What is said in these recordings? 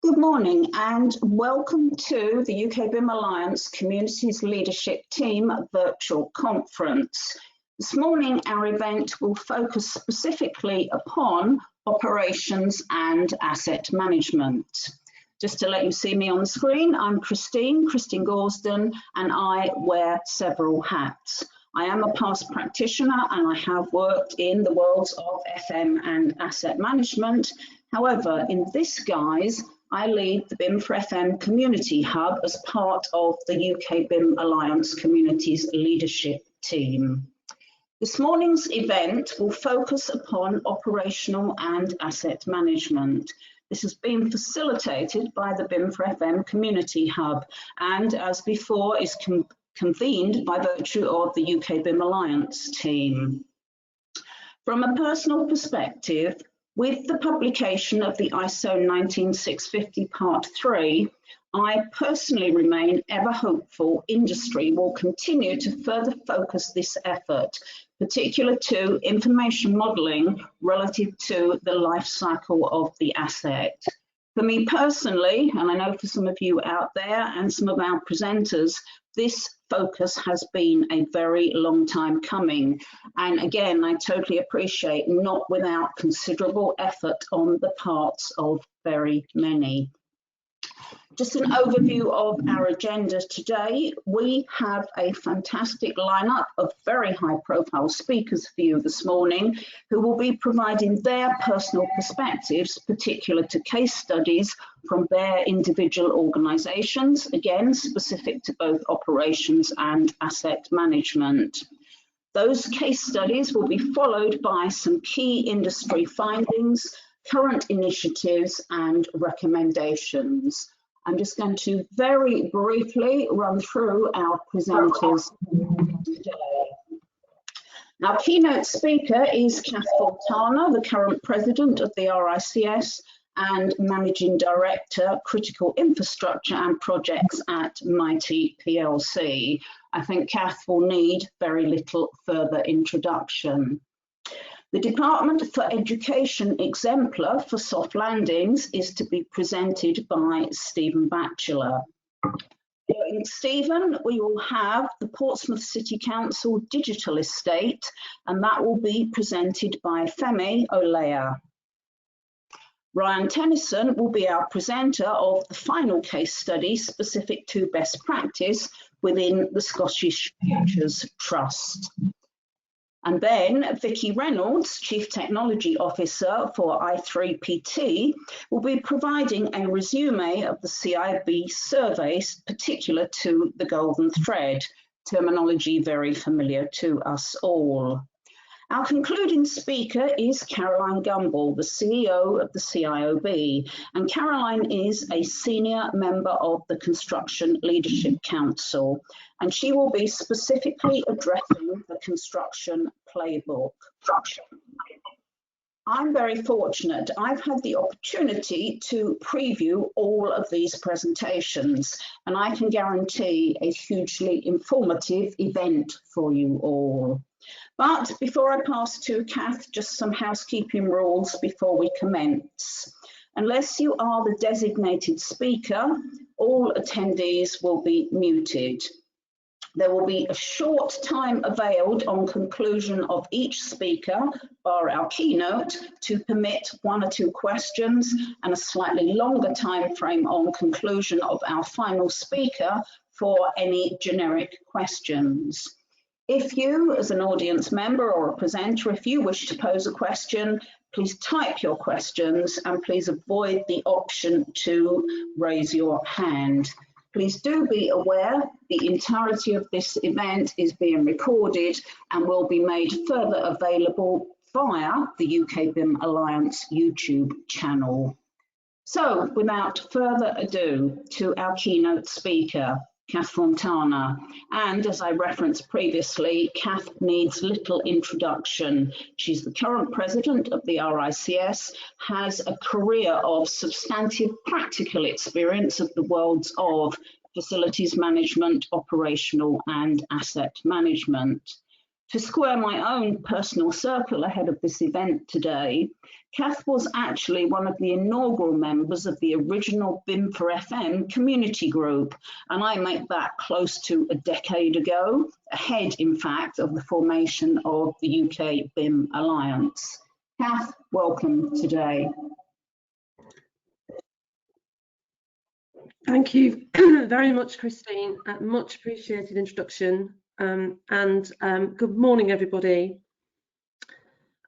Good morning and welcome to the UK BIM Alliance Communities Leadership Team virtual conference. This morning our event will focus specifically upon operations and asset management. Just to let you see me on the screen, I'm Christine Gorsden, and I wear several hats. I am a past practitioner and I have worked in the worlds of FM and asset management. However, in this guise, I lead the BIM for FM Community Hub as part of the UK BIM Alliance Communities Leadership Team. This morning's event will focus upon operational and asset management. This has been facilitated by the BIM for FM Community Hub and, as before, is convened by virtue of the UK BIM Alliance team. From a personal perspective, with the publication of the ISO 19650 Part 3, I personally remain ever hopeful industry will continue to further focus this effort, particular to information modelling relative to the life cycle of the asset. For me personally, and I know for some of you out there and some of our presenters, this focus has been a very long time coming. And again, I totally appreciate not without considerable effort on the parts of very many. Just an overview of our agenda today. We have a fantastic lineup of very high profile speakers for you this morning who will be providing their personal perspectives, particular to case studies from their individual organisations, again specific to both operations and asset management. Those case studies will be followed by some key industry findings, current initiatives and recommendations. I'm just going to very briefly run through our presenters today. Our keynote speaker is Kath Fontana, the current president of the RICS and Managing Director, Critical Infrastructure and Projects at Mighty PLC. I think Kath will need very little further introduction. The Department for Education exemplar for soft landings is to be presented by Stephen Batchelor. Following Stephen, we will have the Portsmouth City Council digital estate, and that will be presented by Femi Olea. Ryan Tennyson will be our presenter of the final case study specific to best practice within the Scottish Futures Trust. And then Vicky Reynolds, Chief Technology Officer for I3PT, will be providing a resume of the CIB surveys particular to the golden thread, terminology very familiar to us all. Our concluding speaker is Caroline Gumbel, the CEO of the CIOB, and Caroline is a senior member of the Construction Leadership Council, and she will be specifically addressing the Construction Playbook. I'm very fortunate. I've had the opportunity to preview all of these presentations, and I can guarantee a hugely informative event for you all. But before I pass to Kath, just some housekeeping rules before we commence. Unless you are the designated speaker, all attendees will be muted. There will be a short time availed on conclusion of each speaker, bar our keynote, to permit 1 or 2 questions, and a slightly longer time frame on conclusion of our final speaker for any generic questions. If you, as an audience member or a presenter, if you wish to pose a question, please type your questions and please avoid the option to raise your hand. Please do be aware the entirety of this event is being recorded and will be made further available via the UK BIM Alliance YouTube channel. So, without further ado, to our keynote speaker, Kath Fontana. And as I referenced previously, Kath needs little introduction. She's the current president of the RICS, has a career of substantive practical experience of the worlds of facilities management, operational and asset management. To square my own personal circle ahead of this event today, Kath was actually one of the inaugural members of the original BIM for FM community group, and I make that close to a decade ago, ahead in fact of the formation of the UK BIM Alliance. Kath, welcome today. Thank you very much, Christine. Much appreciated introduction. Good morning, everybody.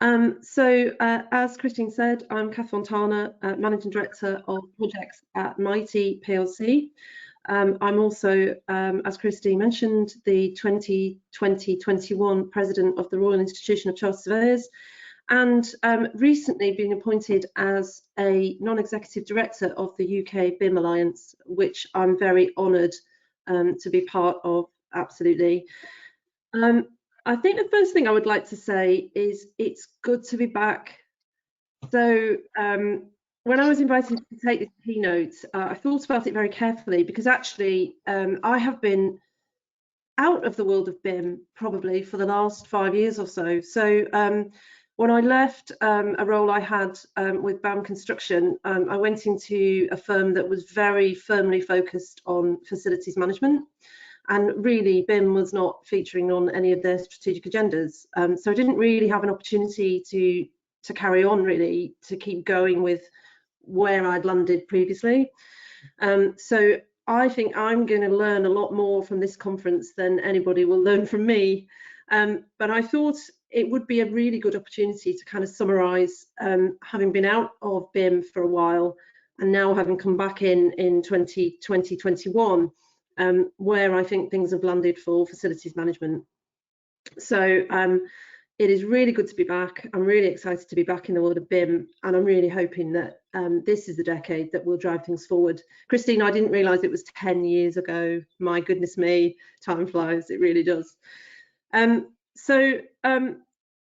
As Christine said, I'm Kath Fontana, Managing Director of Projects at Mighty PLC. I'm also, as Christine mentioned, the 2020-21 President of the Royal Institution of Chartered Surveyors, and recently been appointed as a non-executive director of the UK BIM Alliance, which I'm very honoured to be part of, absolutely. I think the first thing I would like to say is it's good to be back. So when I was invited to take this keynote, I thought about it very carefully, because actually I have been out of the world of BIM probably for the last 5 years or so. So when I left a role I had with BAM Construction, I went into a firm that was very firmly focused on facilities management, and really BIM was not featuring on any of their strategic agendas. So I didn't really have an opportunity to carry on, really, to keep going with where I'd landed previously. So I think I'm going to learn a lot more from this conference than anybody will learn from me. But I thought it would be a really good opportunity to kind of summarise, having been out of BIM for a while and now having come back in 2020-21, where I think things have landed for facilities management. So it is really good to be back. I'm really excited to be back in the world of BIM, and I'm really hoping that this is the decade that will drive things forward. Christine, I didn't realise it was 10 years ago. My goodness me, time flies, it really does.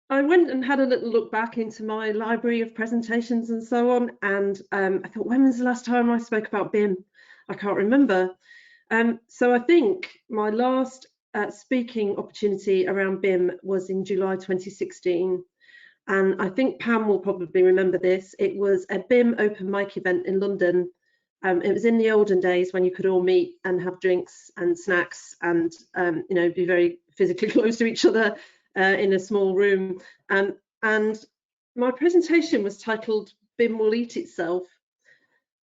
I went and had a little look back into my library of presentations and so on, and I thought, when was the last time I spoke about BIM? I can't remember. So I think my last speaking opportunity around BIM was in July 2016, and I think Pam will probably remember this. It was a BIM open mic event in London. It was in the olden days when you could all meet and have drinks and snacks and you know, be very physically close to each other in a small room. And my presentation was titled "BIM Will Eat Itself,"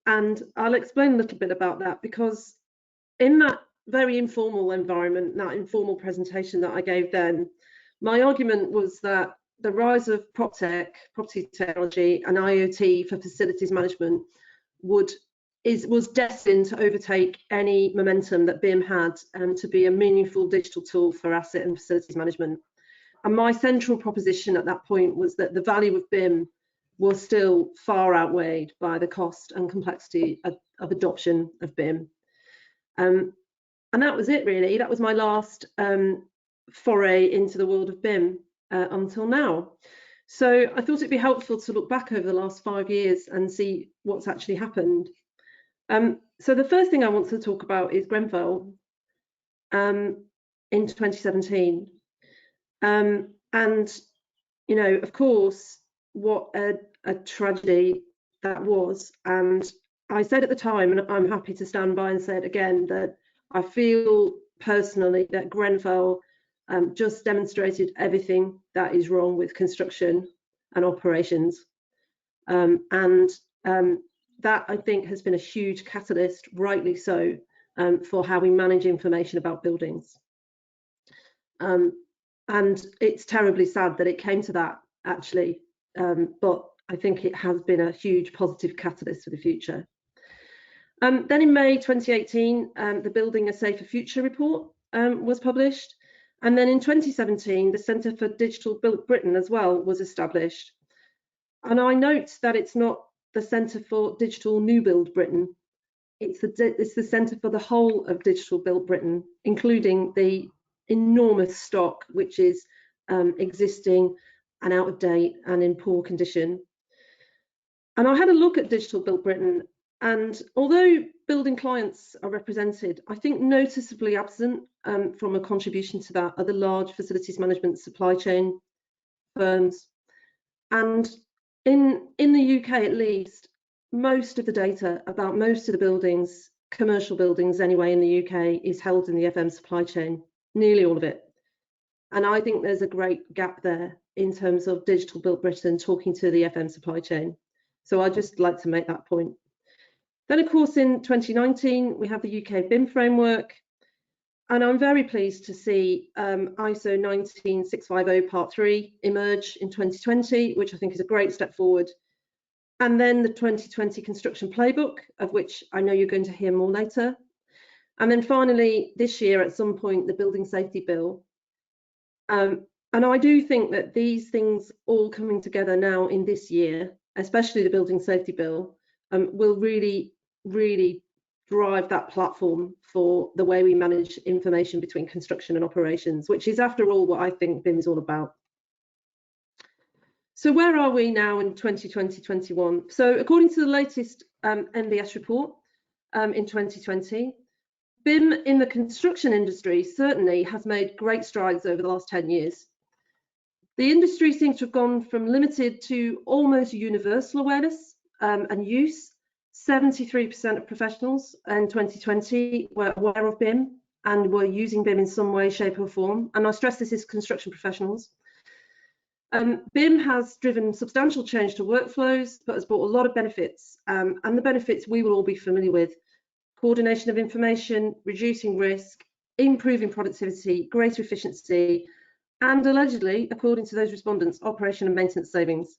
and I'll explain a little bit about that, because in that very informal environment, that informal presentation that I gave then, my argument was that the rise of PropTech, property technology, and IoT for facilities management was destined to overtake any momentum that BIM had, and to be a meaningful digital tool for asset and facilities management. And my central proposition at that point was that the value of BIM was still far outweighed by the cost and complexity of adoption of BIM. And that was it, really. That was my last foray into the world of BIM until now. So I thought it'd be helpful to look back over the last 5 years and see what's actually happened. So the first thing I want to talk about is Grenfell in 2017. And, you know, of course, what a tragedy that was. And I said at the time, and I'm happy to stand by and say it again, that I feel personally that Grenfell just demonstrated everything that is wrong with construction and operations. That, I think, has been a huge catalyst, rightly so, for how we manage information about buildings. And it's terribly sad that it came to that, actually, but I think it has been a huge positive catalyst for the future. Then in May 2018, the Building a Safer Future report was published. And then in 2017, the Centre for Digital Built Britain as well was established. And I note that it's not the Centre for Digital New Build Britain. It's the Centre for the whole of Digital Built Britain, including the enormous stock which is existing and out of date and in poor condition. And I had a look at Digital Built Britain, and although building clients are represented, I think noticeably absent from a contribution to that are the large facilities management supply chain firms. And in the UK at least, most of the data about most of the buildings, commercial buildings anyway in the UK, is held in the FM supply chain, nearly all of it. And I think there's a great gap there in terms of Digital Built Britain talking to the FM supply chain. So I'd just like to make that point. Then, of course, in 2019, we have the UK BIM framework. And I'm very pleased to see ISO 19650 Part 3 emerge in 2020, which I think is a great step forward. And then the 2020 Construction Playbook, of which I know you're going to hear more later. And then finally, this year, at some point, the Building Safety Bill. And I do think that these things all coming together now in this year, especially the Building Safety Bill, will really, really drive that platform for the way we manage information between construction and operations, which is, after all, what I think BIM is all about. So where are we now in 2020-21? So according to the latest NBS report in 2020, BIM in the construction industry certainly has made great strides over the last 10 years. The industry seems to have gone from limited to almost universal awareness and use. 73% of professionals in 2020 were aware of BIM and were using BIM in some way, shape or form. And I stress this is construction professionals. BIM has driven substantial change to workflows, but has brought a lot of benefits. And the benefits we will all be familiar with: coordination of information, reducing risk, improving productivity, greater efficiency, and allegedly, according to those respondents, operation and maintenance savings.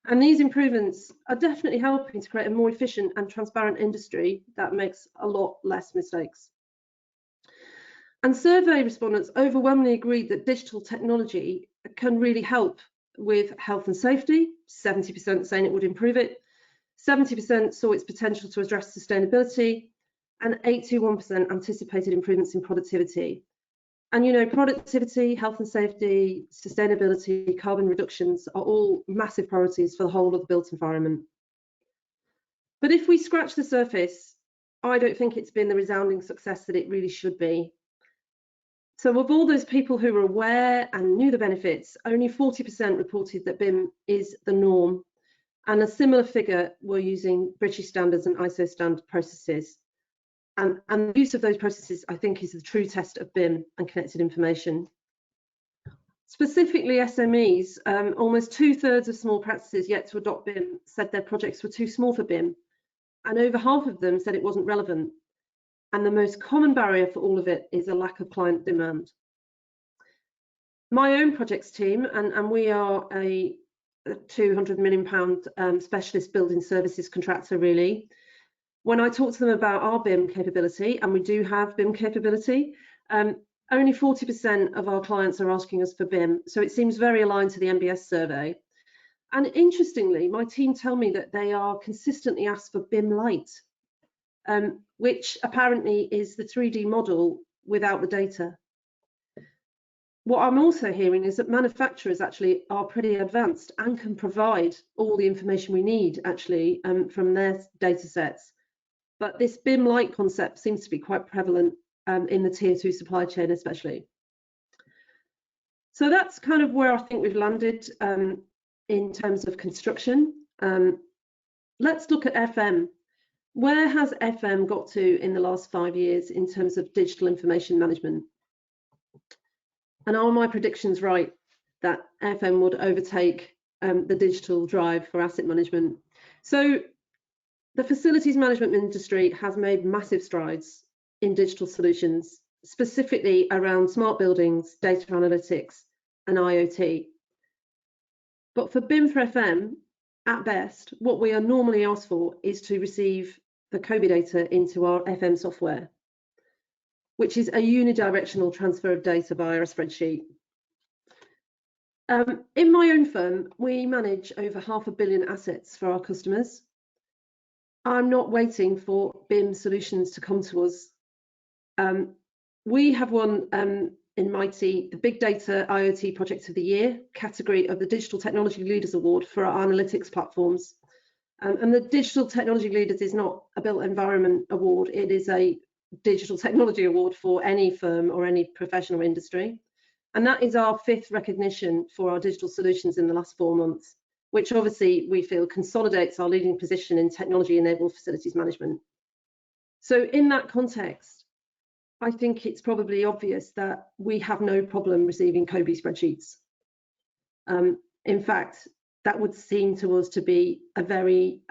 And these improvements are definitely helping to create a more efficient and transparent industry that makes a lot less mistakes. And survey respondents overwhelmingly agreed that digital technology can really help with health and safety, 70% saying it would improve it, 70% saw its potential to address sustainability, and 81% anticipated improvements in productivity. And you know, productivity, health and safety, sustainability, carbon reductions are all massive priorities for the whole of the built environment. But if we scratch the surface, I don't think it's been the resounding success that it really should be. So of all those people who were aware and knew the benefits, only 40% reported that BIM is the norm. And a similar figure were using British standards and ISO standard processes. And the use of those processes, I think, is the true test of BIM and connected information. Specifically SMEs, almost 2/3 of small practices yet to adopt BIM said their projects were too small for BIM, and over half of them said it wasn't relevant. And the most common barrier for all of it is a lack of client demand. My own projects team, and we are a £200 million specialist building services contractor really. When I talk to them about our BIM capability, and we do have BIM capability, only 40% of our clients are asking us for BIM. So it seems very aligned to the NBS survey. And interestingly, my team tell me that they are consistently asked for BIM Lite, which apparently is the 3D model without the data. What I'm also hearing is that manufacturers actually are pretty advanced and can provide all the information we need actually from their data sets. But this BIM Lite concept seems to be quite prevalent in the tier 2 supply chain especially. So that's kind of where I think we've landed in terms of construction. Let's look at FM. Where has FM got to in the last 5 years in terms of digital information management? And are my predictions right that FM would overtake the digital drive for asset management? So the facilities management industry has made massive strides in digital solutions, specifically around smart buildings, data analytics, and IoT. But for BIM for FM, at best, what we are normally asked for is to receive the COBie data into our FM software, which is a unidirectional transfer of data via a spreadsheet. In my own firm, we manage over 500 million assets for our customers. I'm not waiting for BIM solutions to come to us. We have won in Mighty the Big Data IoT Project of the Year category of the Digital Technology Leaders Award for our analytics platforms. And the Digital Technology Leaders is not a built environment award, it is a digital technology award for any firm or any professional industry. And that is our 5th recognition for our digital solutions in the last 4 months, which obviously we feel consolidates our leading position in technology-enabled facilities management. So in that context, I think it's probably obvious that we have no problem receiving COBie spreadsheets. In fact, that would seem to us to be a very,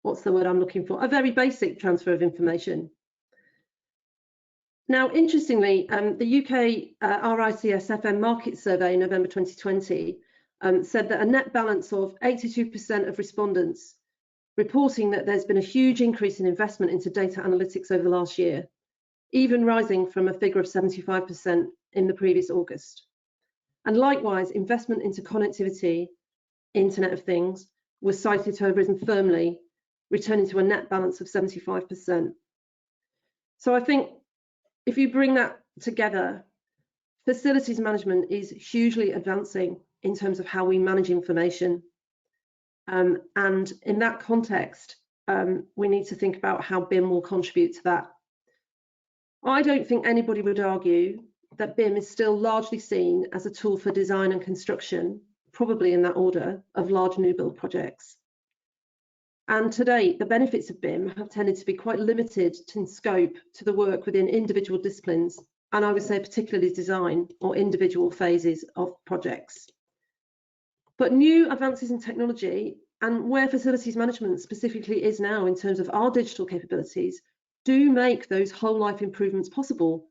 what's the word I'm looking for? A very basic transfer of information. Now, interestingly, the UK RICS FM market survey in November 2020 said that a net balance of 82% of respondents reporting that there's been a huge increase in investment into data analytics over the last year, even rising from a figure of 75% in the previous August. And likewise, investment into connectivity, Internet of Things, was cited to have risen firmly, returning to a net balance of 75%. So I think if you bring that together, facilities management is hugely advancing in terms of how we manage information. And in that context, we need to think about how BIM will contribute to that. I don't think anybody would argue that BIM is still largely seen as a tool for design and construction, probably in that order, of large new build projects. And to date, the benefits of BIM have tended to be quite limited in scope to the work within individual disciplines, and I would say particularly design or individual phases of projects. But new advances in technology and where facilities management specifically is now in terms of our digital capabilities do make those whole life improvements possible,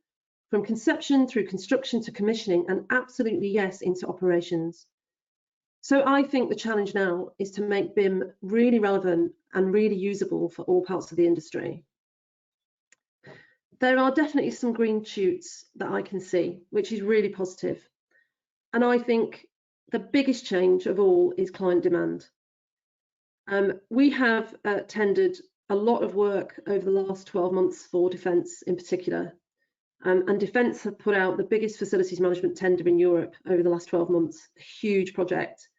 from conception through construction to commissioning, and absolutely yes, into operations. So I think the challenge now is to make BIM really relevant and really usable for all parts of the industry. There are definitely some green shoots that I can see, which is really positive. And I think the biggest change of all is client demand. We have tendered a lot of work over the last 12 months for Defence in particular. And Defence have put out the biggest facilities management tender in Europe over the last 12 months, a huge project.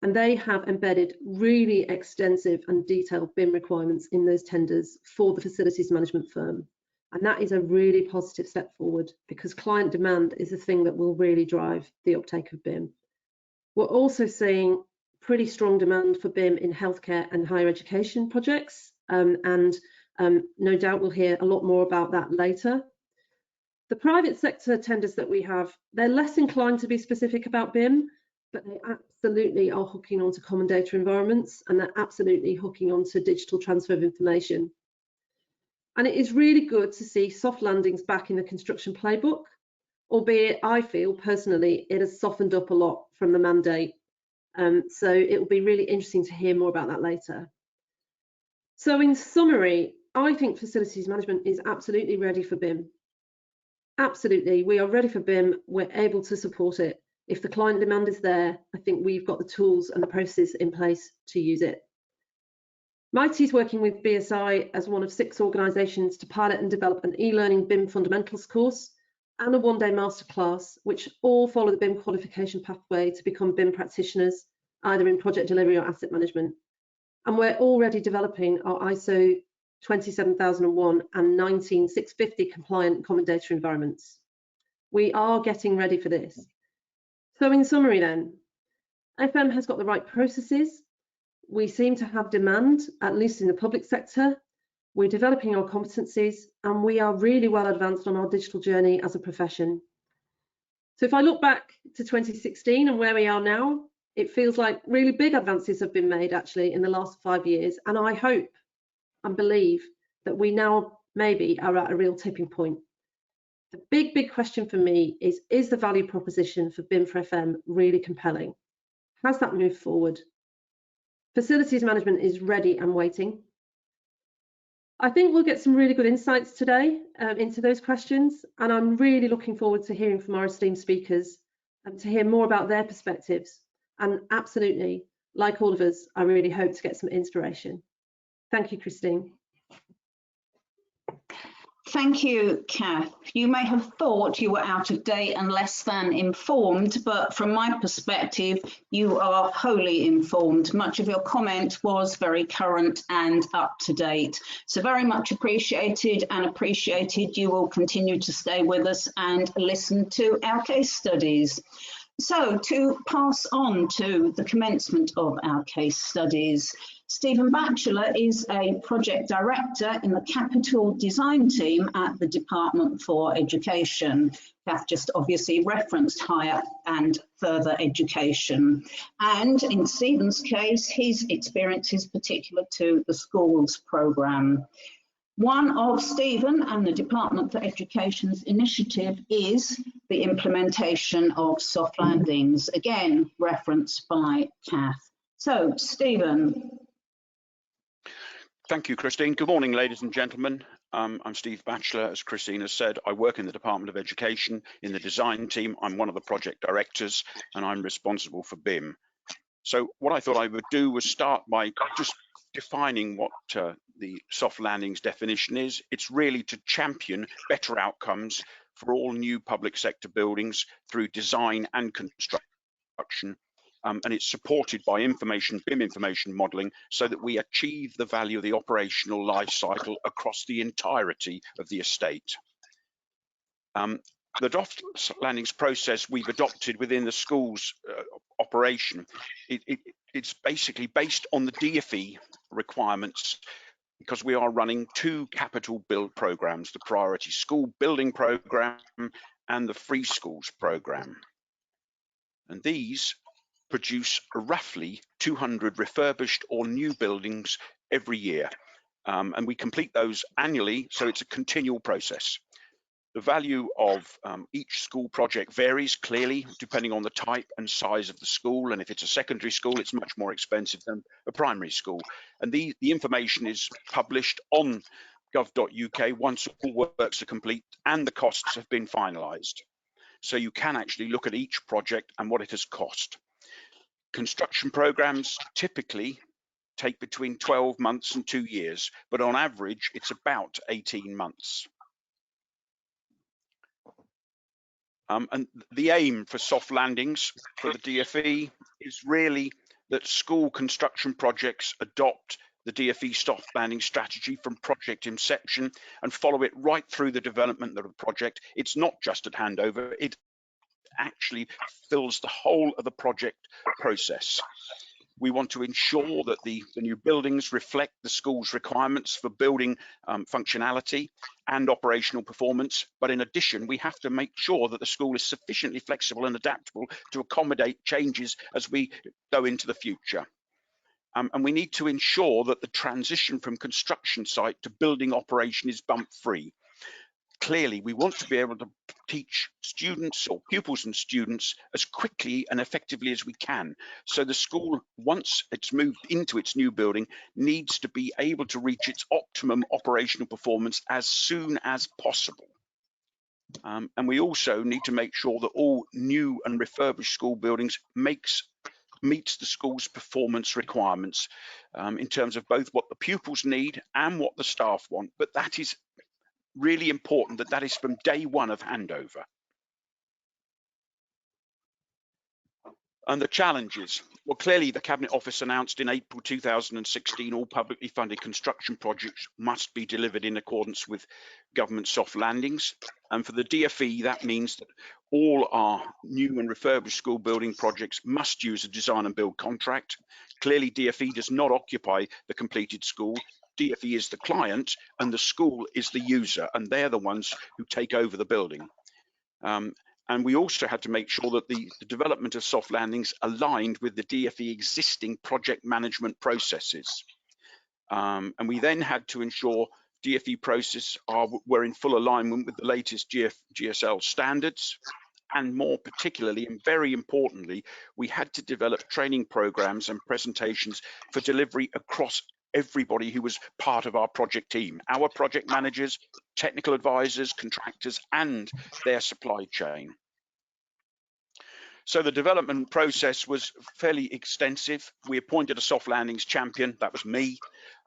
And they have embedded really extensive and detailed BIM requirements in those tenders for the facilities management firm. And that is a really positive step forward, because client demand is the thing that will really drive the uptake of BIM. We're also seeing pretty strong demand for BIM in healthcare and higher education projects. No doubt we'll hear a lot more about that later. The private sector tenders that we have, they're less inclined to be specific about BIM, but they absolutely are hooking onto common data environments, and they're absolutely hooking onto digital transfer of information. And it is really good to see soft landings back in the Construction Playbook, albeit I feel personally it has softened up a lot from the mandate. So it will be really interesting to hear more about that later. So in summary, I think facilities management is absolutely ready for BIM. Absolutely, we are ready for BIM, we're able to support it. If the client demand is there, I think we've got the tools and the processes in place to use it. Mighty is working with BSI as one of 6 organisations to pilot and develop an e-learning BIM fundamentals course and a one-day masterclass, which all follow the BIM qualification pathway to become BIM practitioners, either in project delivery or asset management. And we're already developing our ISO 27001 and 19650 compliant common data environments. We are getting ready for this. So in summary then, FM has got the right processes. We seem to have demand, at least in the public sector. We're developing our competencies, and we are really well advanced on our digital journey as a profession. So if I look back to 2016 and where we are now, it feels like really big advances have been made actually in the last 5 years. And I hope and believe that we now maybe are at a real tipping point. The big question for me is the value proposition for BIM for FM really compelling? Has that moved forward? Facilities management is ready and waiting. I think we'll get some really good insights today into those questions, and I'm really looking forward to hearing from our esteemed speakers and to hear more about their perspectives. And absolutely, like all of us, I really hope to get some inspiration. Thank you, Christine. Thank you, Kath. You may have thought you were out of date and less than informed, but from my perspective, you are wholly informed. Much of your comment was very current and up to date. So very much appreciated, and appreciated you will continue to stay with us and listen to our case studies. So to pass on to the commencement of our case studies, Stephen Batchelor is a project director in the capital design team at the Department for Education. Kath just obviously referenced higher and further education. And in Stephen's case, his experience is particular to the schools programme. One of Stephen and the Department for Education's initiative is the implementation of soft landings, again referenced by Kath. So, Stephen. Thank you, Christine. Good morning, ladies and gentlemen. I'm Steve Batchelor. As Christine has said, I work in the Department of Education in the design team. I'm one of the project directors and I'm responsible for BIM. So what I thought I would do was start by just defining what the soft landings definition is. It's really to champion better outcomes for all new public sector buildings through design and construction. And it's supported by BIM information modelling so that we achieve the value of the operational life cycle across the entirety of the estate. The soft landings process we've adopted within the school's operation, it's basically based on the DFE requirements, because we are running two capital build programs, the Priority School Building Program and the Free Schools Program. And these produce roughly 200 refurbished or new buildings every year. And we complete those annually, so it's a continual process. The value of each school project varies clearly depending on the type and size of the school, and if it's a secondary school, it's much more expensive than a primary school. And the information is published on gov.uk once all works are complete and the costs have been finalised. So you can actually look at each project and what it has cost. Construction programs typically take between 12 months and 2 years, but on average, it's about 18 months. And the aim for soft landings for the DFE is really that school construction projects adopt the DFE soft landing strategy from project inception and follow it right through the development of the project. It's not just at handover, it actually fills the whole of the project process. We want to ensure that the new buildings reflect the school's requirements for building functionality and operational performance. But in addition, we have to make sure that the school is sufficiently flexible and adaptable to accommodate changes as we go into the future. And we need to ensure that the transition from construction site to building operation is bump-free. Clearly, we want to be able to teach students or pupils and students as quickly and effectively as we can. So the school, once it's moved into its new building, needs to be able to reach its optimum operational performance as soon as possible. And we also need to make sure that all new and refurbished school buildings meets the school's performance requirements in terms of both what the pupils need and what the staff want. But that is really important, that is from day one of handover. And the challenges, well, clearly the Cabinet Office announced in April 2016 all publicly funded construction projects must be delivered in accordance with government soft landings. And for the DFE, that means that all our new and refurbished school building projects must use a design and build contract. Clearly DFE does not occupy the completed school. DFE is the client and the school is the user, and they're the ones who take over the building. And we also had to make sure that the development of soft landings aligned with the DFE existing project management processes. And we then had to ensure DFE processes were in full alignment with the latest GSL standards. And more particularly, and very importantly, we had to develop training programs and presentations for delivery across everybody who was part of our project team, our project managers, technical advisors, contractors, and their supply chain. So the development process was fairly extensive. We appointed a soft landings champion, that was me.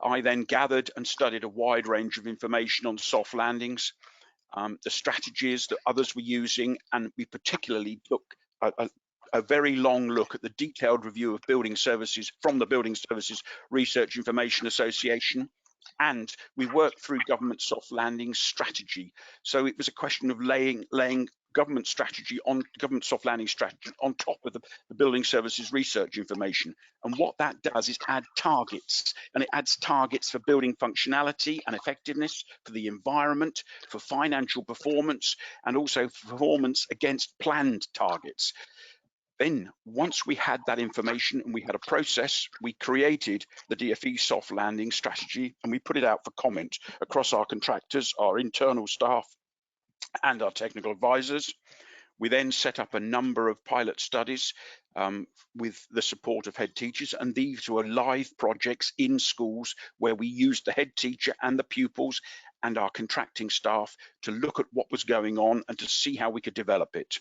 I then gathered and studied a wide range of information on soft landings, the strategies that others were using, and we particularly took a very long look at the detailed review of building services from the Building Services Research Information Association, and we worked through government soft landing strategy. So it was a question of laying government soft landing strategy on top of the Building Services Research Information. And what that does is add targets, and it adds targets for building functionality and effectiveness, for the environment, for financial performance, and also performance against planned targets. Then once we had that information and we had a process, we created the DFE soft landing strategy, and we put it out for comment across our contractors, our internal staff, and our technical advisors. We then set up a number of pilot studies with the support of head teachers, and these were live projects in schools where we used the head teacher and the pupils and our contracting staff to look at what was going on and to see how we could develop it.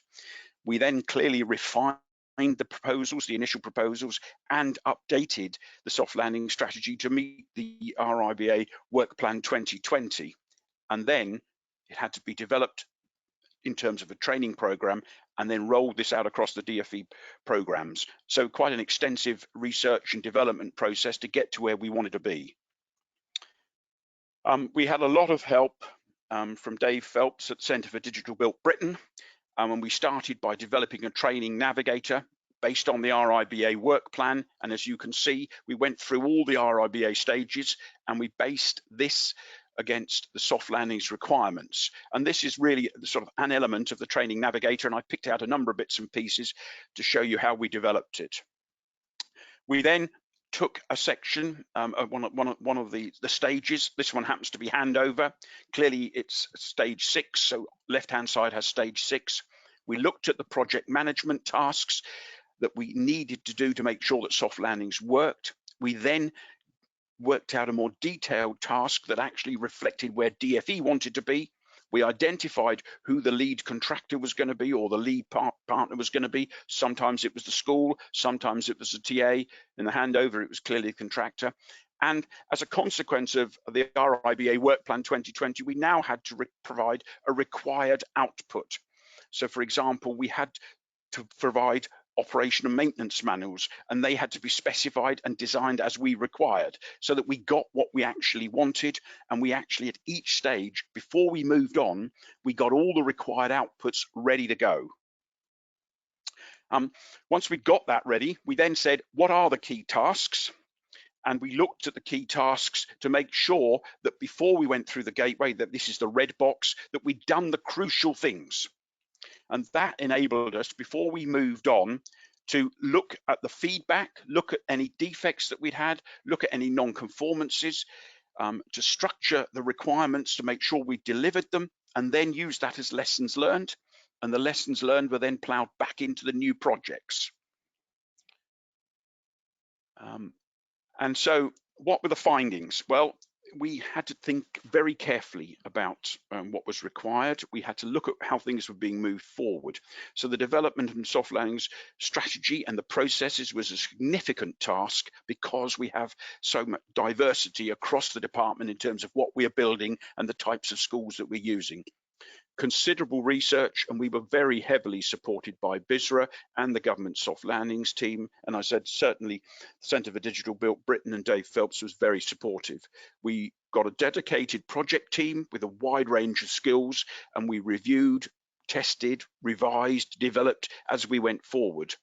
We then clearly refined the proposals, the initial proposals, and updated the soft landing strategy to meet the RIBA Work Plan 2020. And then it had to be developed in terms of a training program and then rolled this out across the DFE programs. So quite an extensive research and development process to get to where we wanted to be. We had a lot of help from Dave Phelps at Centre for Digital Built Britain. And we started by developing a training navigator based on the RIBA work plan. And as you can see, we went through all the RIBA stages and we based this against the soft landings requirements. And this is really sort of an element of the training navigator. And I picked out a number of bits and pieces to show you how we developed it. We then took a section, one of the stages. This one happens to be handover. Clearly it's stage 6, so left-hand side has stage 6. We looked at the project management tasks that we needed to do to make sure that soft landings worked. We then worked out a more detailed task that actually reflected where DFE wanted to be. We identified who the lead contractor was going to be, or the lead partner was going to be. Sometimes it was the school, sometimes it was the TA. In the handover, it was clearly the contractor. And as a consequence of the RIBA Work Plan 2020, we now had to provide a required output. So for example, we had to provide operation and maintenance manuals, and they had to be specified and designed as we required, so that we got what we actually wanted. And we actually, at each stage, before we moved on, we got all the required outputs ready to go. Once we got that ready, we then said, what are the key tasks? And we looked at the key tasks to make sure that before we went through the gateway, that this is the red box, that we'd done the crucial things. And that enabled us, before we moved on, to look at the feedback, look at any defects that we'd had, look at any non-conformances, to structure the requirements to make sure we delivered them, and then use that as lessons learned. And the lessons learned were then ploughed back into the new projects. And so what were the findings? Well, we had to think very carefully about what was required. We had to look at how things were being moved forward. So the development and soft landings strategy and the processes was a significant task, because we have so much diversity across the department in terms of what we are building and the types of schools that we're using. Considerable research, and we were very heavily supported by BISRA and the government soft landings team. And I said certainly the Centre for Digital Built Britain and Dave Phelps was very supportive. We got a dedicated project team with a wide range of skills, and we reviewed, tested, revised, developed as we went forward.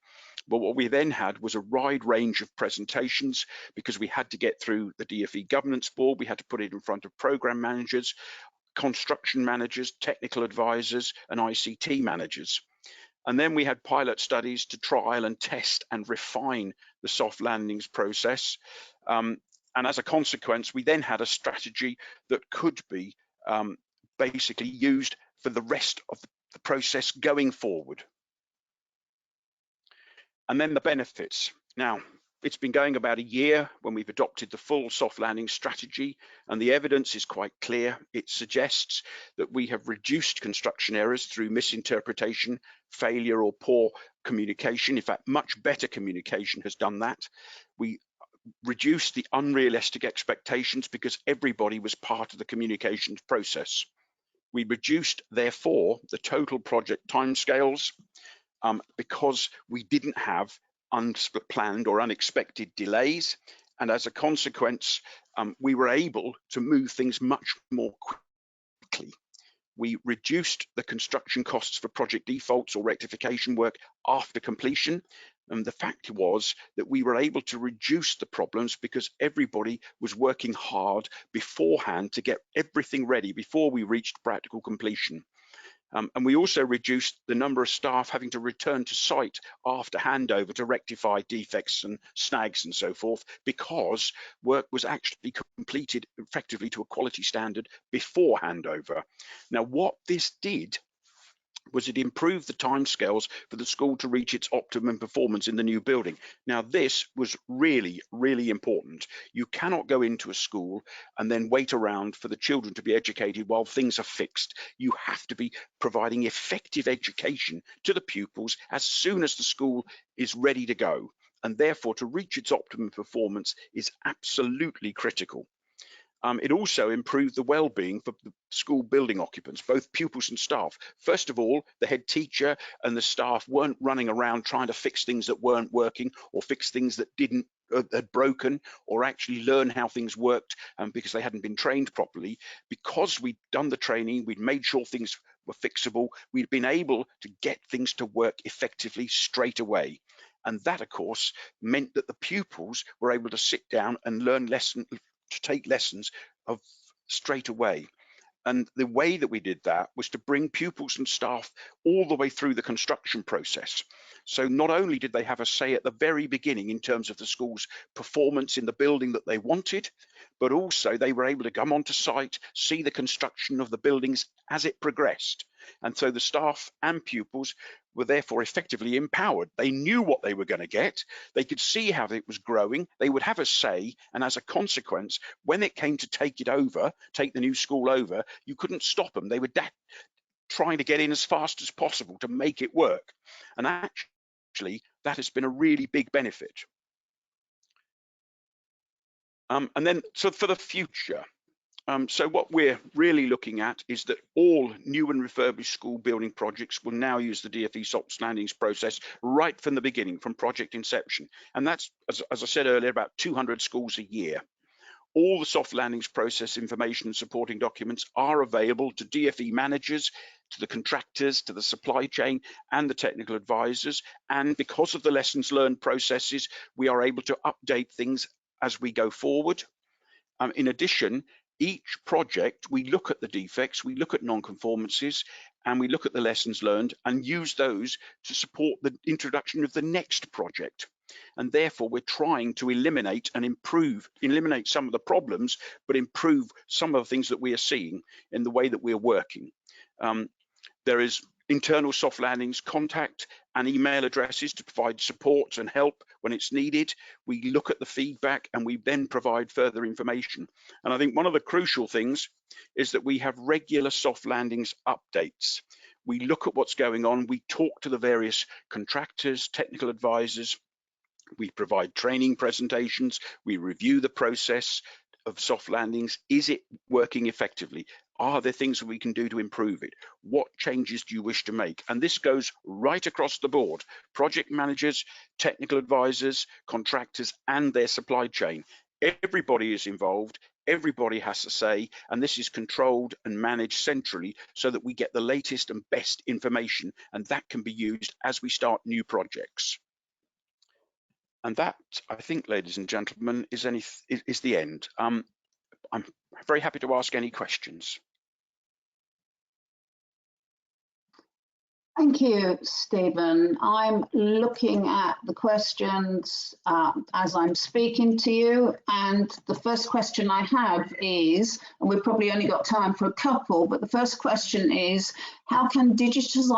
But what we then had was a wide range of presentations, because we had to get through the DFE governance board, we had to put it in front of program managers, construction managers, technical advisors, and ICT managers. And then we had pilot studies to trial and test and refine the soft landings process. And as a consequence, we then had a strategy that could be basically used for the rest of the process going forward. And then the benefits. Now, it's been going about a year when we've adopted the full soft landing strategy, and the evidence is quite clear. It suggests that we have reduced construction errors through misinterpretation, failure, or poor communication. In fact, much better communication has done that. We reduced the unrealistic expectations because everybody was part of the communications process. We reduced, therefore, the total project timescales because we didn't have unplanned or unexpected delays. And as a consequence, we were able to move things much more quickly. We reduced the construction costs for project defaults or rectification work after completion. And the fact was that we were able to reduce the problems because everybody was working hard beforehand to get everything ready before we reached practical completion. And we also reduced the number of staff having to return to site after handover to rectify defects and snags and so forth, because work was actually completed effectively to a quality standard before handover. Now, what this did was it improved the timescales for the school to reach its optimum performance in the new building. Now, this was really, really important. You cannot go into a school and then wait around for the children to be educated while things are fixed. You have to be providing effective education to the pupils as soon as the school is ready to go. And therefore, to reach its optimum performance is absolutely critical. It also improved the well-being for the school building occupants, both pupils and staff. First of all, the head teacher and the staff weren't running around trying to fix things that weren't working or fix things that had broken, or actually learn how things worked because they hadn't been trained properly. Because we'd done the training, we'd made sure things were fixable, we'd been able to get things to work effectively straight away. And that, of course, meant that the pupils were able to sit down and learn to take lessons of straight away. And the way that we did that was to bring pupils and staff all the way through the construction process. So not only did they have a say at the very beginning in terms of the school's performance in the building that they wanted, but also they were able to come onto site, see the construction of the buildings as it progressed. And so the staff and pupils were therefore effectively empowered. They knew what they were going to get. They could see how it was growing. They would have a say. And as a consequence, when it came to take the new school over, you couldn't stop them. They were trying to get in as fast as possible to make it work. And actually, that has been a really big benefit. And then, so for the future, so what we're really looking at is that all new and refurbished school building projects will now use the DFE soft landings process right from the beginning, from project inception. And that's, as I said earlier, about 200 schools a year. All the soft landings process information and supporting documents are available to DFE managers, to the contractors, to the supply chain and the technical advisors. And because of the lessons learned processes, we are able to update things as we go forward. In addition, each project, we look at the defects, we look at non-conformances, and we look at the lessons learned and use those to support the introduction of the next project. And therefore, we're trying to eliminate some of the problems, but improve some of the things that we are seeing in the way that we're working. There is internal soft landings contact and email addresses to provide support and help when it's needed. We look at the feedback and we then provide further information. And I think one of the crucial things is that we have regular soft landings updates. We look at what's going on, we talk to the various contractors, technical advisors, we provide training presentations, we review the process of soft landings. Is it working effectively? Are there things that we can do to improve it? What changes do you wish to make? And this goes right across the board. Project managers, technical advisors, contractors, and their supply chain. Everybody is involved, everybody has a say, and this is controlled and managed centrally so that we get the latest and best information, and that can be used as we start new projects. And that, I think, ladies and gentlemen, is the end. I'm very happy to ask any questions. Thank you, Stephen. I'm looking at the questions as I'm speaking to you, and the first question I have is, and we've probably only got time for a couple, but the first question is, how can digital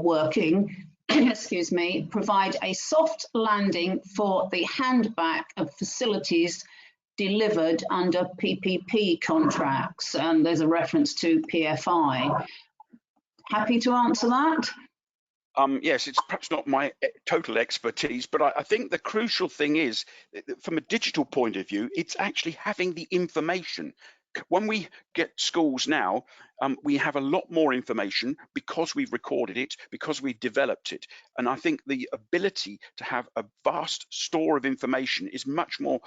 working excuse me, provide a soft landing for the handback of facilities delivered under PPP contracts? And there's a reference to PFI. Happy to answer that. Yes, it's perhaps not my total expertise, but I think the crucial thing is, from a digital point of view, it's actually having the information. When we get schools now, we have a lot more information because we've recorded it, because we've developed it. And I think the ability to have a vast store of information is much more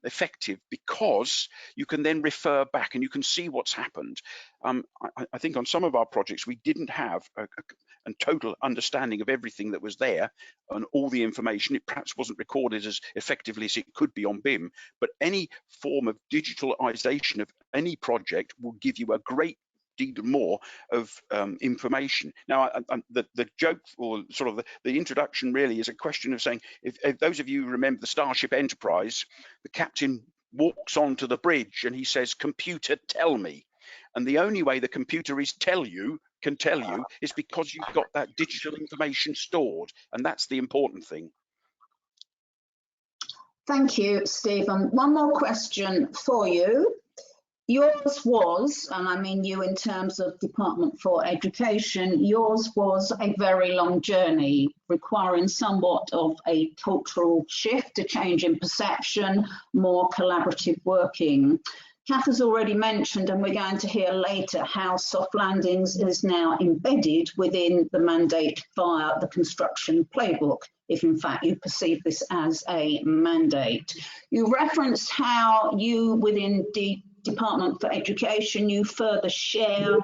effective, because you can then refer back and you can see what's happened. I think on some of our projects, we didn't have a total understanding of everything that was there and all the information. It perhaps wasn't recorded as effectively as it could be on BIM, but any form of digitalization of any project will give you a great deal more of information. Now, the joke, or sort of the introduction, really is a question of saying, if those of you remember the Starship Enterprise, the captain walks onto the bridge and he says, "Computer, tell me." And the only way the computer can tell you is because you've got that digital information stored, and that's the important thing. Thank you, Stephen. One more question for you. Yours was, and I mean you in terms of Department for Education, yours was a very long journey requiring somewhat of a cultural shift, a change in perception, more collaborative working. Kath has already mentioned, and we're going to hear later, how soft landings is now embedded within the mandate via the Construction Playbook, if in fact you perceive this as a mandate. You referenced how you, within the Department for Education, you further share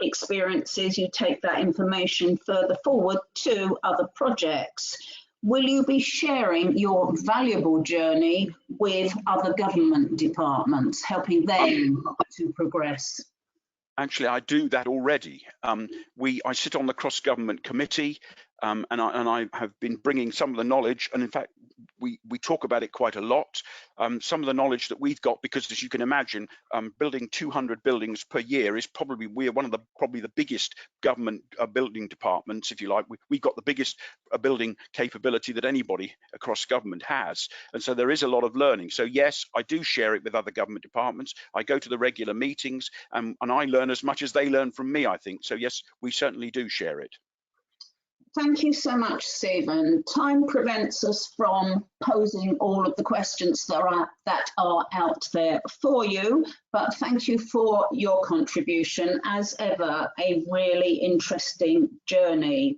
experiences, you take that information further forward to other projects. Will you be sharing your valuable journey with other government departments, helping them to progress? Actually, I do that already. I sit on the cross-government committee, and I have been bringing some of the knowledge, and in fact, we talk about it quite a lot. Some of the knowledge that we've got, because as you can imagine, building 200 buildings per year is we're one of the biggest government building departments, if you like. We've got the biggest building capability that anybody across government has, and so there is a lot of learning. So yes, I do share it with other government departments. I go to the regular meetings, and I learn as much as they learn from me, I think. So yes, we certainly do share it. Thank you so much, Stephen. Time prevents us from posing all of the questions that are out there for you, but thank you for your contribution. As ever, a really interesting journey.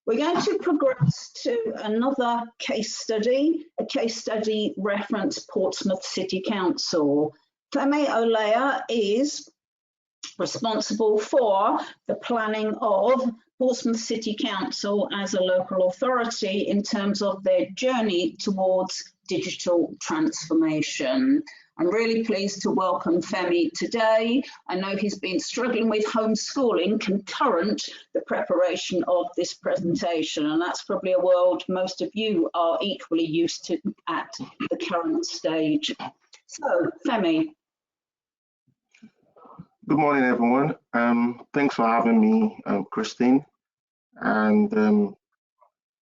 We're going to progress to another case study, a case study reference Portsmouth City Council. Femi Olea is responsible for the planning of Portsmouth City Council as a local authority in terms of their journey towards digital transformation. I'm really pleased to welcome Femi today. I know he's been struggling with homeschooling concurrent the preparation of this presentation, and that's probably a world most of you are equally used to at the current stage. So, Femi. Good morning, everyone. Thanks for having me, Christine. And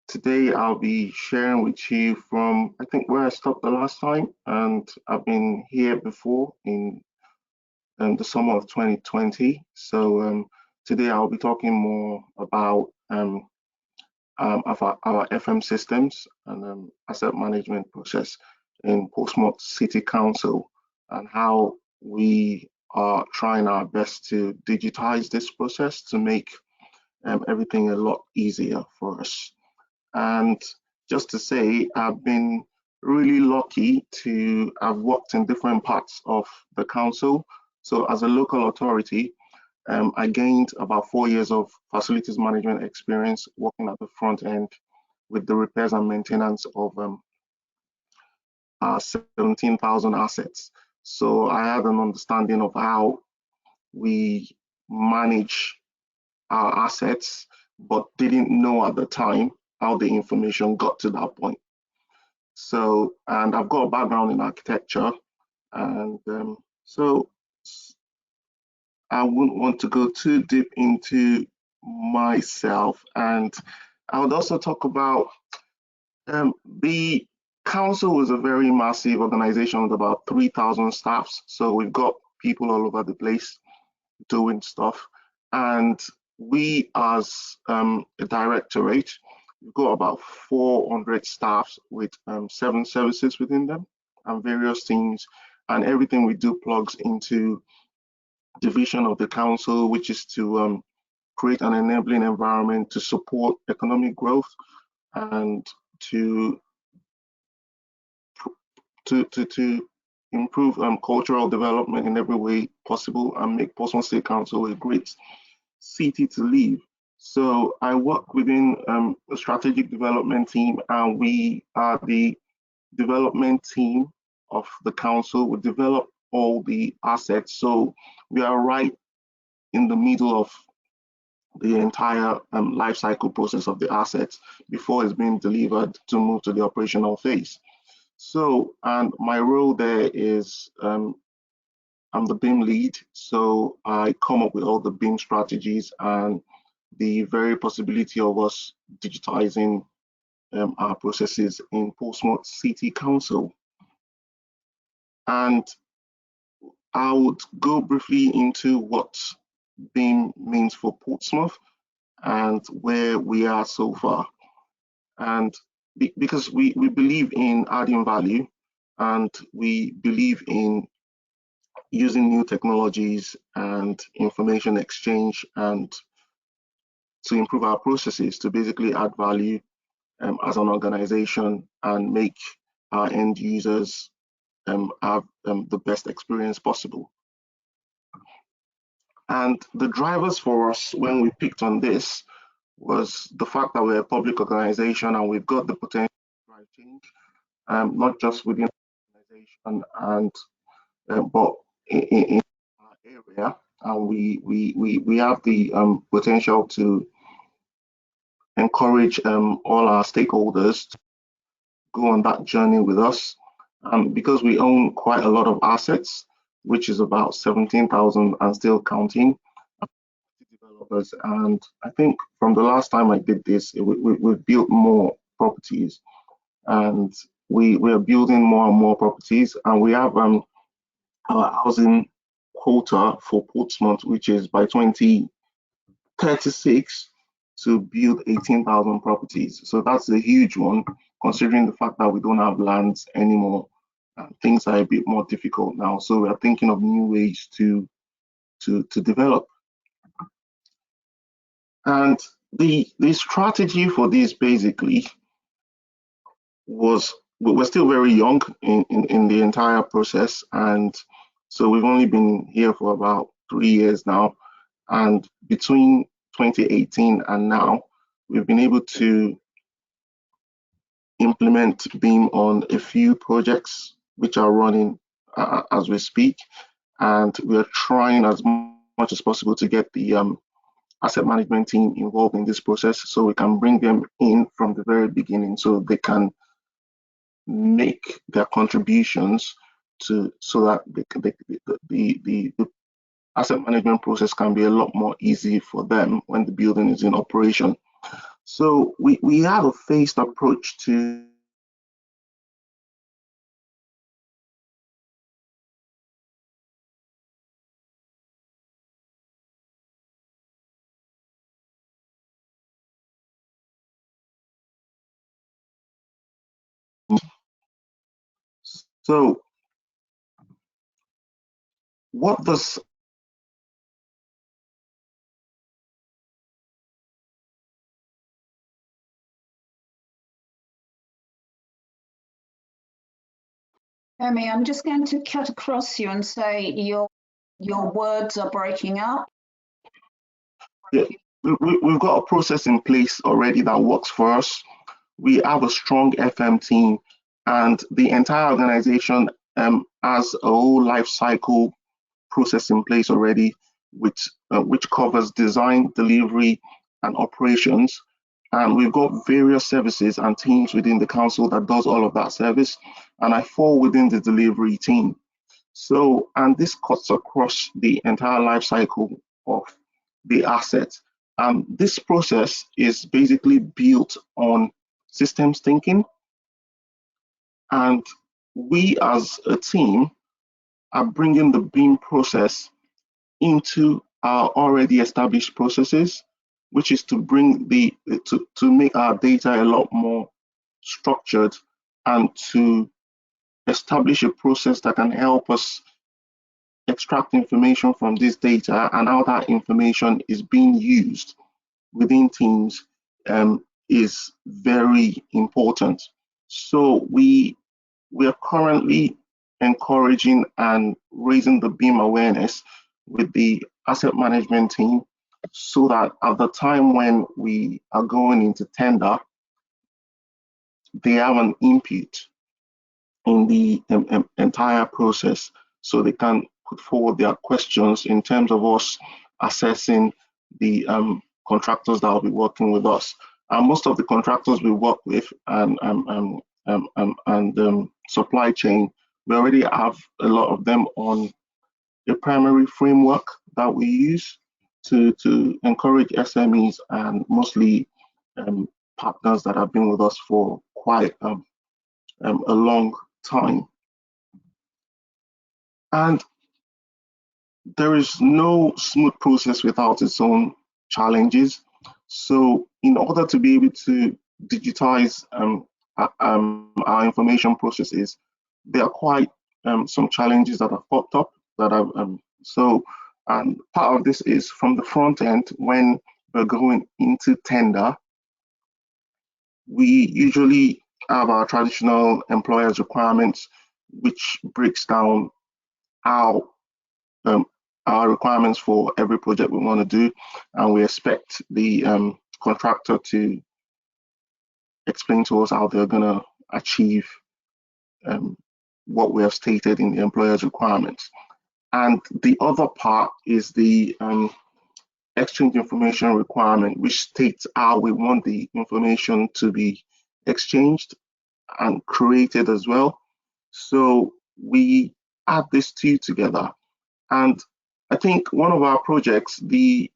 today I'll be sharing with you from, I think, where I stopped the last time. And I've been here before in the summer of 2020. So today I'll be talking more about our FM systems and asset management process in Portsmouth City Council, and how we are trying our best to digitize this process to make everything a lot easier for us. And just to say, I've been really lucky to have worked in different parts of the council. So as a local authority, I gained about 4 years of facilities management experience working at the front end with the repairs and maintenance of our 17,000 assets. So I had an understanding of how we manage our assets, but didn't know at the time how the information got to that point. So, and I've got a background in architecture, and so I wouldn't want to go too deep into myself. And I would also talk about the council was a very massive organization with about 3,000 staffs. So we've got people all over the place doing stuff. And we as a directorate, we've got about 400 staffs with 7 services within them and various teams, and everything we do plugs into the vision of the council, which is to create an enabling environment to support economic growth and to improve cultural development in every way possible and make Portsmouth City Council a great city to live. So I work within a strategic development team, and we are the development team of the council. We develop all the assets. So we are right in the middle of the entire life cycle process of the assets before it's being delivered to move to the operational phase. So, and my role there is I'm the BIM lead, so I come up with all the BIM strategies and the very possibility of us digitizing our processes in Portsmouth City Council. And I would go briefly into what BIM means for Portsmouth and where we are so far. And because we believe in adding value, and we believe in using new technologies and information exchange and to improve our processes to basically add value as an organization and make our end users have the best experience possible. And the drivers for us when we picked on this was the fact that we're a public organization and we've got the potential to drive change, not just within the organization and but in our area, and we have the potential to encourage all our stakeholders to go on that journey with us, because we own quite a lot of assets, which is about 17,000 and still counting developers. And I think from the last time I did this, we've built more properties, and we're building more and more properties, and we have our housing quota for Portsmouth, which is by 2036 to build 18,000 properties. So that's a huge one, considering the fact that we don't have lands anymore. Things are a bit more difficult now. So we are thinking of new ways to develop. And the strategy for this basically was, we're still very young in the entire process. And so we've only been here for about 3 years now. And between 2018 and now, we've been able to implement BIM on a few projects which are running as we speak. And we're trying as much as possible to get the asset management team involved in this process so we can bring them in from the very beginning so they can make their contributions to, so that the asset management process can be a lot more easy for them when the building is in operation. So we have a phased approach to so what does Amy, I'm just going to cut across you and say your words are breaking up. Yeah, we've got a process in place already that works for us. We have a strong FM team, and the entire organization has a whole life cycle process in place already, which covers design, delivery, and operations. And we've got various services and teams within the council that does all of that service, and I fall within the delivery team. So, and this cuts across the entire life cycle of the asset. This process is basically built on systems thinking, and we as a team are bringing the BIM process into our already established processes, which is to bring to make our data a lot more structured and to establish a process that can help us extract information from this data and how that information is being used within teams is very important. So we are currently encouraging and raising the BIM awareness with the asset management team so that at the time when we are going into tender, they have an input in the entire process, so they can put forward their questions in terms of us assessing the contractors that will be working with us. And most of the contractors we work with and supply chain, we already have a lot of them on a primary framework that we use to encourage SMEs and mostly partners that have been with us for quite a long time. And there is no smooth process without its own challenges. So in order to be able to digitize our information processes, there are quite some challenges that have popped up that have and part of this is from the front end. When we're going into tender, we usually have our traditional employers requirements, which breaks down how our requirements for every project we want to do, and we expect the contractor to explain to us how they're going to achieve what we have stated in the employer's requirements. And the other part is the exchange information requirement, which states how we want the information to be exchanged and created as well. So we add these two together. And I think one of our projects, I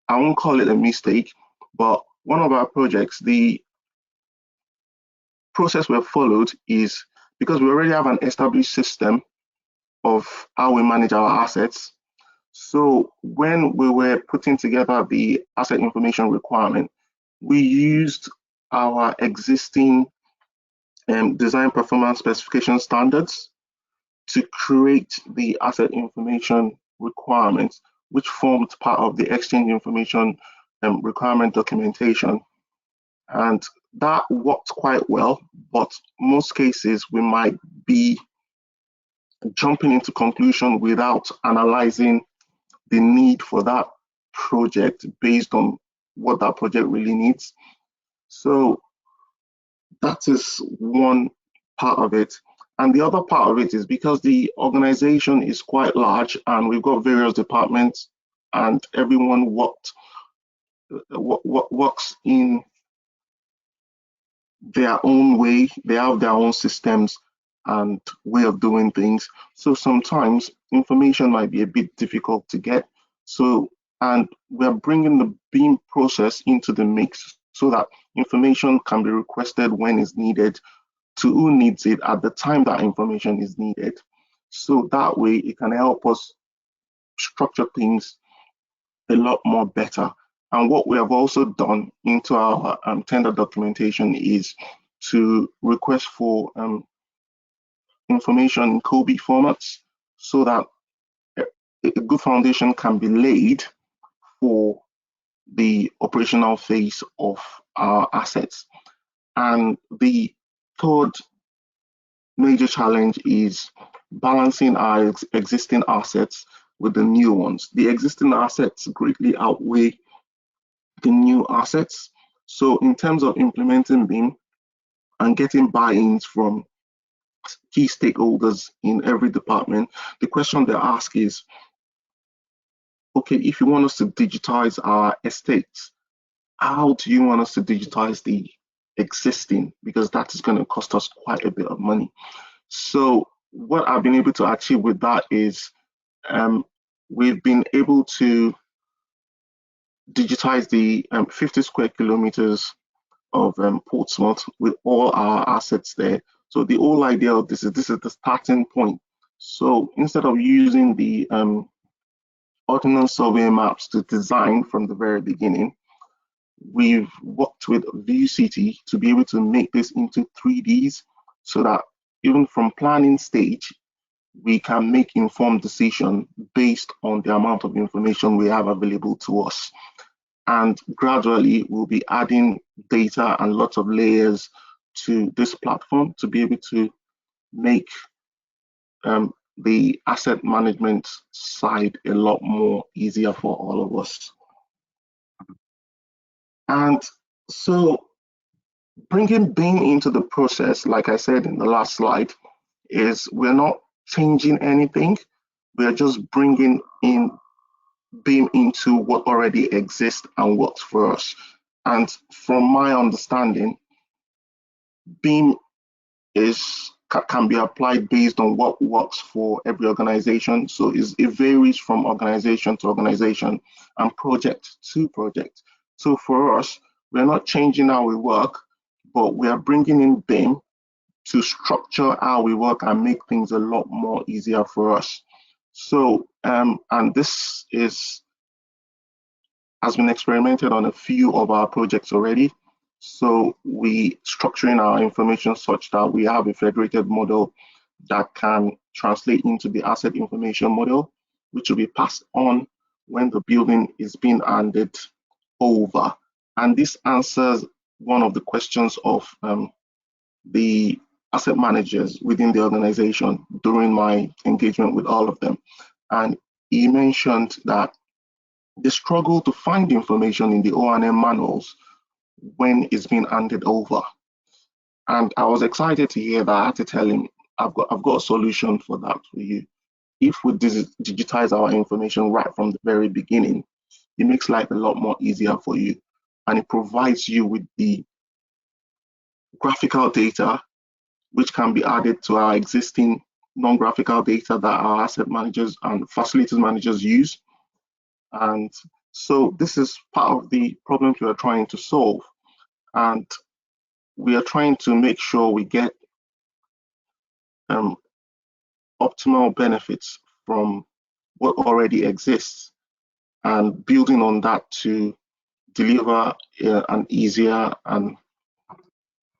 won't call it a mistake, but one of our projects, the process we've followed is because we already have an established system of how we manage our assets. So when we were putting together the asset information requirement, we used our existing design performance specification standards to create the asset information requirements, which formed part of the exchange information requirement documentation. And that worked quite well, but most cases we might be jumping into conclusion without analyzing the need for that project based on what that project really needs. So that is one part of it. And the other part of it is because the organization is quite large and we've got various departments and everyone works in their own way. They have their own systems and way of doing things. So sometimes information might be a bit difficult to get. So, and we're bringing the BIM process into the mix so that information can be requested when it's needed, to who needs it at the time that information is needed. So that way it can help us structure things a lot more better. And what we have also done into our tender documentation is to request for information in COBie formats so that a good foundation can be laid for the operational phase of our assets. And the third major challenge is balancing our existing assets with the new ones. The existing assets greatly outweigh the new assets. So in terms of implementing BIM and getting buy-ins from key stakeholders in every department, the question they ask is, okay, if you want us to digitize our estates, how do you want us to digitize the existing? Because that is going to cost us quite a bit of money. So what I've been able to achieve with that is we've been able to digitize the 50 square kilometers of Portsmouth with all our assets there. So the whole idea of this is the starting point. So instead of using the ordnance survey maps to design from the very beginning. We've worked with ViewCity to be able to make this into 3Ds so that even from planning stage, we can make informed decision based on the amount of information we have available to us. And gradually, we'll be adding data and lots of layers to this platform to be able to make the asset management side a lot more easier for all of us. And so bringing BIM into the process, like I said in the last slide, is we're not changing anything. We're just bringing in BIM into what already exists and works for us. And from my understanding, BIM can be applied based on what works for every organization. So it varies from organization to organization and project to project. So for us, we're not changing how we work, but we are bringing in BIM to structure how we work and make things a lot more easier for us. So, and this has been experimented on a few of our projects already. So we structuring our information such that we have a federated model that can translate into the asset information model, which will be passed on when the building is being handed over. And this answers one of the questions of the asset managers within the organization during my engagement with all of them. And he mentioned that they struggle to find information in the O&M manuals when it's being handed over. And I was excited to hear that. I had to tell him, I've got a solution for that for you. If we digitize our information right from the very beginning, it makes life a lot more easier for you. And it provides you with the graphical data, which can be added to our existing non-graphical data that our asset managers and facilities managers use. And so this is part of the problems we are trying to solve. And we are trying to make sure we get optimal benefits from what already exists and building on that to deliver an easier and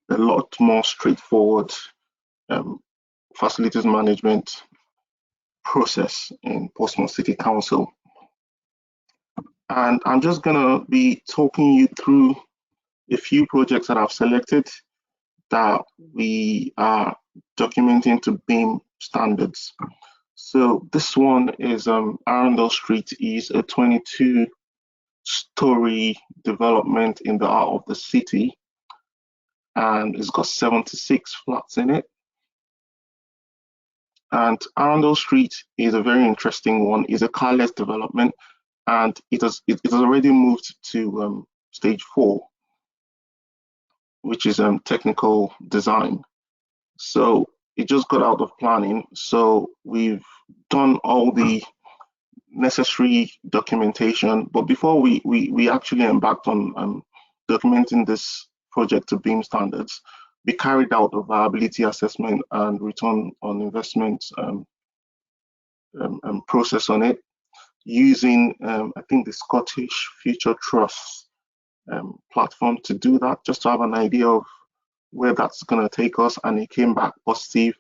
a lot more straightforward facilities management process in Portsmouth City Council. And I'm just gonna be talking you through a few projects that I've selected that we are documenting to BIM standards. So this one is Arundel Street is a 22-story development in the heart of the city, and it's got 76 flats in it. And Arundel Street is a very interesting one. It's a carless development, and it has already moved to stage 4, which is technical design. So it just got out of planning. So we've done all the necessary documentation, but before we actually embarked on documenting this project to BIM standards, we carried out a viability assessment and return on investment process on it using I think the Scottish Future Trust platform to do that, just to have an idea of where that's going to take us, and it came back positive.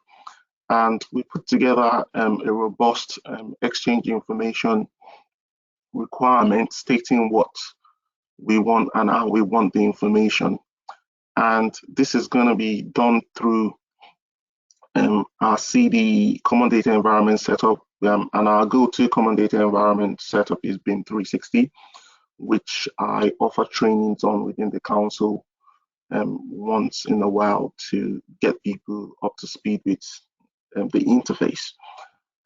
And we put together a robust exchange information requirement stating what we want and how we want the information. And this is going to be done through our CD common data environment setup, and our go-to common data environment setup is BIM 360, which I offer trainings on within the council once in a while to get people up to speed with the interface.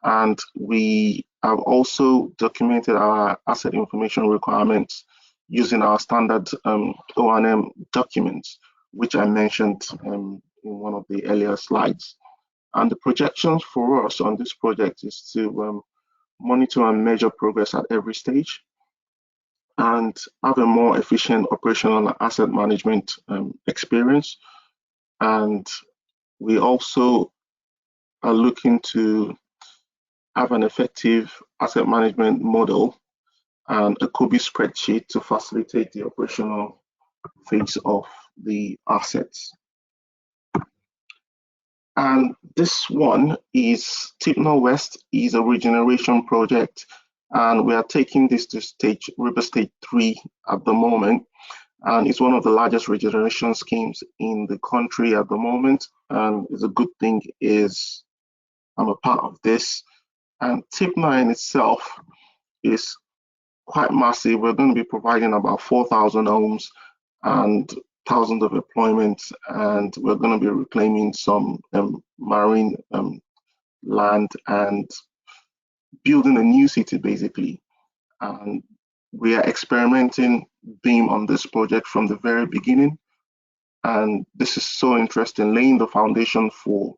And we have also documented our asset information requirements using our standard O&M documents, which I mentioned in one of the earlier slides. And the projections for us on this project is to monitor and measure progress at every stage and have a more efficient operational and asset management experience. And we also are looking to have an effective asset management model and a Kobe spreadsheet to facilitate the operational phase of the assets. And this one is Tipner West is a regeneration project, and we are taking this to River Stage 3 at the moment. And it's one of the largest regeneration schemes in the country at the moment. And it's a good thing is I'm a part of this. And Tipner in itself is quite massive. We're going to be providing about 4,000 homes and thousands of employments, and we're going to be reclaiming some marine land and building a new city basically. And we are experimenting BIM on this project from the very beginning, and this is so interesting, laying the foundation for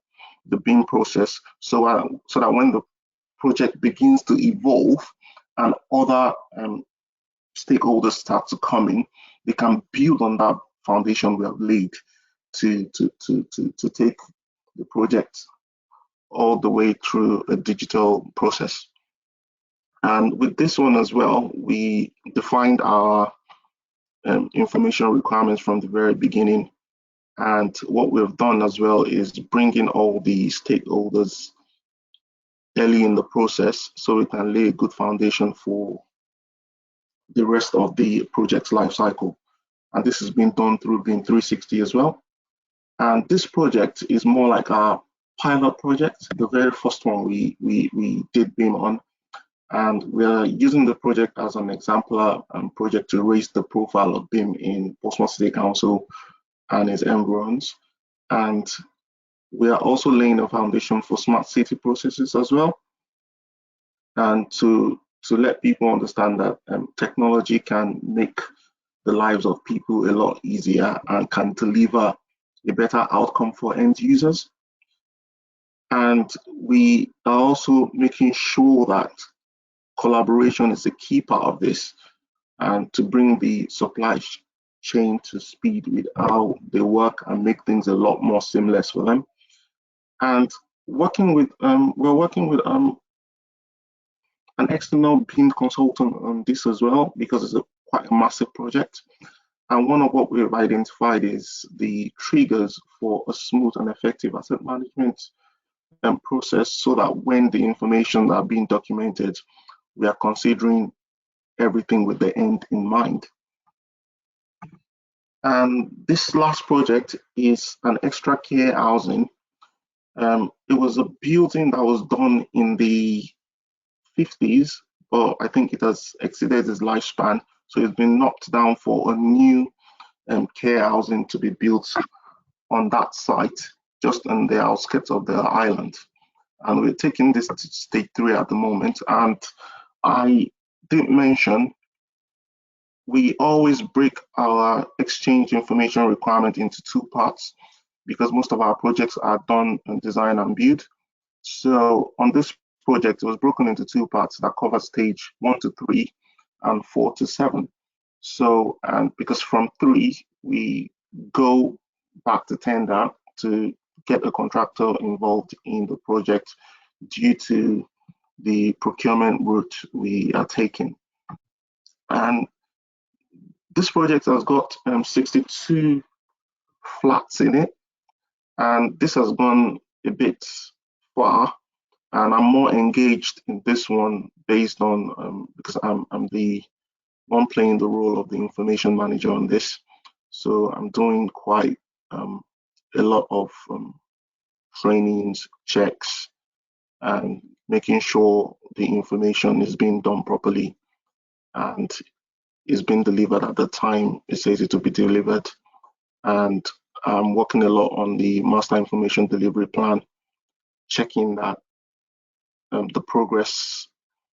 the BIM process so that when the project begins to evolve and other stakeholders start to come in, they can build on that foundation we have laid to take the project all the way through a digital process. And with this one as well, we defined our information requirements from the very beginning. And what we've done as well is bring in all the stakeholders early in the process so we can lay a good foundation for the rest of the project's life cycle. And this has been done through BIM 360 as well. And this project is more like our pilot project, the very first one we did BIM on. And we are using the project as an exemplar project to raise the profile of BIM in Portsmouth City Council and its environs. And we are also laying a foundation for smart city processes as well. And to let people understand that technology can make the lives of people a lot easier and can deliver a better outcome for end users. And we are also making sure that collaboration is a key part of this, and to bring the supply chain to speed with how they work and make things a lot more seamless for them. And working with we're working with an external BIM consultant on this as well, because it's quite a massive project. And one of what we've identified is the triggers for a smooth and effective asset management process, so that when the information are being documented, we are considering everything with the end in mind. And this last project is an extra care housing. It was a building that was done in the 50s, but I think it has exceeded its lifespan. So it's been knocked down for a new care housing to be built on that site, just on the outskirts of the island. And we're taking this to stage 3 at the moment. And I did mention we always break our exchange information requirement into 2 parts, because most of our projects are done in design and build. So on this project, it was broken into 2 parts that cover stage 1 to 3 and 4 to 7. So, and because from 3, we go back to tender to get a contractor involved in the project due to the procurement route we are taking. And this project has got 62 flats in it, and this has gone a bit far, and I'm more engaged in this one based on because I'm the one playing the role of the information manager on this. So I'm doing quite a lot of trainings, checks, and making sure the information is being done properly and is being delivered at the time it says it will be delivered. And I'm working a lot on the master information delivery plan, checking that the progress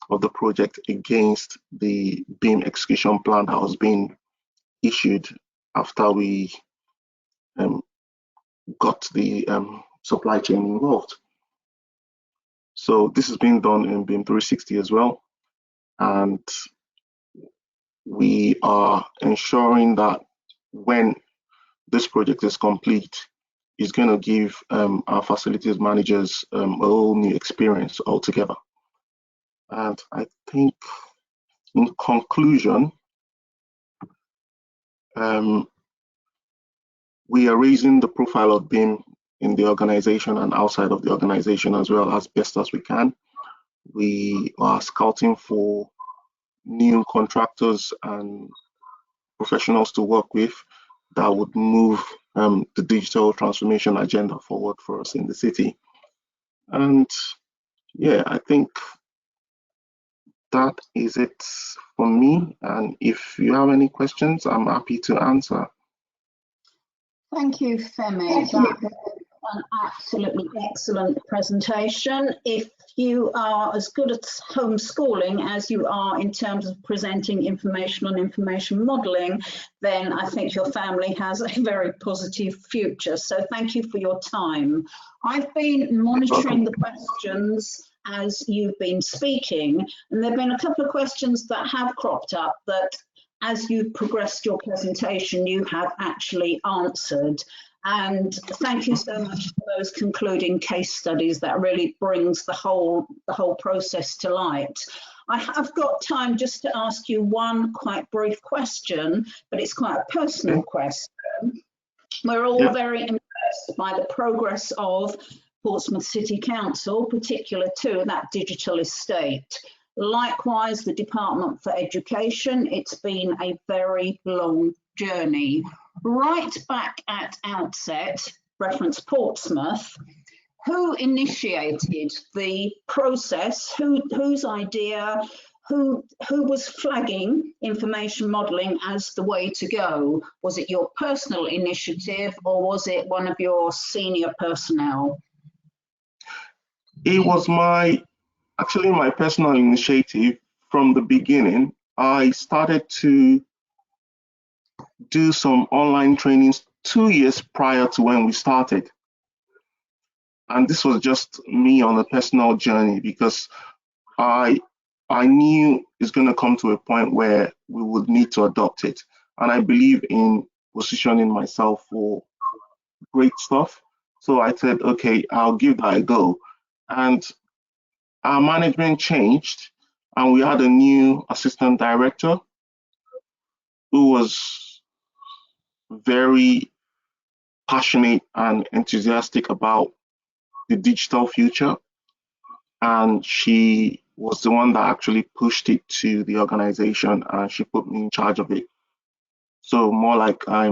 of the project against the BIM execution plan that was being issued after we got the supply chain involved. So this is being done in BIM 360 as well. And we are ensuring that when this project is complete, it's going to give our facilities managers a whole new experience altogether. And I think in conclusion, we are raising the profile of BIM in the organization and outside of the organization as well as best as we can. We are scouting for new contractors and professionals to work with that would move the digital transformation agenda forward for us in the city. And yeah, I think that is it for me. And if you have any questions, I'm happy to answer. Thank you, Femi. That was an absolutely excellent presentation. If you are as good at homeschooling as you are in terms of presenting information on information modelling, then I think your family has a very positive future. So thank you for your time. I've been monitoring the questions as you've been speaking, and there have been a couple of questions that have cropped up that as you've progressed your presentation, you have actually answered. And thank you so much for those concluding case studies. That really brings the whole process to light. I have got time just to ask you one quite brief question, but it's quite a personal question. We're all very impressed by the progress of Portsmouth City Council, particular to that digital estate. Likewise, the Department for Education, it's been a very long journey. Right back at outset, reference Portsmouth, who initiated the process, whose idea, who was flagging information modelling as the way to go? Was it your personal initiative or was it one of your senior personnel? It was actually my personal initiative from the beginning. I started to do some online trainings 2 years prior to when we started. And this was just me on a personal journey because I knew it's going to come to a point where we would need to adopt it. And I believe in positioning myself for great stuff. So I said, okay, I'll give that a go. And our management changed and we had a new assistant director who was very passionate and enthusiastic about the digital future. And she was the one that actually pushed it to the organization and she put me in charge of it. So more like I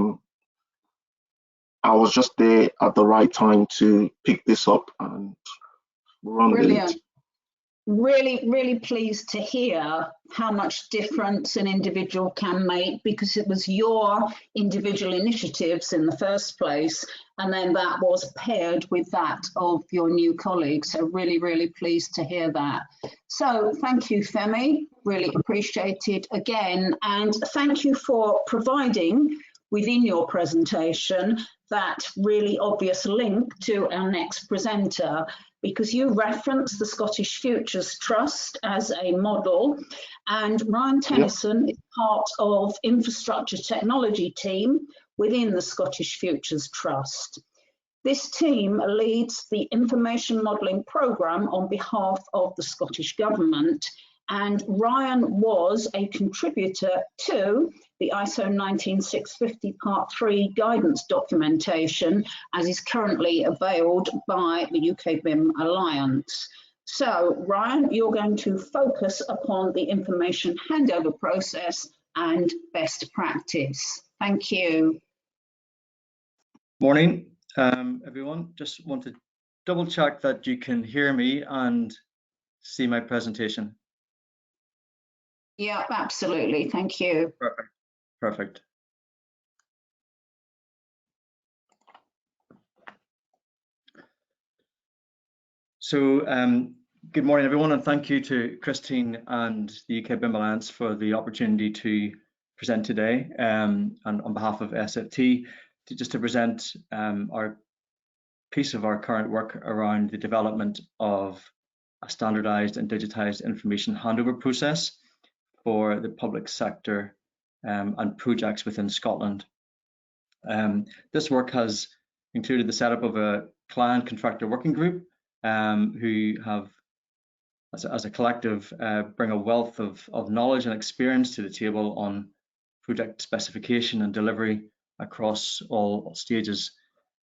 was just there at the right time to pick this up and run with it. Really, really pleased to hear how much difference an individual can make, because it was your individual initiatives in the first place, and then that was paired with that of your new colleagues. So really, really pleased to hear that. So thank you, Femi, really appreciated again. And thank you for providing within your presentation that really obvious link to our next presenter, because you reference the Scottish Futures Trust as a model, and Ryan Tennyson is part of infrastructure technology team within the Scottish Futures Trust. This team leads the information modelling programme on behalf of the Scottish Government, and Ryan was a contributor to the ISO 19650 Part 3 guidance documentation, as is currently availed by the UK BIM Alliance. So, Ryan, you're going to focus upon the information handover process and best practice. Thank you. Morning, everyone. Just want to double check that you can hear me and see my presentation. Yeah, absolutely. Thank you. Perfect. So good morning, everyone, and thank you to Christine and the UK BIM Alliance for the opportunity to present today, and on behalf of SFT, to present our piece of our current work around the development of a standardized and digitized information handover process for the public sector and projects within Scotland. This work has included the setup of a client contractor working group who have as a collective, bring a wealth of knowledge and experience to the table on project specification and delivery across all stages.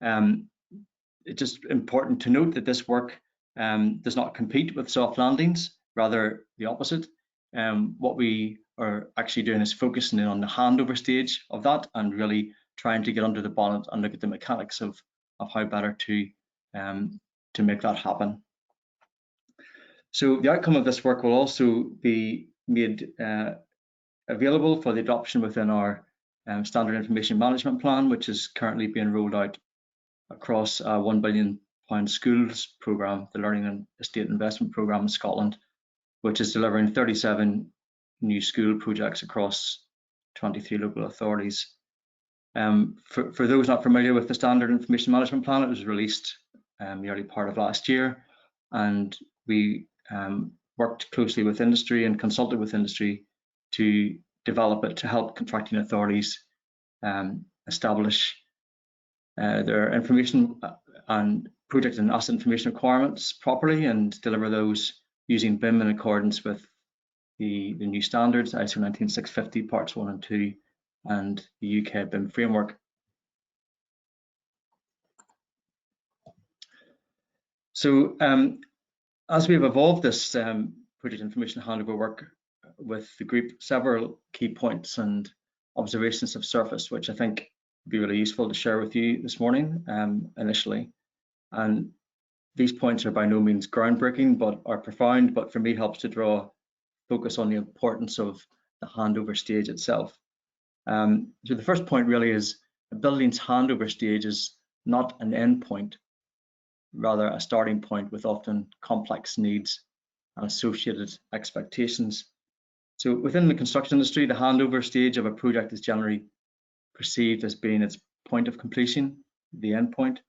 It's just important to note that this work does not compete with soft landings, rather the opposite. What we are actually doing is focusing in on the handover stage of that and really trying to get under the bonnet and look at the mechanics of how better to make that happen. So the outcome of this work will also be made available for the adoption within our Standard Information Management Plan, which is currently being rolled out across a £1 billion schools programme, the Learning and Estate Investment Programme in Scotland, which is delivering 37 new school projects across 23 local authorities. For those not familiar with the Standard Information Management Plan, it was released the early part of last year, and we worked closely with industry and consulted with industry to develop it to help contracting authorities establish their information and project and asset information requirements properly and deliver those using BIM in accordance with the new standards, ISO 19650 parts 1 and 2, and the UK BIM framework. So as we've evolved this project information handover work with the group, several key points and observations have surfaced, which I think would be really useful to share with you this morning initially. And these points are by no means groundbreaking, but are profound, but for me helps to draw focus on the importance of the handover stage itself. So the first point really is a building's handover stage is not an end point, rather a starting point with often complex needs and associated expectations. So within the construction industry, the handover stage of a project is generally perceived as being its point of completion, the end point,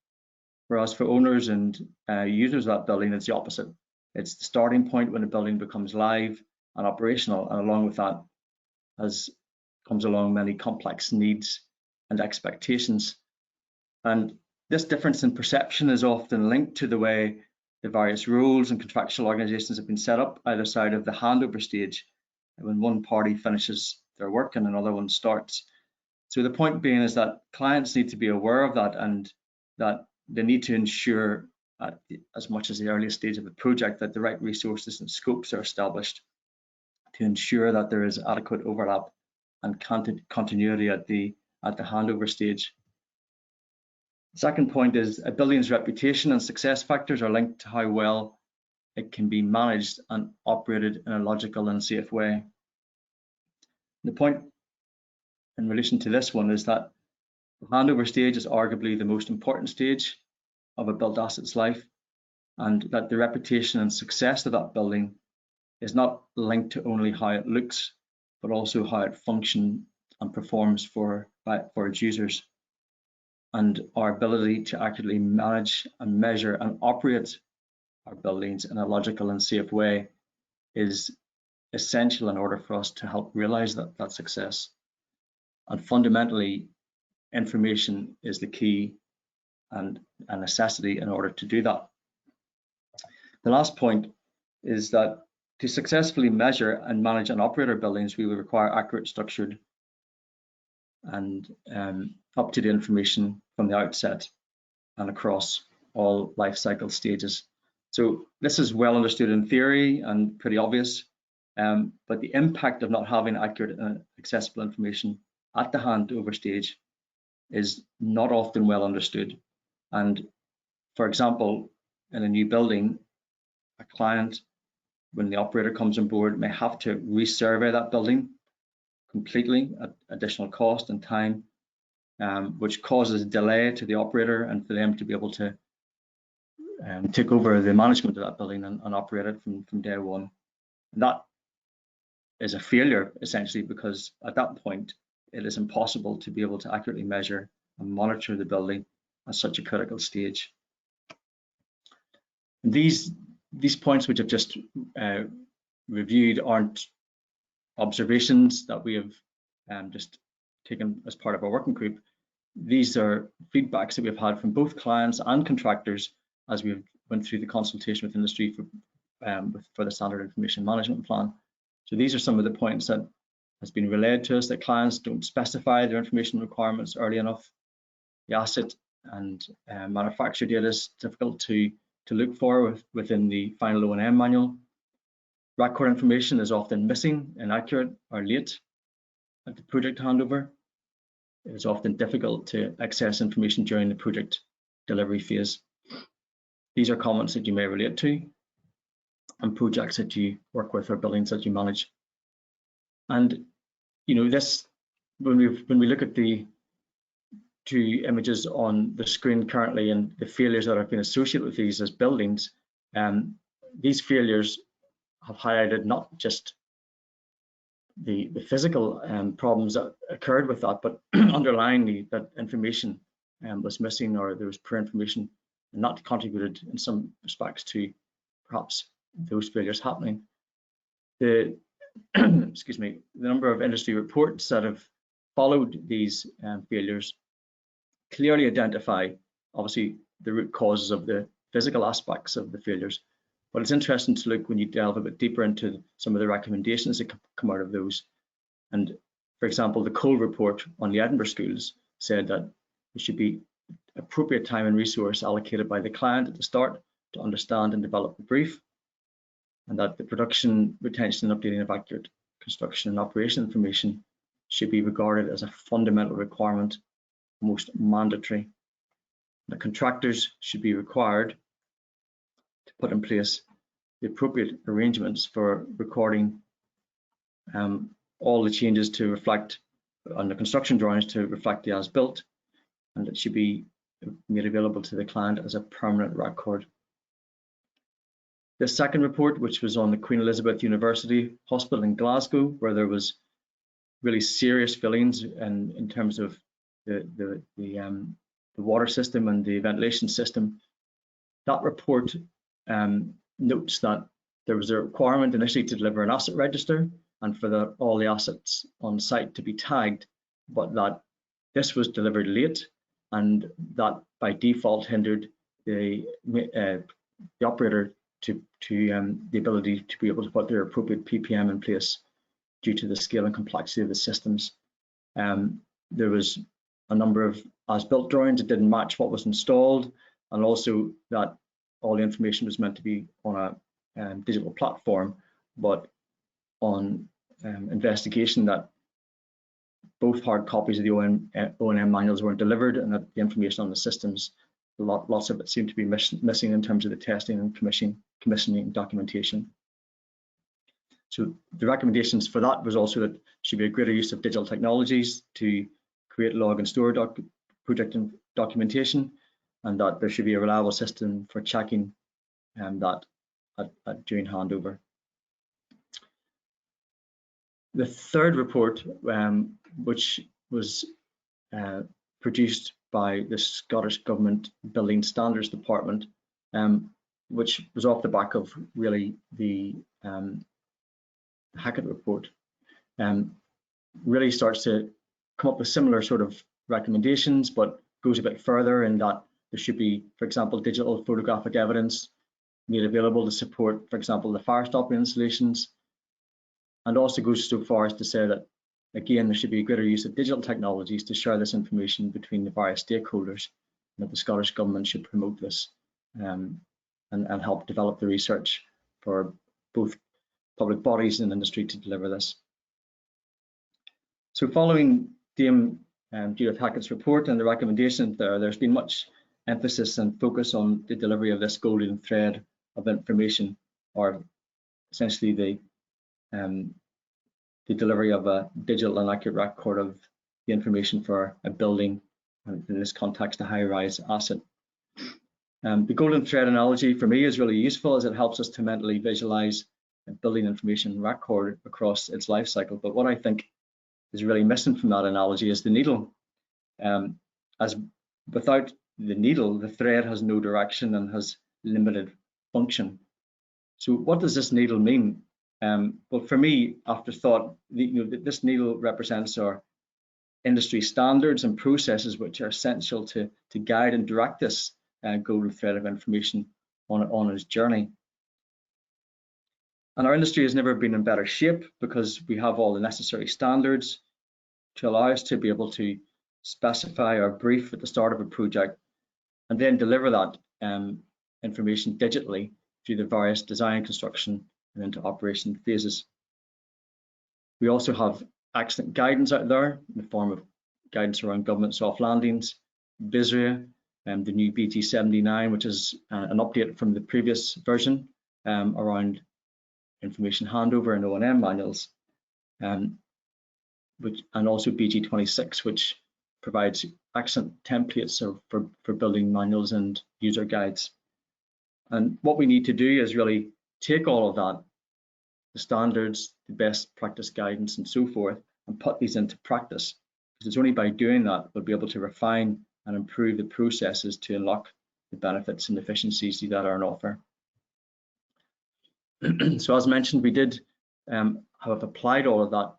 whereas for owners and users of that building, it's the opposite. It's the starting point when the building becomes live and operational, and along with that comes along many complex needs and expectations. And this difference in perception is often linked to the way the various roles and contractual organisations have been set up either side of the handover stage, when one party finishes their work and another one starts. So the point being is that clients need to be aware of that, and that they need to ensure at as much as the earliest stage of the project that the right resources and scopes are established to ensure that there is adequate overlap and continuity at the handover stage. The second point is a building's reputation and success factors are linked to how well it can be managed and operated in a logical and safe way. The point in relation to this one is that the handover stage is arguably the most important stage of a built asset's life, and that the reputation and success of that building is not linked to only how it looks, but also how it functions and performs for its users. And our ability to accurately manage and measure and operate our buildings in a logical and safe way is essential in order for us to help realize that success. And fundamentally, information is the key and a necessity in order to do that. The last point is that to successfully measure and manage and operate our buildings, we will require accurate, structured, and up-to-date information from the outset and across all life cycle stages. So this is well understood in theory and pretty obvious, but the impact of not having accurate and accessible information at the handover stage is not often well understood. And for example, in a new building, a client, when the operator comes on board, may have to resurvey that building completely at additional cost and time, which causes delay to the operator and for them to be able to take over the management of that building and operate it from day one. And that is a failure, essentially, because at that point, it is impossible to be able to accurately measure and monitor the building at such a critical stage. And these points which I've just reviewed aren't observations that we have just taken as part of our working group. These are feedbacks that we've had from both clients and contractors as we went through the consultation with industry for the standard information management plan. So these are some of the points that has been relayed to us, that clients don't specify their information requirements early enough. The asset and manufacturer data is difficult to look for within the final O&M manual. Record information is often missing, inaccurate, or late at the project handover. It is often difficult to access information during the project delivery phase. These are comments that you may relate to and projects that you work with or buildings that you manage. And you know, this, when we look at the two images on the screen currently and the failures that have been associated with these as buildings, these failures have highlighted not just the physical problems that occurred with that, but underlying that information was missing, or there was poor information and not contributed in some respects to perhaps those failures happening. The excuse me, the number of industry reports that have followed these failures clearly identify, obviously, the root causes of the physical aspects of the failures. But it's interesting to look when you delve a bit deeper into some of the recommendations that come out of those. And for example, the Cole report on the Edinburgh schools said that there should be appropriate time and resource allocated by the client at the start to understand and develop the brief, and that the production, retention, and updating of accurate construction and operation information should be regarded as a fundamental requirement, most mandatory. The contractors should be required to put in place the appropriate arrangements for recording all the changes to reflect on the construction drawings to reflect the as-built, and it should be made available to the client as a permanent record. The second report, which was on the Queen Elizabeth University Hospital in Glasgow, where there was really serious failings in terms of the water system and the ventilation system. That report notes that there was a requirement initially to deliver an asset register and for all the assets on site to be tagged, but that this was delivered late, and that by default hindered the operator to the ability to be able to put their appropriate PPM in place due to the scale and complexity of the systems. There was a number of as-built drawings that didn't match what was installed, and also that all the information was meant to be on a digital platform, but on investigation that both hard copies of the O&M manuals weren't delivered, and that the information on the systems, lots of it seemed to be missing in terms of the testing and commissioning documentation. So the recommendations for that was also that there should be a greater use of digital technologies to create, log and store project documentation, and that there should be a reliable system for checking that during handover. The third report, which was produced by the Scottish Government Building Standards Department, which was off the back of really the Hackett report, really starts to come up with similar sort of recommendations, but goes a bit further in that there should be, for example, digital photographic evidence made available to support, for example, the fire stopping installations, and also goes so far as to say that, again, there should be a greater use of digital technologies to share this information between the various stakeholders, and that the Scottish Government should promote this and help develop the research for both public bodies and industry to deliver this. So following Dame Judith Hackett's report and the recommendations there's been much emphasis and focus on the delivery of this golden thread of information, or essentially the delivery of a digital and accurate record of the information for a building, and in this context, a high-rise asset. The golden thread analogy for me is really useful, as it helps us to mentally visualize a building information record across its life cycle. But what I think is really missing from that analogy is the needle. As without the needle, the thread has no direction and has limited function. So what does this needle mean? Well, for me, after thought, this needle represents our industry standards and processes which are essential to guide and direct this golden thread of information on its journey. And our industry has never been in better shape because we have all the necessary standards to allow us to be able to specify our brief at the start of a project and then deliver that information digitally through the various design, construction, and into operation phases. We also have excellent guidance out there in the form of guidance around government soft landings, BISRA, the new BG 79, which is an update from the previous version around information handover and O&M manuals, and also BG 26, which provides excellent templates for building manuals and user guides. And what we need to do is really take all of that, the standards, the best practice guidance and so forth, and put these into practice. Because it's only by doing that we'll be able to refine and improve the processes to unlock the benefits and efficiencies that are on offer. So as mentioned, we did have applied all of that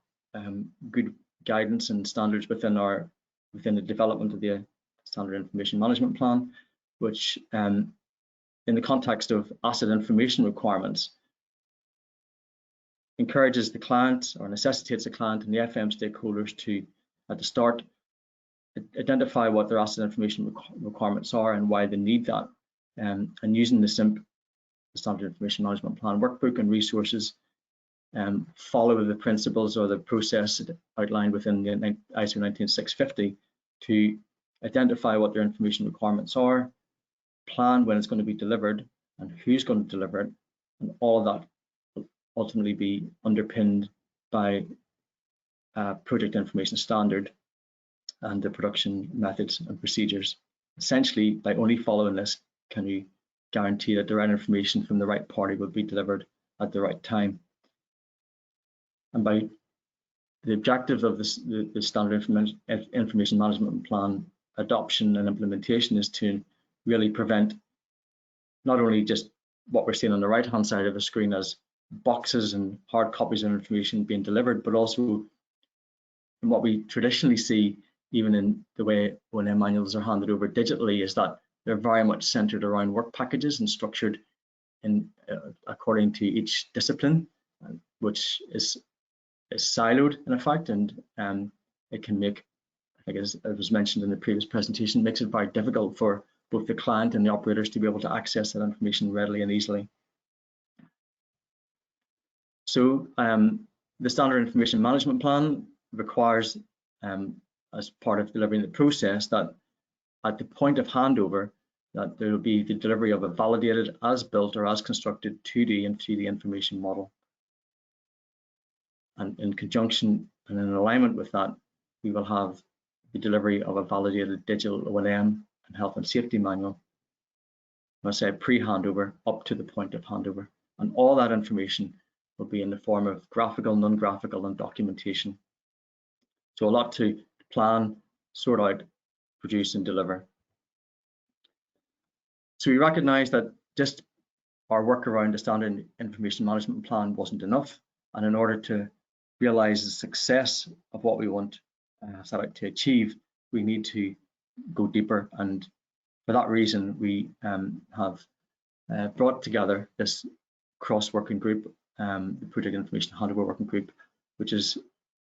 good guidance and standards within the development of the Standard Information Management Plan, which in the context of asset information requirements encourages the client or necessitates the client and the FM stakeholders to, at the start, identify what their asset information requirements are and why they need that, and using the SIMP, the Standard Information Management Plan workbook and resources, follow the principles or the process outlined within the ISO 19650 to identify what their information requirements are, plan when it's going to be delivered and who's going to deliver it, and all of that will ultimately be underpinned by project information standard and the production methods and procedures. Essentially, by only following this can you guarantee that the right information from the right party will be delivered at the right time. And by the objective of the Standard Information Management Plan adoption and implementation is to really prevent not only just what we're seeing on the right-hand side of the screen as boxes and hard copies of information being delivered, but also in what we traditionally see, even in the way O&M manuals are handed over digitally, is that they're very much centered around work packages and structured in according to each discipline, which is siloed in effect, and it can make, I think as was mentioned in the previous presentation, makes it very difficult for both the client and the operators to be able to access that information readily and easily. So the Standard Information Management Plan requires, as part of delivering the process, that at the point of handover, that there will be the delivery of a validated as built or as constructed 2D and 3D information model. And in conjunction and in alignment with that, we will have the delivery of a validated digital O&M and health and safety manual, I say pre-handover up to the point of handover. And all that information will be in the form of graphical, non-graphical, and documentation. So a lot to plan, sort out, produce, and deliver. So we recognize that just our work around the Standard Information Management Plan wasn't enough, and in order to realize the success of what we want set out to achieve, we need to go deeper, and for that reason we have brought together this cross-working group, the Project Information Handover Working Group, which is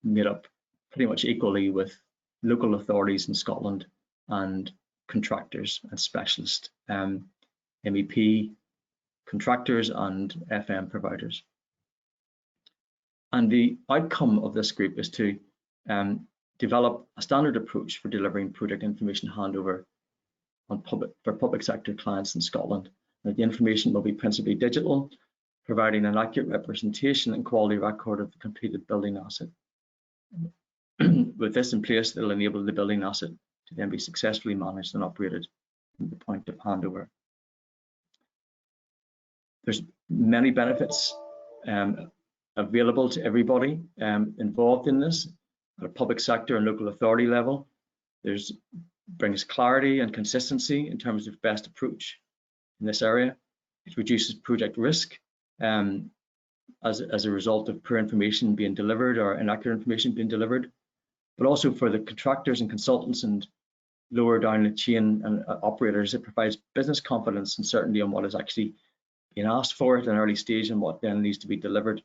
made up pretty much equally with local authorities in Scotland and contractors and specialist MEP contractors and FM providers. And the outcome of this group is to develop a standard approach for delivering project information handover for public sector clients in Scotland. Now, the information will be principally digital, providing an accurate representation and quality record of the completed building asset. With this in place, it will enable the building asset to then be successfully managed and operated at the point of handover. There's many benefits available to everybody involved in this at a public sector and local authority level. Brings clarity and consistency in terms of best approach in this area. It reduces project risk as a result of poor information being delivered or inaccurate information being delivered, but also for the contractors and consultants and lower down the chain and operators, it provides business confidence and certainty on what is actually being asked for at an early stage and what then needs to be delivered.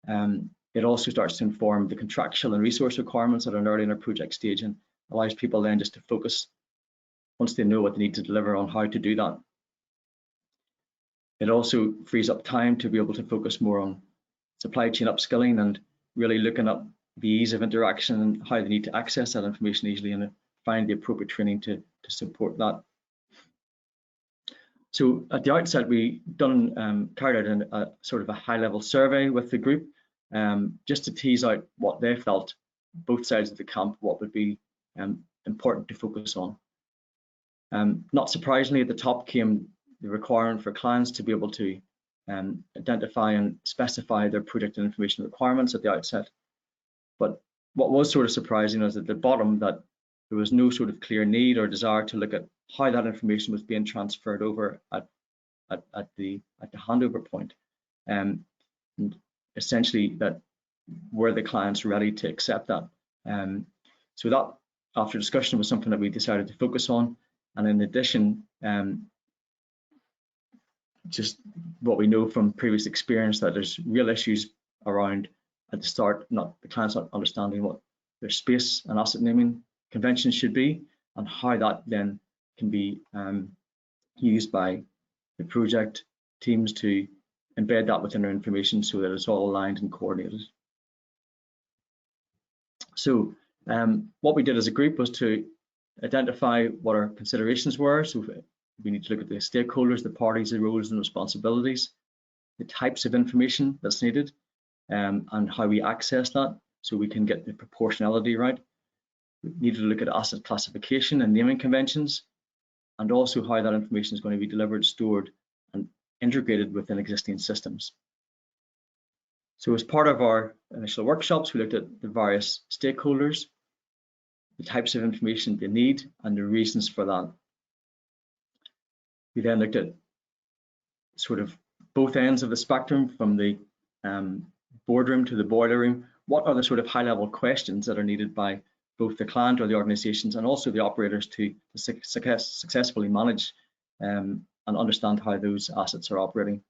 It also starts to inform the contractual and resource requirements at an earlier project stage and allows people then just to focus, once they know what they need to deliver, on how to do that. It also frees up time to be able to focus more on supply chain upskilling and really looking at the ease of interaction and how they need to access that information easily and find the appropriate training to support that. So at the outset, we carried out a sort of a high-level survey with the group, just to tease out what they felt, both sides of the camp, what would be important to focus on. Not surprisingly, at the top came the requirement for clients to be able to identify and specify their project and information requirements at the outset. But what was sort of surprising was at the bottom that there was no sort of clear need or desire to look at how that information was being transferred over at the handover point, and essentially that were the clients ready to accept that. So that, after discussion, was something that we decided to focus on. And in addition, just what we know from previous experience, that there's real issues around at the start, not the clients not understanding what their space and asset naming conventions should be, and how that then can be used by the project teams to embed that within their information so that it's all aligned and coordinated. So what we did as a group was to identify what our considerations were. So we need to look at the stakeholders, the parties, the roles and responsibilities, the types of information that's needed, and how we access that so we can get the proportionality right. We need to look at asset classification and naming conventions, and also how that information is going to be delivered, stored, and integrated within existing systems. So as part of our initial workshops, we looked at the various stakeholders, the types of information they need, and the reasons for that. We then looked at sort of both ends of the spectrum, from the boardroom to the boiler room. What are the sort of high-level questions that are needed by both the client or the organizations and also the operators to successfully manage and understand how those assets are operating?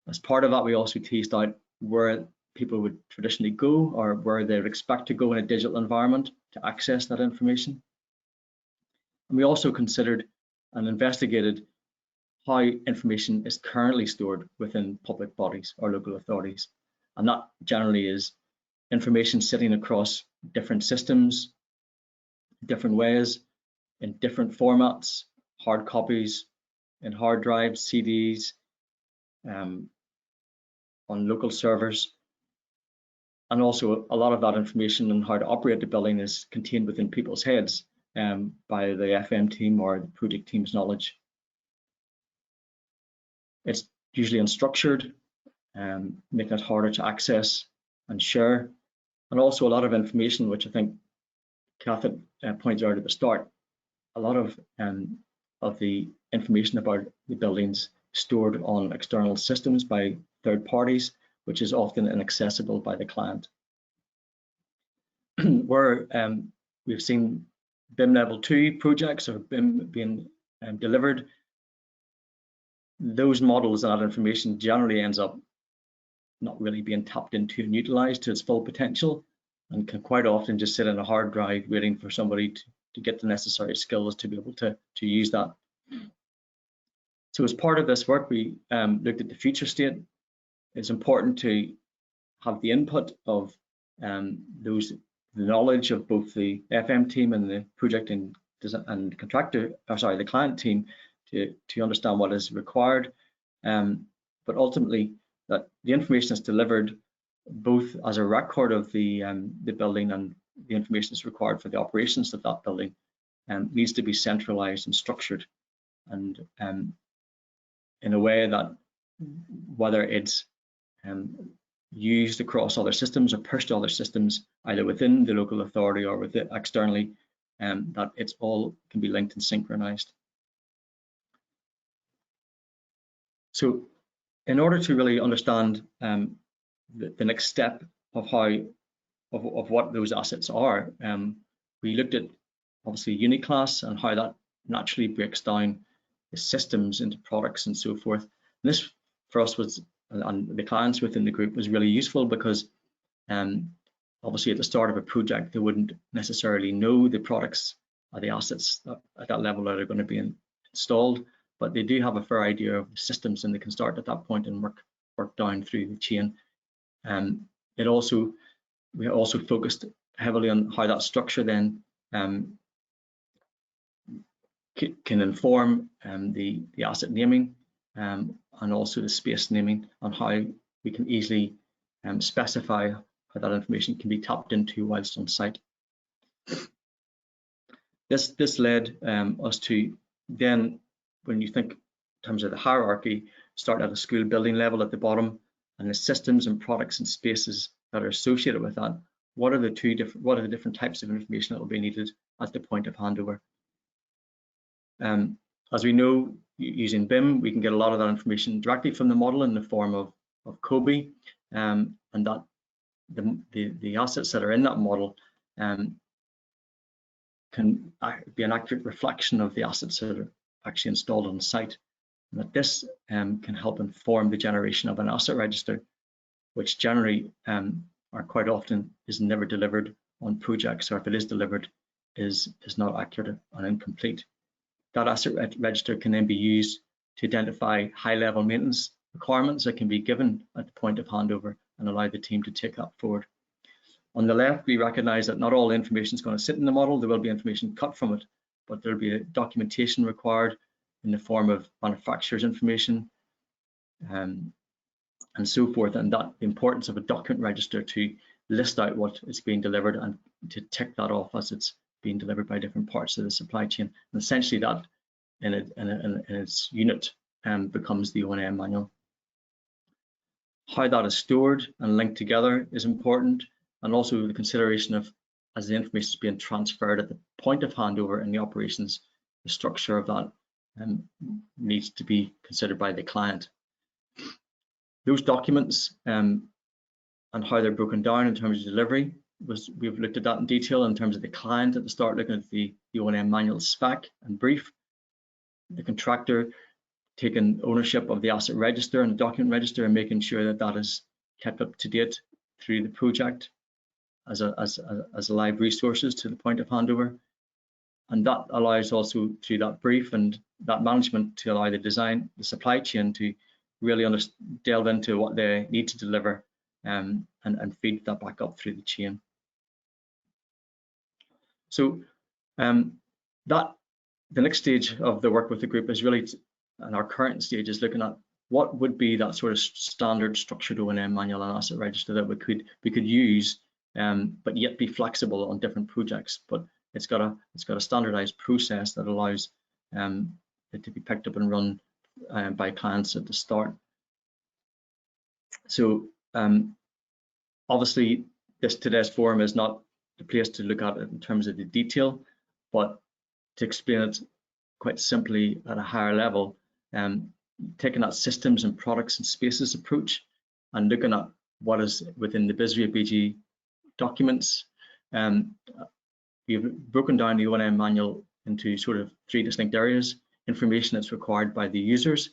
As part of that, we also teased out where people would traditionally go or where they would expect to go in a digital environment to access that information. And we also considered and investigated how information is currently stored within public bodies or local authorities. And that generally is information sitting across different systems, different ways, in different formats, hard copies, in hard drives, CDs, on local servers. And also a lot of that information on how to operate the building is contained within people's heads by the FM team or the project team's knowledge. It's usually unstructured, making it harder to access and share. And also a lot of information, which I think Kath had pointed out at the start, a lot of the information about the buildings stored on external systems by third parties, which is often inaccessible by the client. Where we've seen BIM level 2 projects or BIM being delivered, those models and that information generally ends up not really being tapped into and utilized to its full potential, and can quite often just sit in a hard drive waiting for somebody to get the necessary skills to be able to use that. So as part of this work, we looked at the future state. It's important to have the input of the knowledge of both the FM team and the project and contractor, the client team, to understand what is required, but ultimately that the information is delivered both as a record of the building and the information that's required for the operations of that building needs to be centralized and structured, and in a way that whether it's used across other systems or pushed to other systems, either within the local authority or with it externally, that it's all can be linked and synchronized. So in order to really understand the next step of what those assets are, we looked at obviously Uniclass and how that naturally breaks down the systems into products and so forth. This for us was, and the clients within the group, was really useful because obviously at the start of a project they wouldn't necessarily know the products or the assets at that level that are going to be installed, but they do have a fair idea of the systems, and they can start at that point and work down through the chain. We also focused heavily on how that structure then can inform the asset naming and also the space naming, on how we can easily specify how that information can be tapped into whilst on site. This led us to then, when you think in terms of the hierarchy, start at a school building level at the bottom, and the systems and products and spaces that are associated with that. What are the different types of information that will be needed at the point of handover? As we know, using BIM, we can get a lot of that information directly from the model in the form of COBie, and that the assets that are in that model can be an accurate reflection of the assets that are actually installed on site. And that this can help inform the generation of an asset register, which generally or quite often is never delivered on projects, or if it is delivered, is not accurate and incomplete. That asset register can then be used to identify high-level maintenance requirements that can be given at the point of handover and allow the team to take that forward. On the left, we recognize that not all the information is going to sit in the model. There will be information cut from it, but there will be documentation required in the form of manufacturer's information and so forth, and that the importance of a document register to list out what is being delivered and to tick that off as it's being delivered by different parts of the supply chain. And essentially that in its unit becomes the O&M manual. How that is stored and linked together is important, and also the consideration of, as the information is being transferred at the point of handover in the operations, the structure of that needs to be considered by the client. Those documents and how they're broken down in terms of delivery, we've looked at that in detail in terms of the client at the start, looking at the O&M manual spec and brief, the contractor taking ownership of the asset register and the document register and making sure that that is kept up to date through the project as live resources to the point of handover. And that allows also through that brief and that management to allow the supply chain to really delve into what they need to deliver and feed that back up through the chain. So the next stage of the work with the group is really, and our current stage is looking at what would be that sort of standard structured O&M manual and asset register that we could use, but yet be flexible on different projects. But it's got a standardized process that allows it to be picked up and run by clients at the start. So obviously today's forum is not the place to look at it in terms of the detail, but to explain it quite simply at a higher level, taking that systems and products and spaces approach and looking at what is within the BISRIA BG documents. We've broken down the O&M manual into sort of 3 distinct areas: information that's required by the users,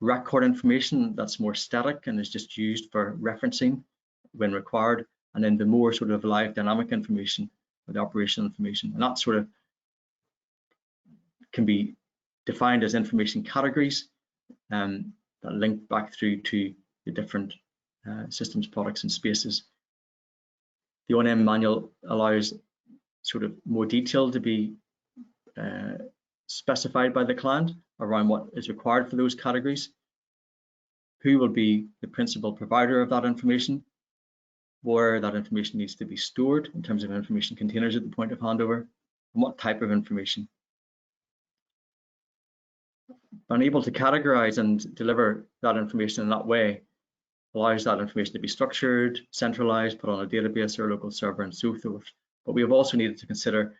record information that's more static and is just used for referencing when required, and then the more sort of live dynamic information, or the operational information. And that sort of can be defined as information categories that link back through to the different systems, products and spaces. The O&M manual allows sort of more detail to be specified by the client around what is required for those categories, who will be the principal provider of that information, where that information needs to be stored in terms of information containers at the point of handover, and what type of information. Being able to categorize and deliver that information in that way allows that information to be structured, centralized, put on a database or a local server and so forth. But we have also needed to consider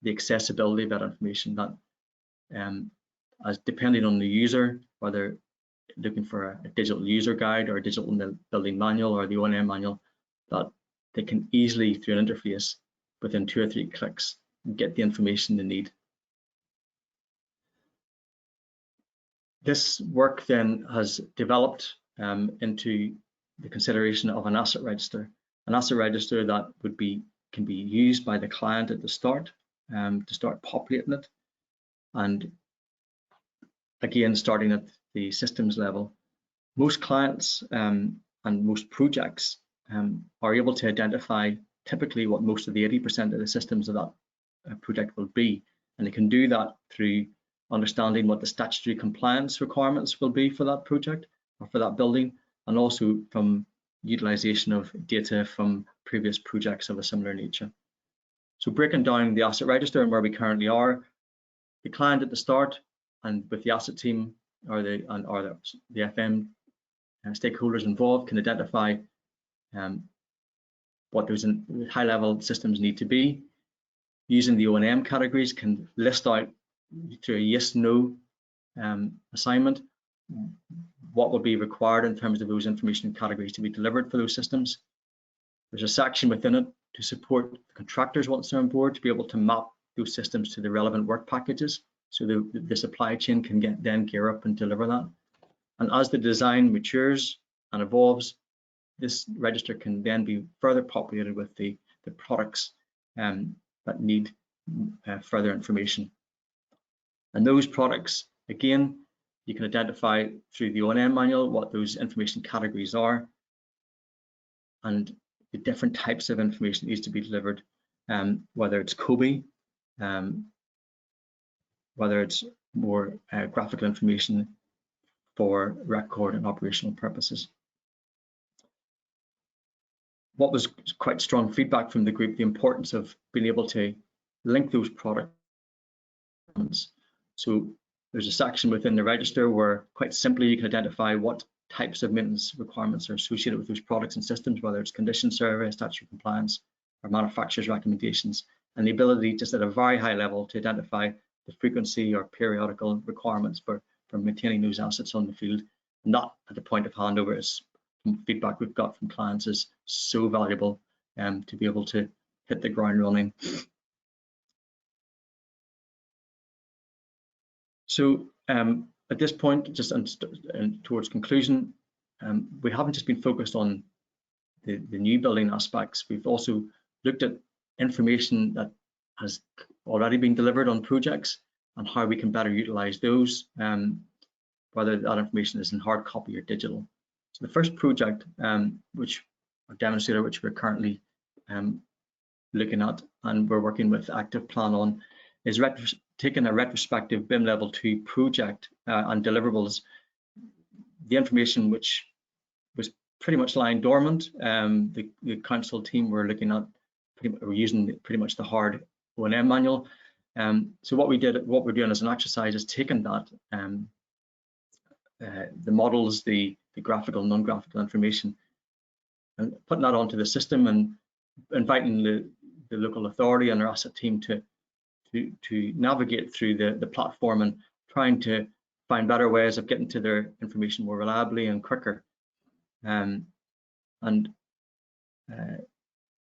the accessibility of that information, that as depending on the user, whether looking for a digital user guide or a digital building manual or the O&M manual, that they can easily, through an interface, within 2 or 3 clicks, get the information they need. This work then has developed into the consideration of an asset register that can be used by the client at the start to start populating it, and again starting at the systems level. Most clients and most projects are able to identify typically what most of the 80% of the systems of that project will be, and they can do that through understanding what the statutory compliance requirements will be for that project or for that building, and also from utilization of data from previous projects of a similar nature. So breaking down the asset register and where we currently are, the client at the start and with the asset team or the FM stakeholders involved can identify what those high-level systems need to be. Using the O&M categories, can list out through a yes/no assignment what will be required in terms of those information categories to be delivered for those systems. There's a section within it to support the contractors once they're on board to be able to map those systems to the relevant work packages, so the supply chain can then gear up and deliver that. And as the design matures and evolves, this register can then be further populated with the products that need further information. And those products, again, you can identify through the O&M manual what those information categories are and the different types of information that needs to be delivered, whether it's COBie, whether it's more graphical information for record and operational purposes. What was quite strong feedback from the group, the importance of being able to link those products. So there's a section within the register where quite simply you can identify what types of maintenance requirements are associated with those products and systems, whether it's condition survey, statutory compliance, or manufacturer's recommendations, and the ability just at a very high level to identify the frequency or periodical requirements for maintaining those assets on the field. And that at the point of handover is feedback we've got from clients is so valuable to be able to hit the ground running. So at this point, just towards conclusion, we haven't just been focused on the new building aspects. We've also looked at information that has already been delivered on projects and how we can better utilize those, whether that information is in hard copy or digital. So the first project, which we're currently looking at and we're working with Active Plan on, is taking a retrospective BIM Level 2 project and deliverables. The information which was pretty much lying dormant, the council team were looking at, we're using pretty much the hard O&M manual. So what we're doing as an exercise is taking that, the models, the graphical, non-graphical information, and putting that onto the system and inviting the local authority and their asset team to navigate through the platform and trying to find better ways of getting to their information more reliably and quicker.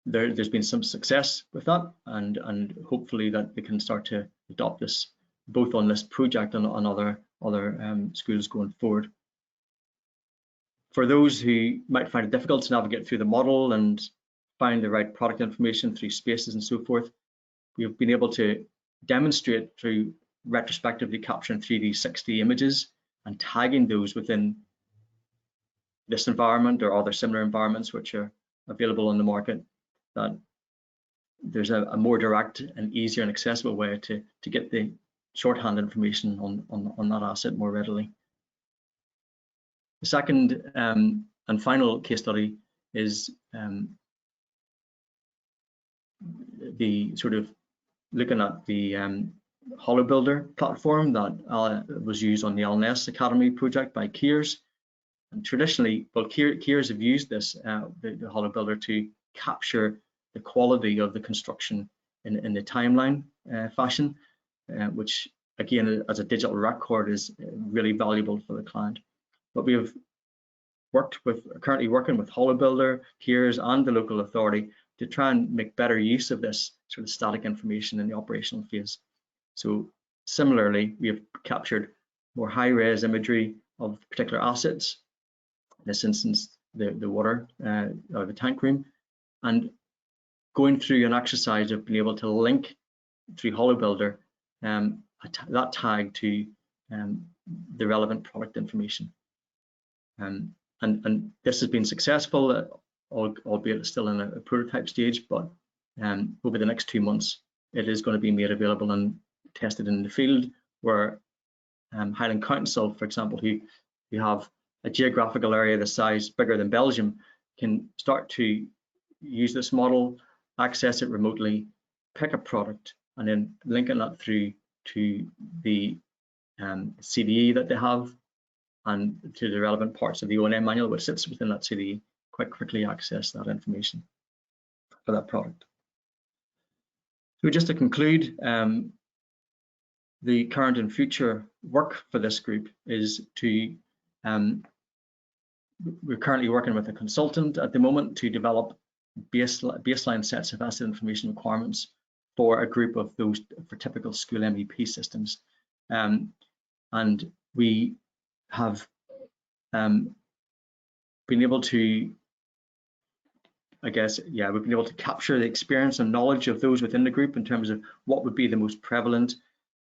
There's been some success with that, and hopefully that they can start to adopt this both on this project and on other schools going forward. For those who might find it difficult to navigate through the model and find the right product information through spaces and so forth, we've been able to demonstrate through retrospectively capturing 3D60 images and tagging those within this environment or other similar environments which are available on the market, that there's a more direct and easier and accessible way to get the shorthand information on that asset more readily. The second and final case study is the sort of looking at the HoloBuilder platform that was used on the LNS Academy project by Kiers. And traditionally, well, Kiers have used this, the HoloBuilder, to capture the quality of the construction in the timeline fashion, which again, as a digital record, is really valuable for the client. But we have currently working with HoloBuilder, Kiers, and the local authority to try and make better use of this sort of static information in the operational phase. So similarly, we have captured more high-res imagery of particular assets, in this instance the water or the tank room, and going through an exercise of being able to link through HoloBuilder that tag to the relevant product information. And this has been successful, albeit it's still in a prototype stage, but over the next 2 months it is going to be made available and tested in the field, where Highland Council, for example, who have a geographical area the size bigger than Belgium, can start to use this model, access it remotely, pick a product, and then linking that through to the CDE that they have and to the relevant parts of the O&M manual which sits within that CDE, quite quickly access that information for that product. So just to conclude, the current and future work for this group is to, we're currently working with a consultant at the moment to develop baseline sets of asset information requirements for a group of those for typical school MEP systems. And we have been able to, we've been able to capture the experience and knowledge of those within the group in terms of what would be the most prevalent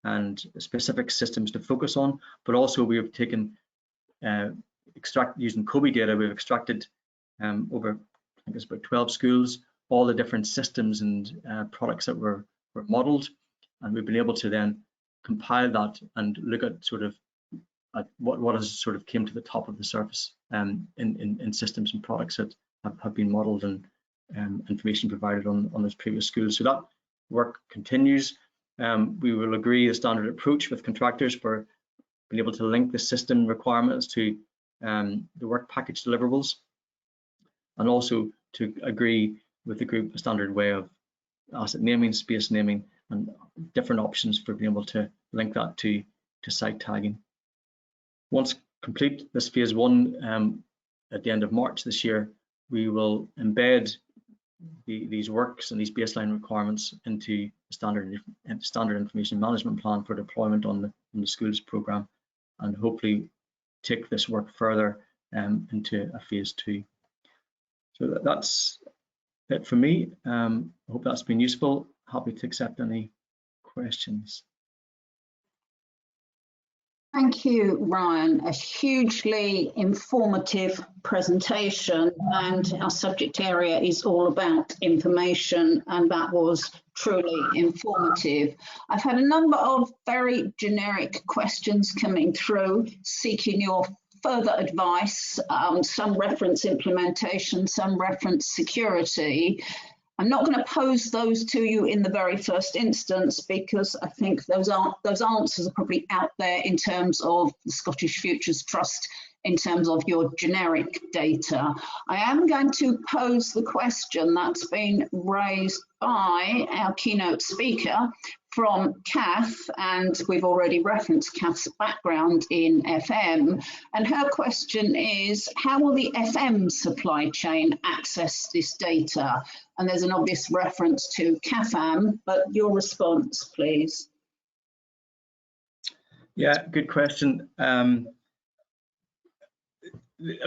and specific systems to focus on, but also we have taken, using COBE data, we've extracted over, I think it's about 12 schools, all the different systems and products that were modeled, and we've been able to then compile that and look at sort of what has sort of came to the top of the surface in systems and products that have been modeled and information provided on those previous schools. So that work continues. We will agree a standard approach with contractors for being able to link the system requirements to the work package deliverables, and also to agree with the group a standard way of asset naming, space naming, and different options for being able to link that to site tagging. Once complete this phase 1 at the end of March this year, we will embed these works and these baseline requirements into the standard information management plan for deployment on the schools program, and hopefully take this work further into a phase 2. So that's it for me. I hope that's been useful. Happy to accept any questions. Thank you, Ryan. A hugely informative presentation, and our subject area is all about information, and that was truly informative. I've had a number of very generic questions coming through seeking your further advice, some reference implementation, some reference security. I'm not going to pose those to you in the very first instance because I think those answers are probably out there in terms of the Scottish Futures Trust, in terms of your generic data. I am going to pose the question that's been raised by our keynote speaker from Kath, and we've already referenced Kath's background in FM, and her question is, how will the FM supply chain access this data? And there's an obvious reference to CAFAM, but your response, please. Yeah, good question. I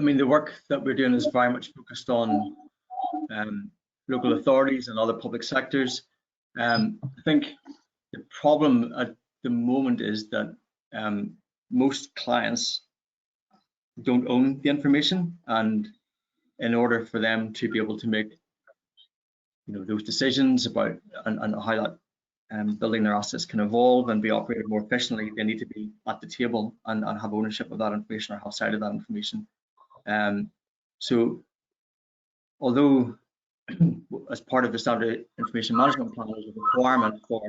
mean, the work that we're doing is very much focused on local authorities and other public sectors. I think the problem at the moment is that most clients don't own the information, and in order for them to be able to make those decisions about and how that building their assets can evolve and be operated more efficiently, they need to be at the table and have ownership of that information or have sight of that information. So although as part of the standard information management plan is a requirement for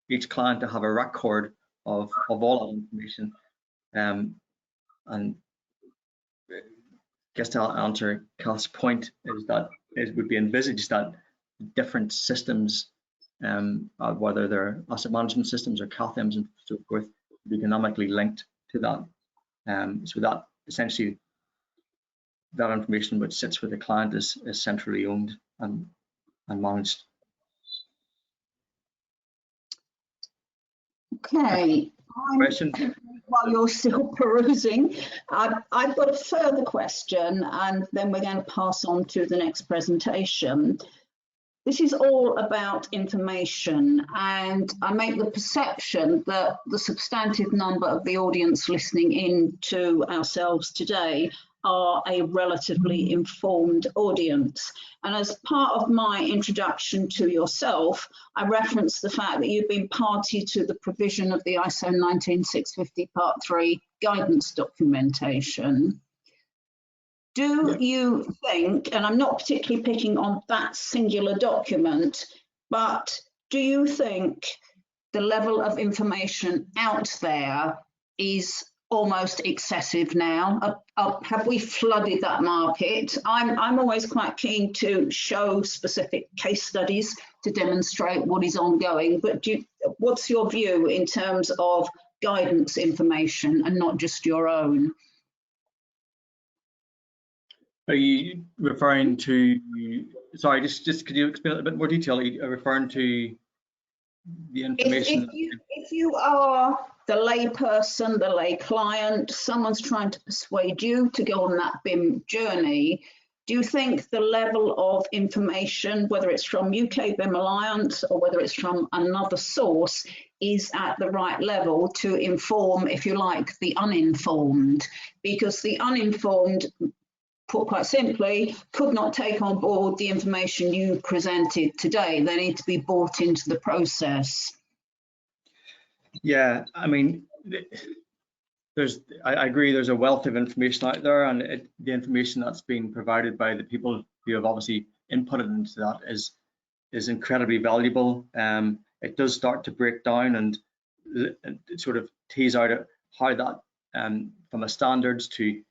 each client to have a record of all that information, and I guess to answer Kath's point is that it would be envisaged that different systems, whether they're asset management systems or CAFMs and so forth, would be dynamically linked to that. So that essentially that information which sits with the client is centrally owned and managed. Okay. Question? While you're still perusing, I've got a further question, and then we're going to pass on to the next presentation. This is all about information, and I make the perception that the substantive number of the audience listening in to ourselves today are a relatively informed audience. And as part of my introduction to yourself, I referenced the fact that you've been party to the provision of the ISO 19650 Part 3 guidance documentation. Do you think, and I'm not particularly picking on that singular document, but do you think the level of information out there is almost excessive now? Have we flooded that market? I'm always quite keen to show specific case studies to demonstrate what is ongoing, but what's your view in terms of guidance information and not just your own? Are you referring to, sorry, just could you explain a bit more detail? Are you referring to the information? If you are the lay person, the lay client, someone's trying to persuade you to go on that BIM journey, do you think the level of information, whether it's from UK BIM Alliance or whether it's from another source, is at the right level to inform, if you like, the uninformed? Because the uninformed, put quite simply, could not take on board the information you presented today. They need to be brought into the process. Yeah, I mean, I agree, there's a wealth of information out there, and the information that's being provided by the people who have obviously inputted into that is incredibly valuable. It does start to break down and sort of tease out how that, from a standards to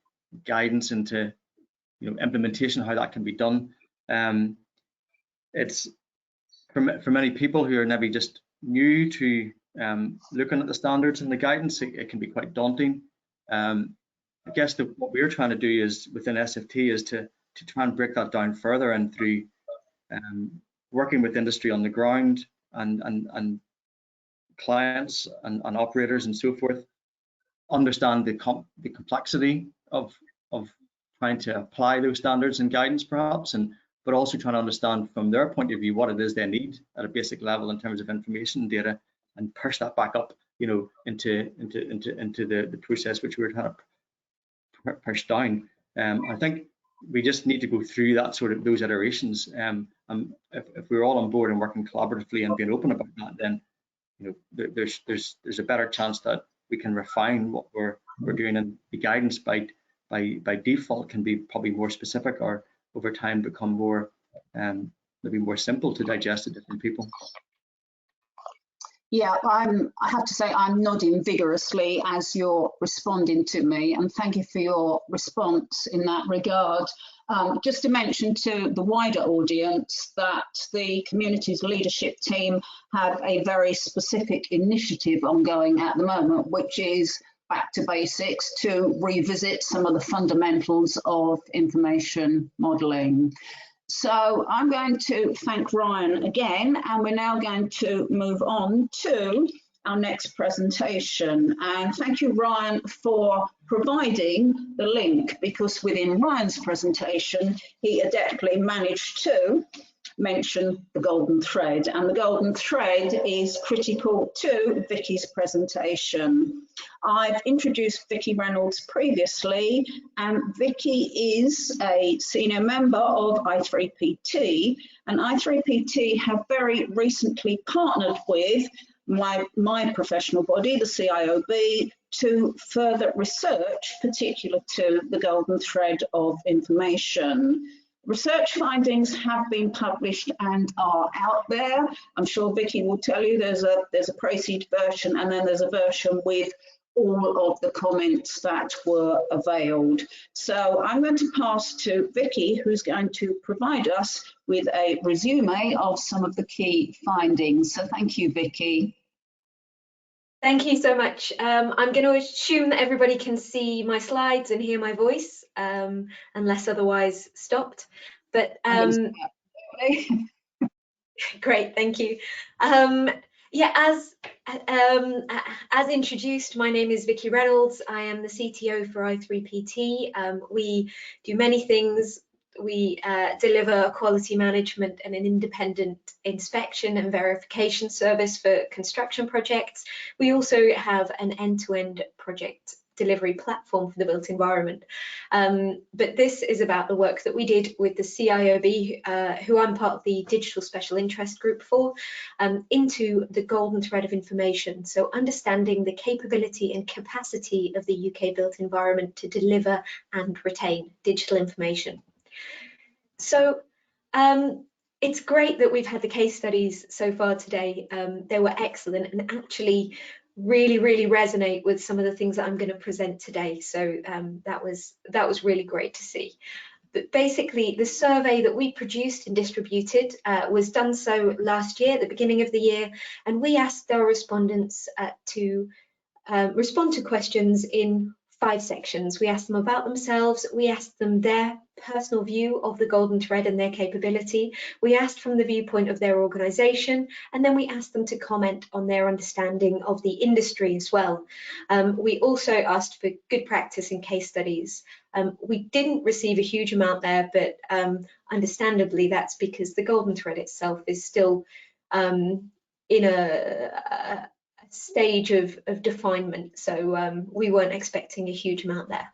guidance into implementation, how that can be done. It's for many people who are maybe just new to looking at the standards and the guidance, it can be quite daunting. I guess what we're trying to do is within SFT is to try and break that down further, and through working with industry on the ground and clients and operators and so forth, understand the complexity of trying to apply those standards and guidance perhaps, but also trying to understand from their point of view what it is they need at a basic level in terms of information and data, and push that back up, into the process which we're trying to push down. I think we just need to go through that those iterations. If we're all on board and working collaboratively and being open about that, then there's a better chance that we can refine what we're doing, and the guidance by default can be probably more specific, or over time become more maybe more simple to digest to different people. Yeah, I have to say I'm nodding vigorously as you're responding to me, and thank you for your response in that regard. Just to mention to the wider audience that the community's leadership team have a very specific initiative ongoing at the moment, which is back to basics, to revisit some of the fundamentals of information modelling. So I'm going to thank Ryan again, and we're now going to move on to our next presentation. And thank you, Ryan, for providing the link, because within Ryan's presentation, he adeptly managed to mention the golden thread, and the golden thread is critical to Vicky's presentation. I've introduced Vicky Reynolds previously, and Vicky is a senior member of i3PT, and i3PT have very recently partnered with my professional body, the CIOB, to further research particular to the golden thread of information. Research findings have been published and are out there. I'm sure Vicky will tell you there's a pre-seed version, and then there's a version with all of the comments that were availed. So I'm going to pass to Vicky, who's going to provide us with a resume of some of the key findings. So thank you, Vicky. Thank you so much. I'm going to assume that everybody can see my slides and hear my voice, unless otherwise stopped. But great, thank you. Yeah, as introduced, my name is Vicky Reynolds. I am the CTO for i3PT. We do many things. We deliver quality management and an independent inspection and verification service for construction projects. We also have an end-to-end project delivery platform for the built environment. But this is about the work that we did with the CIOB, who I'm part of the digital special interest group for, into the golden thread of information. So understanding the capability and capacity of the UK built environment to deliver and retain digital information. So it's great that we've had the case studies so far today. They were excellent and actually really resonate with some of the things that I'm going to present today. So that was really great to see. But basically, the survey that we produced and distributed was done so last year, at the beginning of the year, and we asked our respondents to respond to questions in 5 sections. We asked them about themselves, we asked them their personal view of the golden thread and their capability, we asked from the viewpoint of their organisation, and then we asked them to comment on their understanding of the industry as well. We also asked for good practice in case studies. We didn't receive a huge amount there, but understandably that's because the golden thread itself is still in a stage of definement, so we weren't expecting a huge amount there.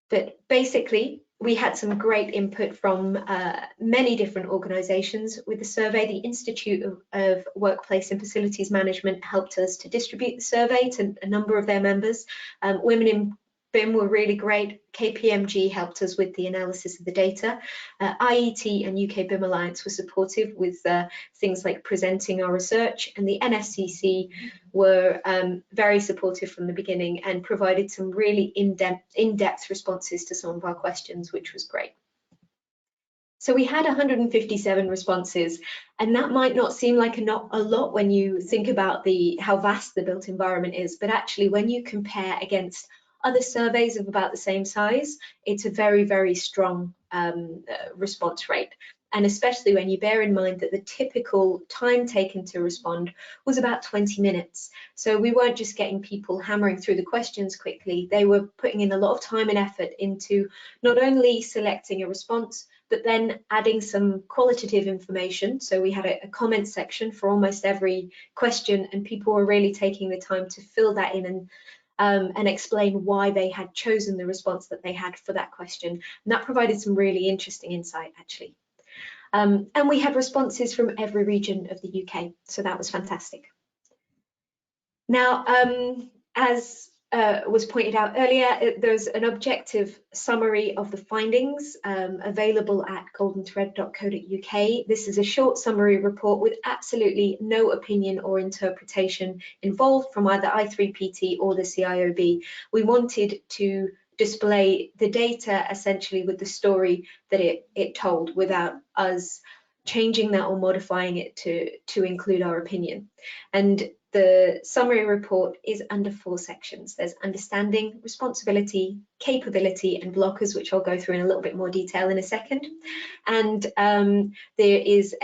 But basically, we had some great input from many different organisations with the survey. The Institute of Workplace and Facilities Management helped us to distribute the survey to a number of their members. Women in BIM were really great. KPMG helped us with the analysis of the data. IET and UK BIM Alliance were supportive with things like presenting our research, and the NSCC were very supportive from the beginning and provided some really in-depth responses to some of our questions, which was great. So we had 157 responses, and that might not seem like a lot when you think about how vast the built environment is, but actually when you compare against other surveys of about the same size, it's a very strong response rate. And especially when you bear in mind that the typical time taken to respond was about 20 minutes. So we weren't just getting people hammering through the questions quickly, they were putting in a lot of time and effort into not only selecting a response, but then adding some qualitative information. So we had a comment section for almost every question, and people were really taking the time to fill that in and explain why they had chosen the response that they had for that question. And that provided some really interesting insight, actually. And we had responses from every region of the UK, so that was fantastic. Now, as was pointed out earlier, there's an objective summary of the findings available at goldenthread.co.uk. This is a short summary report with absolutely no opinion or interpretation involved from either i3PT or the CIOB. We wanted to display the data essentially with the story that it told, without us changing that or modifying it to include our opinion. And the summary report is under 4 sections. There's understanding, responsibility, capability, and blockers, which I'll go through in a little bit more detail in a second. And there is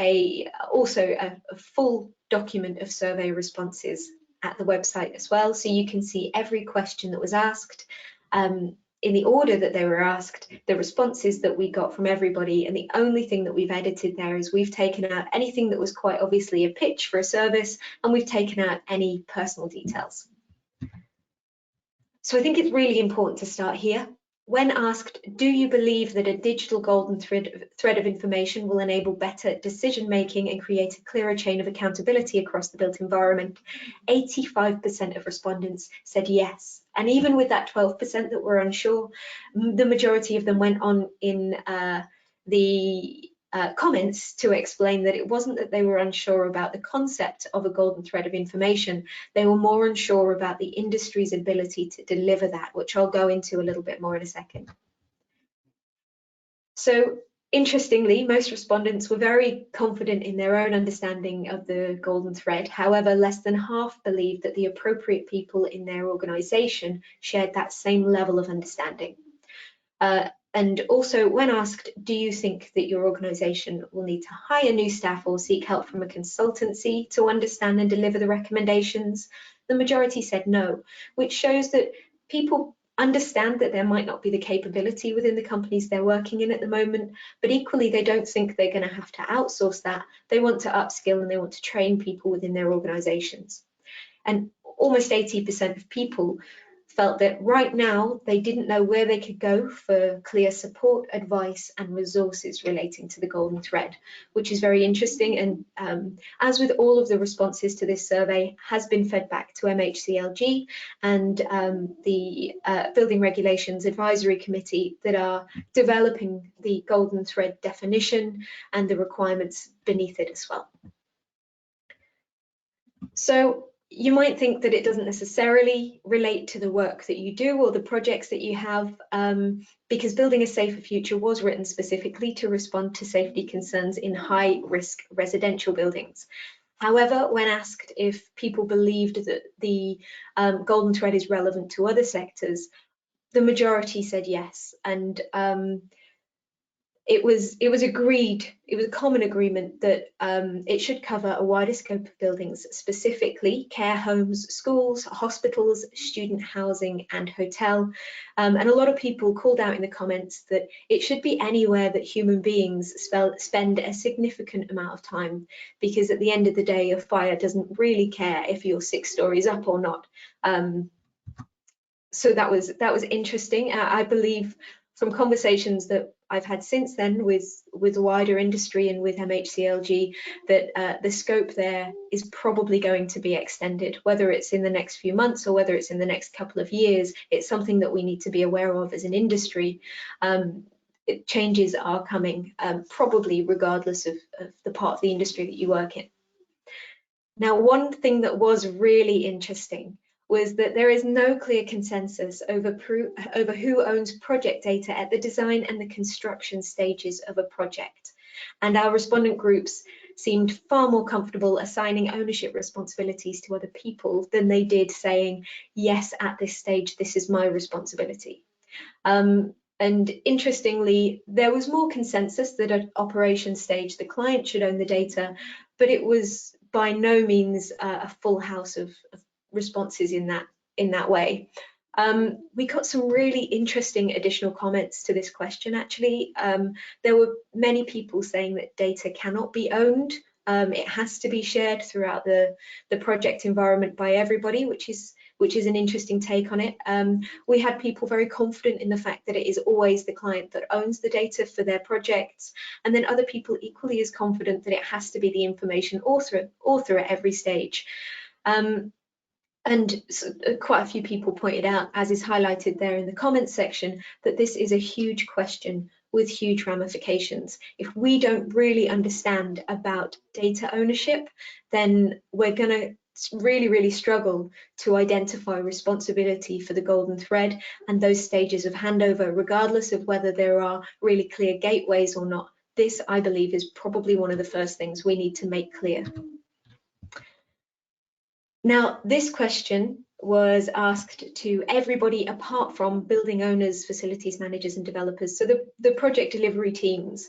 also a full document of survey responses at the website as well. So you can see every question that was asked, in the order that they were asked, the responses that we got from everybody, and the only thing that we've edited there is we've taken out anything that was quite obviously a pitch for a service, and we've taken out any personal details. So I think it's really important to start here. When asked, do you believe that a digital golden thread of information will enable better decision making and create a clearer chain of accountability across the built environment? 85% of respondents said yes. And even with that 12% that were unsure, the majority of them went on in the comments to explain that it wasn't that they were unsure about the concept of a golden thread of information, they were more unsure about the industry's ability to deliver that, which I'll go into a little bit more in a second. So interestingly, most respondents were very confident in their own understanding of the golden thread. However, less than half believed that the appropriate people in their organisation shared that same level of understanding. And also, when asked, do you think that your organisation will need to hire new staff or seek help from a consultancy to understand and deliver the recommendations, the majority said no, which shows that people understand that there might not be the capability within the companies they're working in at the moment, but equally they don't think they're going to have to outsource that. They want to upskill and they want to train people within their organisations. And almost 80% of people felt that right now they didn't know where they could go for clear support, advice and resources relating to the golden thread, which is very interesting. And as with all of the responses to this survey, has been fed back to MHCLG and the Building Regulations Advisory Committee that are developing the golden thread definition and the requirements beneath it as well. So you might think that it doesn't necessarily relate to the work that you do or the projects that you have, because Building a Safer Future was written specifically to respond to safety concerns in high-risk residential buildings. However, when asked if people believed that the golden thread is relevant to other sectors, the majority said yes. And it was agreed, it was a common agreement that it should cover a wider scope of buildings, specifically care homes, schools, hospitals, student housing and hotel. And a lot of people called out in the comments that it should be anywhere that human beings spend a significant amount of time, because at the end of the day, a fire doesn't really care if you're 6 stories up or not. So that was interesting. I believe from conversations that I've had since then with wider industry and with MHCLG, that the scope there is probably going to be extended, whether it's in the next few months or whether it's in the next couple of years. It's something that we need to be aware of as an industry. Changes are coming, probably regardless of the part of the industry that you work in. Now, one thing that was really interesting was that there is no clear consensus over who owns project data at the design and the construction stages of a project. And our respondent groups seemed far more comfortable assigning ownership responsibilities to other people than they did saying, yes, at this stage, this is my responsibility. And interestingly, there was more consensus that at operations stage, the client should own the data, but it was by no means a full house of responses in that way. We got some really interesting additional comments to this question. Actually, there were many people saying that data cannot be owned. It has to be shared throughout the project environment by everybody, which is an interesting take on it. We had people very confident in the fact that it is always the client that owns the data for their projects, and then other people equally as confident that it has to be the information author at every stage. And quite a few people pointed out, as is highlighted there in the comments section, that this is a huge question with huge ramifications. If we don't really understand about data ownership, then we're going to really struggle to identify responsibility for the golden thread and those stages of handover, regardless of whether there are really clear gateways or not. This, I believe, is probably one of the first things we need to make clear. Now, this question was asked to everybody apart from building owners, facilities managers and developers, so the project delivery teams.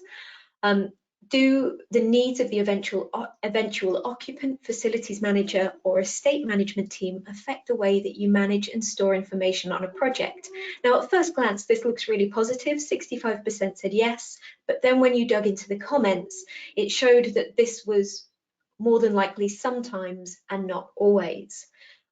Do the needs of the eventual occupant, facilities manager or estate management team affect the way that you manage and store information on a project? Now, at first glance, this looks really positive. 65% said yes, but then when you dug into the comments, it showed that this was more than likely sometimes and not always.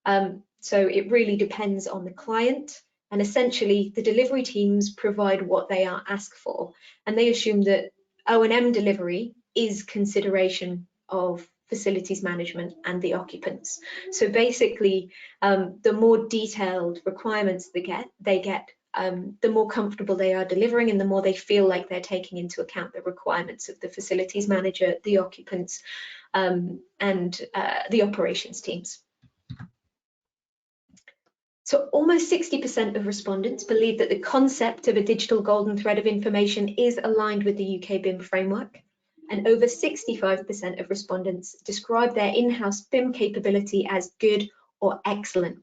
So it really depends on the client, and essentially the delivery teams provide what they are asked for, and they assume that O&M delivery is consideration of facilities management and the occupants. So basically, the more detailed requirements they get, the more comfortable they are delivering and the more they feel like they're taking into account the requirements of the facilities manager, the occupants, and the operations teams. So almost 60% of respondents believe that the concept of a digital golden thread of information is aligned with the UK BIM framework, and over 65% of respondents describe their in-house BIM capability as good or excellent.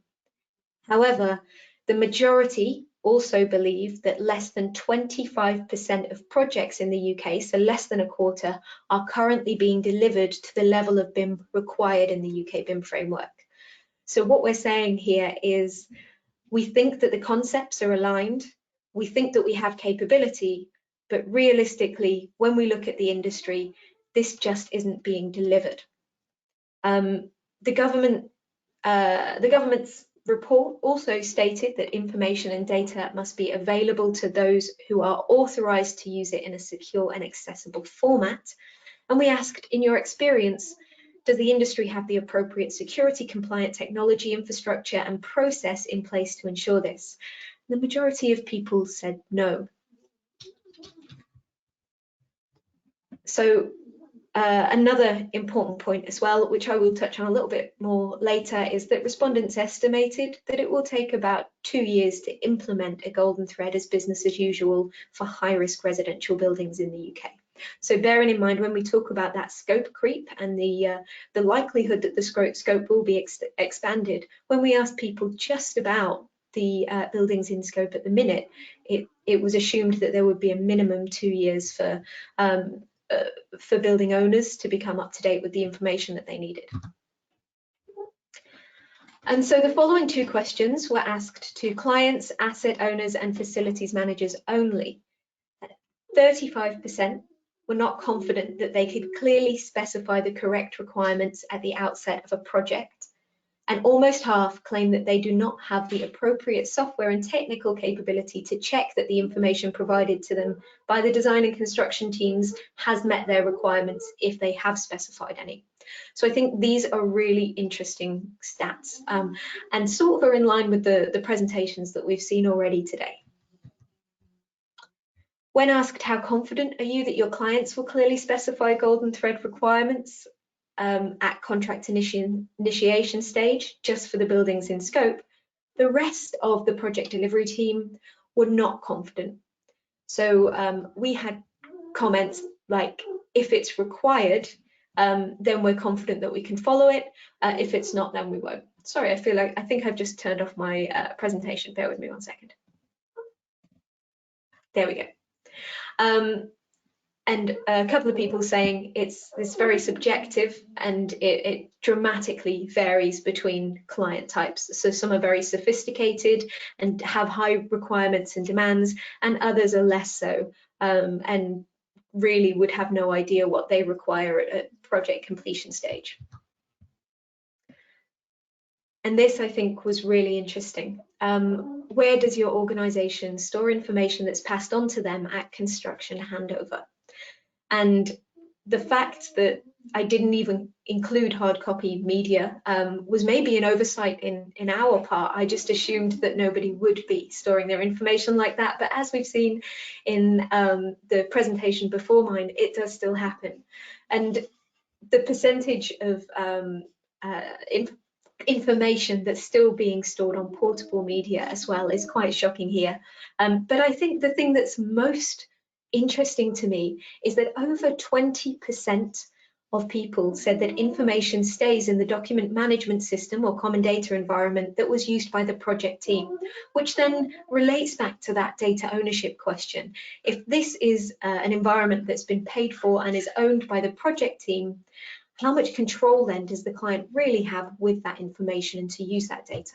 However, the majority also believe that less than 25% of projects in the UK, so less than a quarter, are currently being delivered to the level of BIM required in the UK BIM framework. So what we're saying here is we think that the concepts are aligned, we think that we have capability, but realistically, when we look at the industry, this just isn't being delivered. The government's report also stated that information and data must be available to those who are authorised to use it in a secure and accessible format. And we asked, in your experience, does the industry have the appropriate security compliant technology infrastructure and process in place to ensure this? The majority of people said no. So another important point as well, which I will touch on a little bit more later, is that respondents estimated that it will take about 2 years to implement a golden thread as business as usual for high-risk residential buildings in the UK. So bearing in mind when we talk about that scope creep and the likelihood that the scope will be expanded, when we asked people just about the buildings in scope at the minute, it was assumed that there would be a minimum 2 years for building owners to become up to date with the information that they needed. And so the following 2 questions were asked to clients, asset owners and facilities managers only. 35% were not confident that they could clearly specify the correct requirements at the outset of a project, and almost half claim that they do not have the appropriate software and technical capability to check that the information provided to them by the design and construction teams has met their requirements if they have specified any. So I think these are really interesting stats and sort of are in line with the presentations that we've seen already today. When asked how confident are you that your clients will clearly specify golden thread requirements at contract initiation stage, just for the buildings in scope, the rest of the project delivery team were not confident. So we had comments like, if it's required, then we're confident that we can follow it. If it's not, then we won't. Sorry, I think I've just turned off my presentation. Bear with me 1 second. There we go. And a couple of people saying it's very subjective and it dramatically varies between client types. So some are very sophisticated and have high requirements and demands, and others are less so and really would have no idea what they require at project completion stage. And this, I think, was really interesting. Where does your organisation store information that's passed on to them at construction handover? And the fact that I didn't even include hard copy media was maybe an oversight in our part. I just assumed that nobody would be storing their information like that. But as we've seen in the presentation before mine, it does still happen. And the percentage of information that's still being stored on portable media as well is quite shocking here. But I think the thing that's most interesting to me is that over 20% of people said that information stays in the document management system or common data environment that was used by the project team, which then relates back to that data ownership question. If this is an environment that's been paid for and is owned by the project team, how much control then does the client really have with that information and to use that data?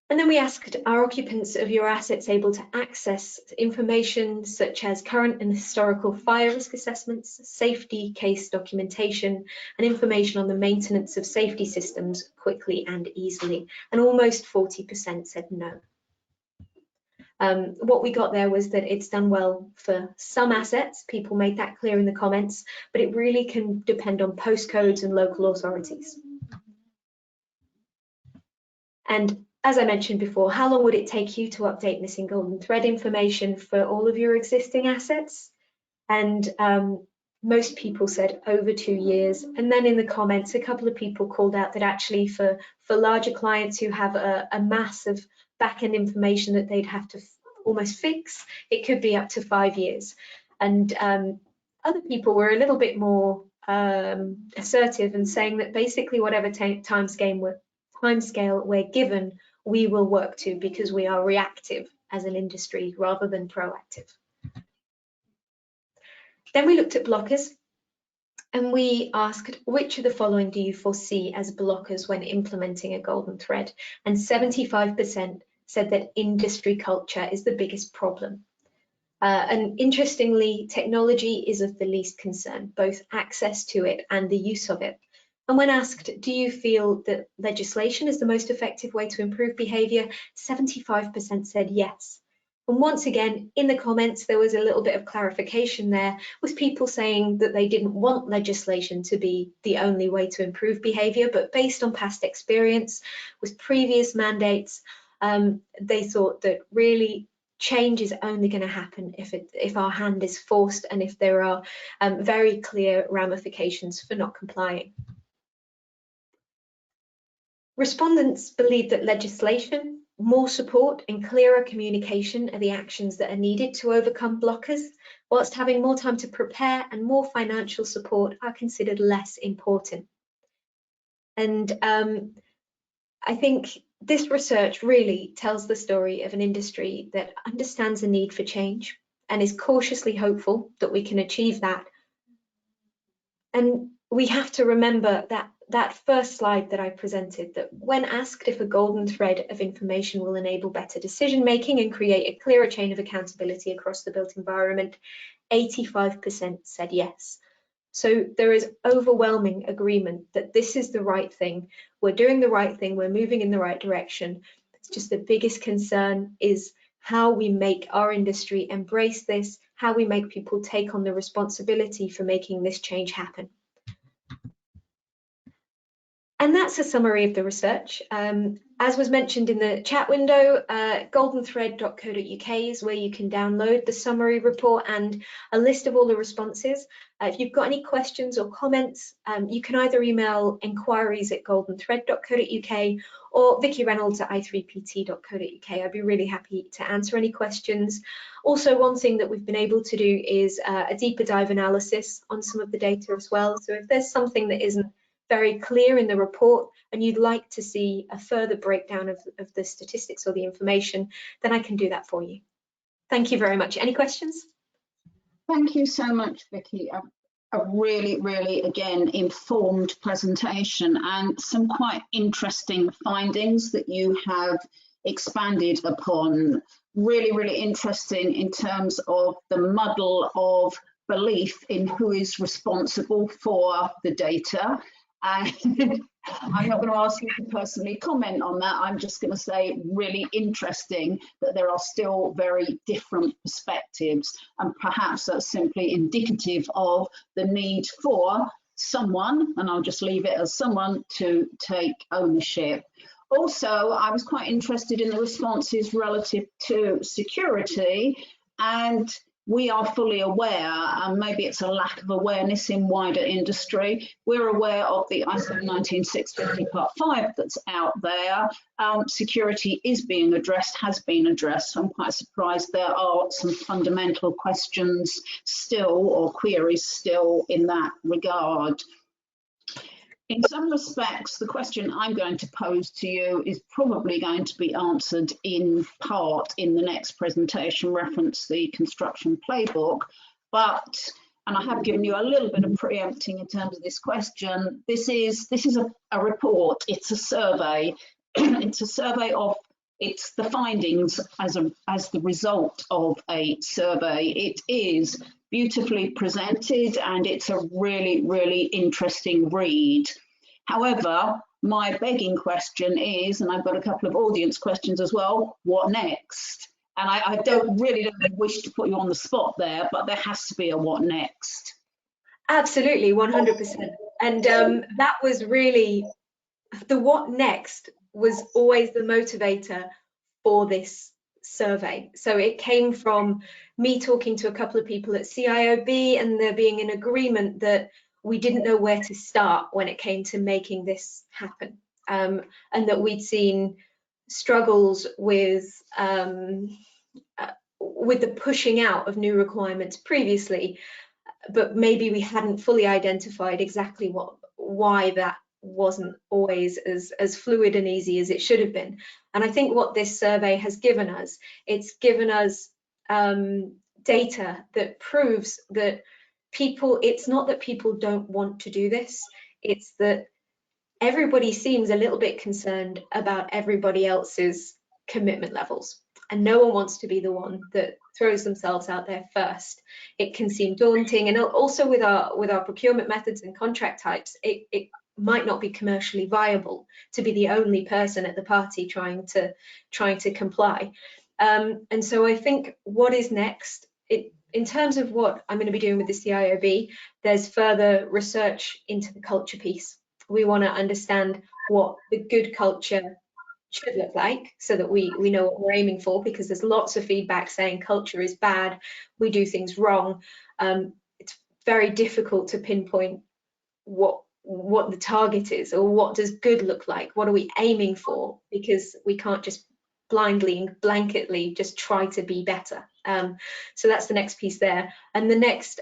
And then we asked, are occupants of your assets able to access information such as current and historical fire risk assessments, safety case documentation, and information on the maintenance of safety systems quickly and easily? And almost 40% said no. What we got there was that it's done well for some assets. People made that clear in the comments, but it really can depend on postcodes and local authorities. And as I mentioned before, how long would it take you to update missing golden thread information for all of your existing assets? And most people said over 2 years. And then in the comments, a couple of people called out that actually for larger clients who have a mass of back-end information that they'd have to almost fix, it could be up to 5 years. And other people were a little bit more assertive and saying that basically whatever timescale we're given, we will work to, because we are reactive as an industry rather than proactive. Then we looked at blockers, and we asked, which of the following do you foresee as blockers when implementing a golden thread? And 75% said that industry culture is the biggest problem. And interestingly, technology is of the least concern, both access to it and the use of it. And when asked, do you feel that legislation is the most effective way to improve behaviour, 75% said yes. And once again, in the comments, there was a little bit of clarification there, with people saying that they didn't want legislation to be the only way to improve behaviour, but based on past experience with previous mandates, they thought that really change is only going to happen if our hand is forced and if there are very clear ramifications for not complying. Respondents believe that legislation, more support and clearer communication are the actions that are needed to overcome blockers, whilst having more time to prepare and more financial support are considered less important. And I think this research really tells the story of an industry that understands the need for change and is cautiously hopeful that we can achieve that. And we have to remember that first slide that I presented, that when asked if a golden thread of information will enable better decision making and create a clearer chain of accountability across the built environment, 85% said yes. So there is overwhelming agreement that this is the right thing. We're doing the right thing. We're moving in the right direction. It's just the biggest concern is how we make our industry embrace this, how we make people take on the responsibility for making this change happen. And that's a summary of the research. As was mentioned in the chat window, goldenthread.co.uk is where you can download the summary report and a list of all the responses. If you've got any questions or comments, you can either email inquiries@goldenthread.co.uk or vickyreynolds@i3pt.co.uk. I'd be really happy to answer any questions. Also, one thing that we've been able to do is a deeper dive analysis on some of the data as well. So if there's something that isn't very clear in the report and you'd like to see a further breakdown of the statistics or the information, then I can do that for you. Thank you very much. Any questions? Thank you so much, Vicky. A really, really, again, informed presentation and some quite interesting findings that you have expanded upon. Really, really interesting in terms of the muddle of belief in who is responsible for the data. And I'm not going to ask you to personally comment on that. I'm just going to say really interesting that there are still very different perspectives, and perhaps that's simply indicative of the need for someone, and I'll just leave it as someone, to take ownership. Also, I was quite interested in the responses relative to security, and we are fully aware, and maybe it's a lack of awareness in wider industry, we're aware of the ISO 19650 Part 5 that's out there. Security is being addressed, has been addressed. So I'm quite surprised there are some fundamental questions still, or queries still, in that regard. In some respects, the question I'm going to pose to you is probably going to be answered in part in the next presentation, reference the Construction Playbook, but, and I have given you a little bit of preempting in terms of this question, this is a report, it's a survey, it's a survey of, it's the findings as the result of a survey. It is beautifully presented and it's a really, really interesting read. However, my begging question is, and I've got a couple of audience questions as well, what next? And I really don't wish to put you on the spot there, but there has to be a what next. Absolutely, 100%. And that was really, the what next was always the motivator for this survey. So it came from me talking to a couple of people at CIOB and there being an agreement that we didn't know where to start when it came to making this happen, and that we'd seen struggles with the pushing out of new requirements previously, but maybe we hadn't fully identified exactly why that wasn't always as fluid and easy as it should have been. And I think what this survey has given us, it's given us data that proves that it's not that people don't want to do this, it's that everybody seems a little bit concerned about everybody else's commitment levels, and no one wants to be the one that throws themselves out there first. It can seem daunting, and also with our procurement methods and contract types, it might not be commercially viable to be the only person at the party trying to comply. And so I think what is next, in terms of what I'm going to be doing with the CIOB, there's further research into the culture piece. We want to understand what the good culture should look like so that we know what we're aiming for, because there's lots of feedback saying culture is bad, we do things wrong. It's very difficult to pinpoint what the target is, or what does good look like, what are we aiming for, because we can't just blindly and blanketly just try to be better. So that's the next piece there. And the next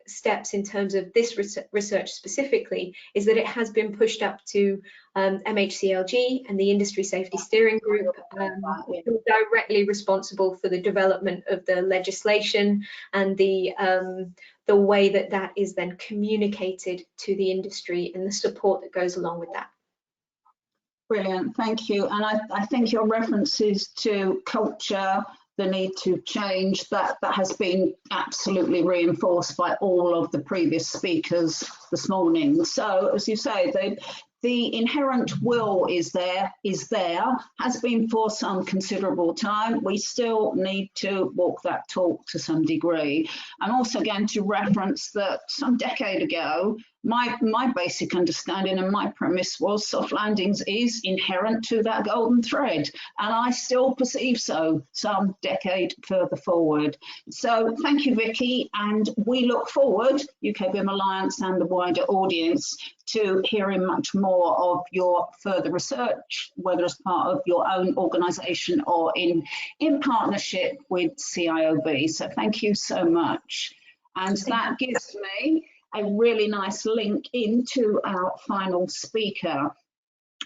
steps in terms of this research specifically is that it has been pushed up to MHCLG and the Industry Safety Steering Group, who are directly responsible for the development of the legislation and the way that is then communicated to the industry and the support that goes along with that. Brilliant, thank you. And I think your references to culture, the need to change, that has been absolutely reinforced by all of the previous speakers this morning. So as you say, the inherent will is there, has been for some considerable time. We still need to walk that talk to some degree. I'm also going to reference that some decade ago, my basic understanding and my premise was soft landings is inherent to that golden thread, and I still perceive so some decade further forward. So thank you, Vicky, and we look forward, UK BIM Alliance and the wider audience, to hearing much more of your further research, whether as part of your own organisation or in partnership with CIOB. So thank you so much. And that gives me a really nice link into our final speaker.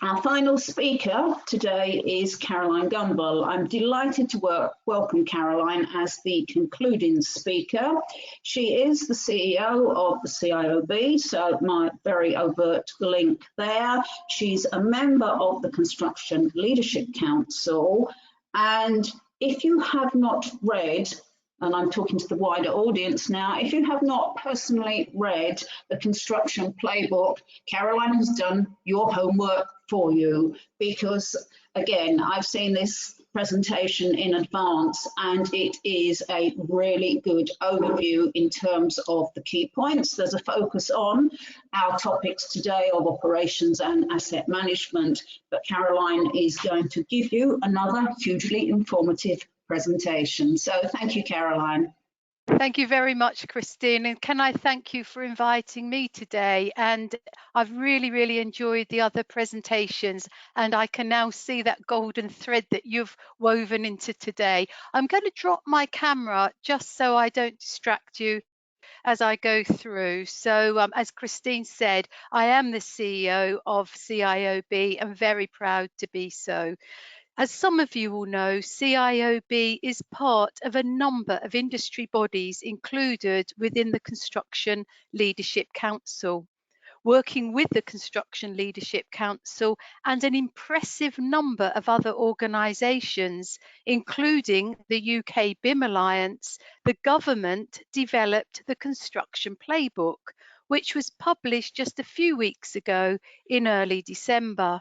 Our final speaker today is Caroline Gumbel. I'm delighted to welcome Caroline as the concluding speaker. She is the CEO of the CIOB, so my very overt link there. She's a member of the Construction Leadership Council, and if you have not read, and I'm talking to the wider audience now, if you have not personally read the Construction Playbook, Caroline has done your homework for you, because again, I've seen this presentation in advance and it is a really good overview in terms of the key points. There's a focus on our topics today of operations and asset management, but Caroline is going to give you another hugely informative presentation. So thank you, Caroline. Thank you very much, Christine, and can I thank you for inviting me today? And I've really enjoyed the other presentations, and I can now see that golden thread that you've woven into today. I'm going to drop my camera just so I don't distract you as I go through. So as Christine said, I am the CEO of CIOB and very proud to be so. As some of you will know, CIOB is part of a number of industry bodies included within the Construction Leadership Council. Working with the Construction Leadership Council and an impressive number of other organisations, including the UK BIM Alliance, the government developed the Construction Playbook, which was published just a few weeks ago in early December.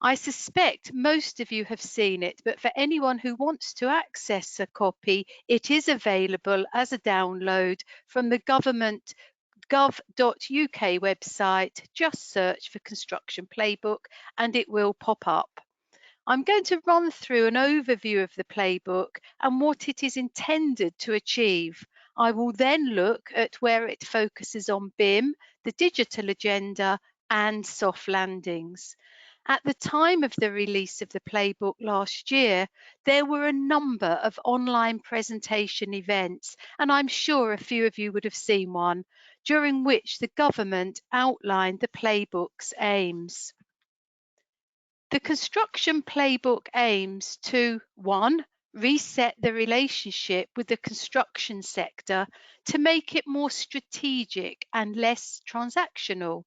I suspect most of you have seen it, but for anyone who wants to access a copy, it is available as a download from the government gov.uk website. Just search for Construction Playbook and it will pop up. I'm going to run through an overview of the playbook and what it is intended to achieve. I will then look at where it focuses on BIM, the digital agenda, and soft landings. At the time of the release of the playbook last year, there were a number of online presentation events, and I'm sure a few of you would have seen one. during which the government outlined the playbook's aims. The Construction Playbook aims to 1. Reset the relationship with the construction sector to make it more strategic and less transactional.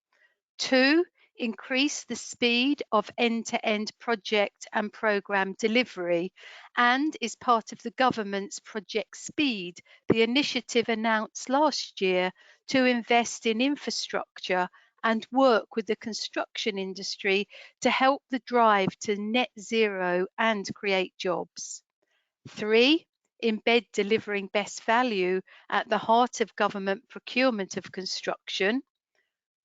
2. Increase the speed of end-to-end project and programme delivery, and is part of the government's Project Speed, the initiative announced last year to invest in infrastructure and work with the construction industry to help the drive to net zero and create jobs. 3. Embed delivering best value at the heart of government procurement of construction.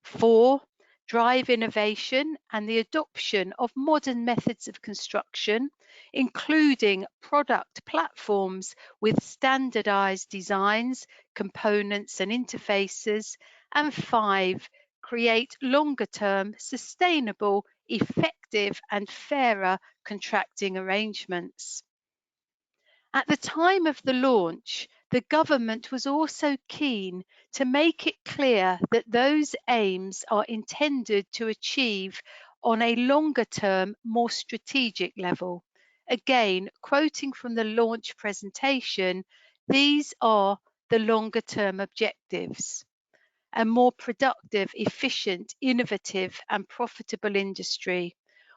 4. Drive innovation and the adoption of modern methods of construction, including product platforms with standardized designs, components and interfaces. And 5. Create longer-term, sustainable, effective and fairer contracting arrangements. At the time of the launch, the government was also keen to make it clear that those aims are intended to achieve on a longer term, more strategic level. Again, quoting from the launch presentation, these are the longer term objectives: a more productive, efficient, innovative and profitable industry,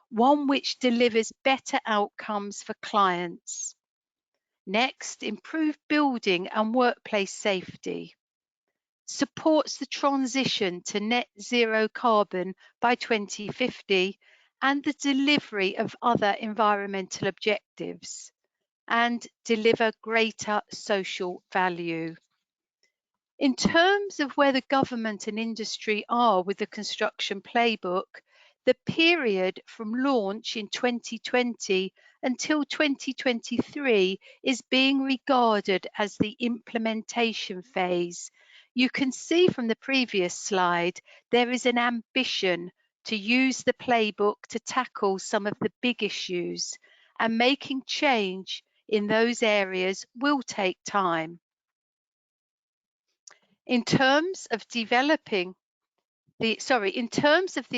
one which delivers better outcomes for clients. Next, improve building and workplace safety, supports the transition to net zero carbon by 2050 and the delivery of other environmental objectives, and deliver greater social value. In terms of where the government and industry are with the Construction Playbook, the period from launch in 2020 until 2023 is being regarded as the implementation phase. You can see from the previous slide, there is an ambition to use the playbook to tackle some of the big issues, and making change in those areas will take time. In terms of the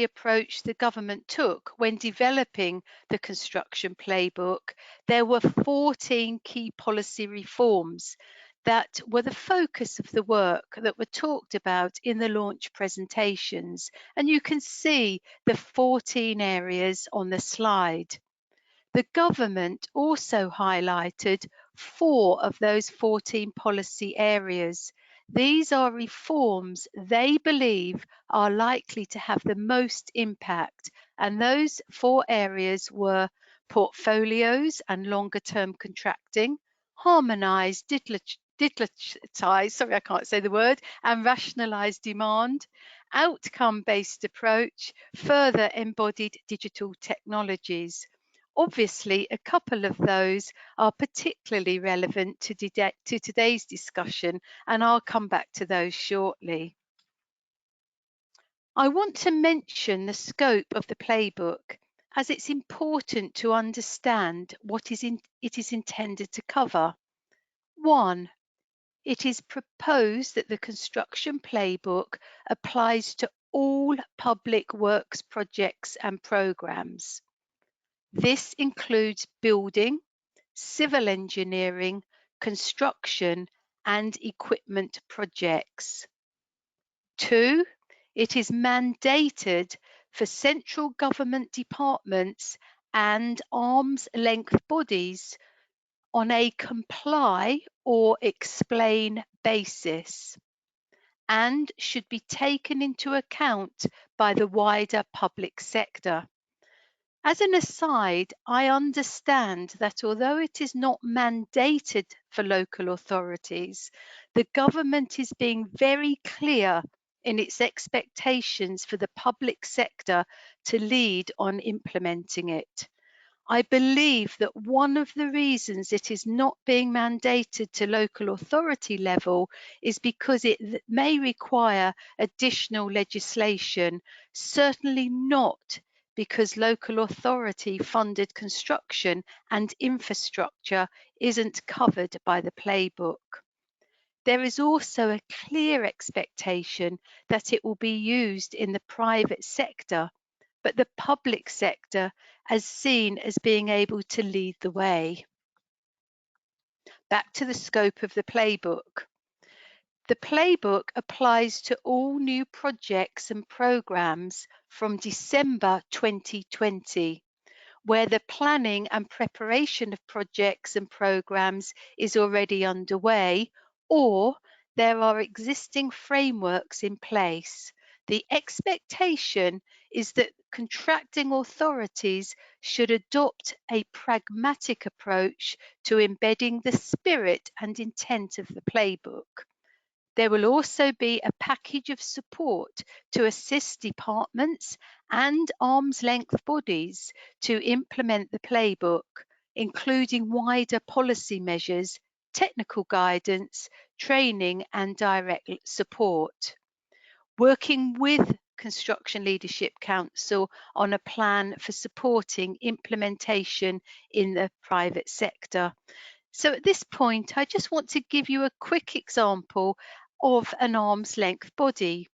approach the government took when developing the Construction Playbook, there were 14 key policy reforms that were the focus of the work that were talked about in the launch presentations, and you can see the 14 areas on the slide. The government also highlighted 4 of those 14 policy areas. These are reforms they believe are likely to have the most impact, and those 4 areas were portfolios and longer term contracting, harmonised, digitalised, and rationalised demand, outcome-based approach, further embodied digital technologies. Obviously, a couple of those are particularly relevant to today's discussion, and I'll come back to those shortly. I want to mention the scope of the playbook, as it's important to understand what it is intended to cover. 1. It is proposed that the Construction Playbook applies to all public works projects and programmes. This includes building, civil engineering, construction and equipment projects. 2. It is mandated for central government departments and arm's length bodies on a comply or explain basis, and should be taken into account by the wider public sector. As an aside, I understand that although it is not mandated for local authorities, the government is being very clear in its expectations for the public sector to lead on implementing it. I believe that one of the reasons it is not being mandated to local authority level is because it may require additional legislation, certainly not because local authority funded construction and infrastructure isn't covered by the playbook. There is also a clear expectation that it will be used in the private sector, but the public sector is seen as being able to lead the way. Back to the scope of the playbook. The playbook applies to all new projects and programs from December 2020, where the planning and preparation of projects and programs is already underway, or there are existing frameworks in place. The expectation is that contracting authorities should adopt a pragmatic approach to embedding the spirit and intent of the playbook. There will also be a package of support to assist departments and arm's length bodies to implement the playbook, including wider policy measures, technical guidance, training and direct support. Working with Construction Leadership Council on a plan for supporting implementation in the private sector. So at this point, I just want to give you a quick example of an arm's length body.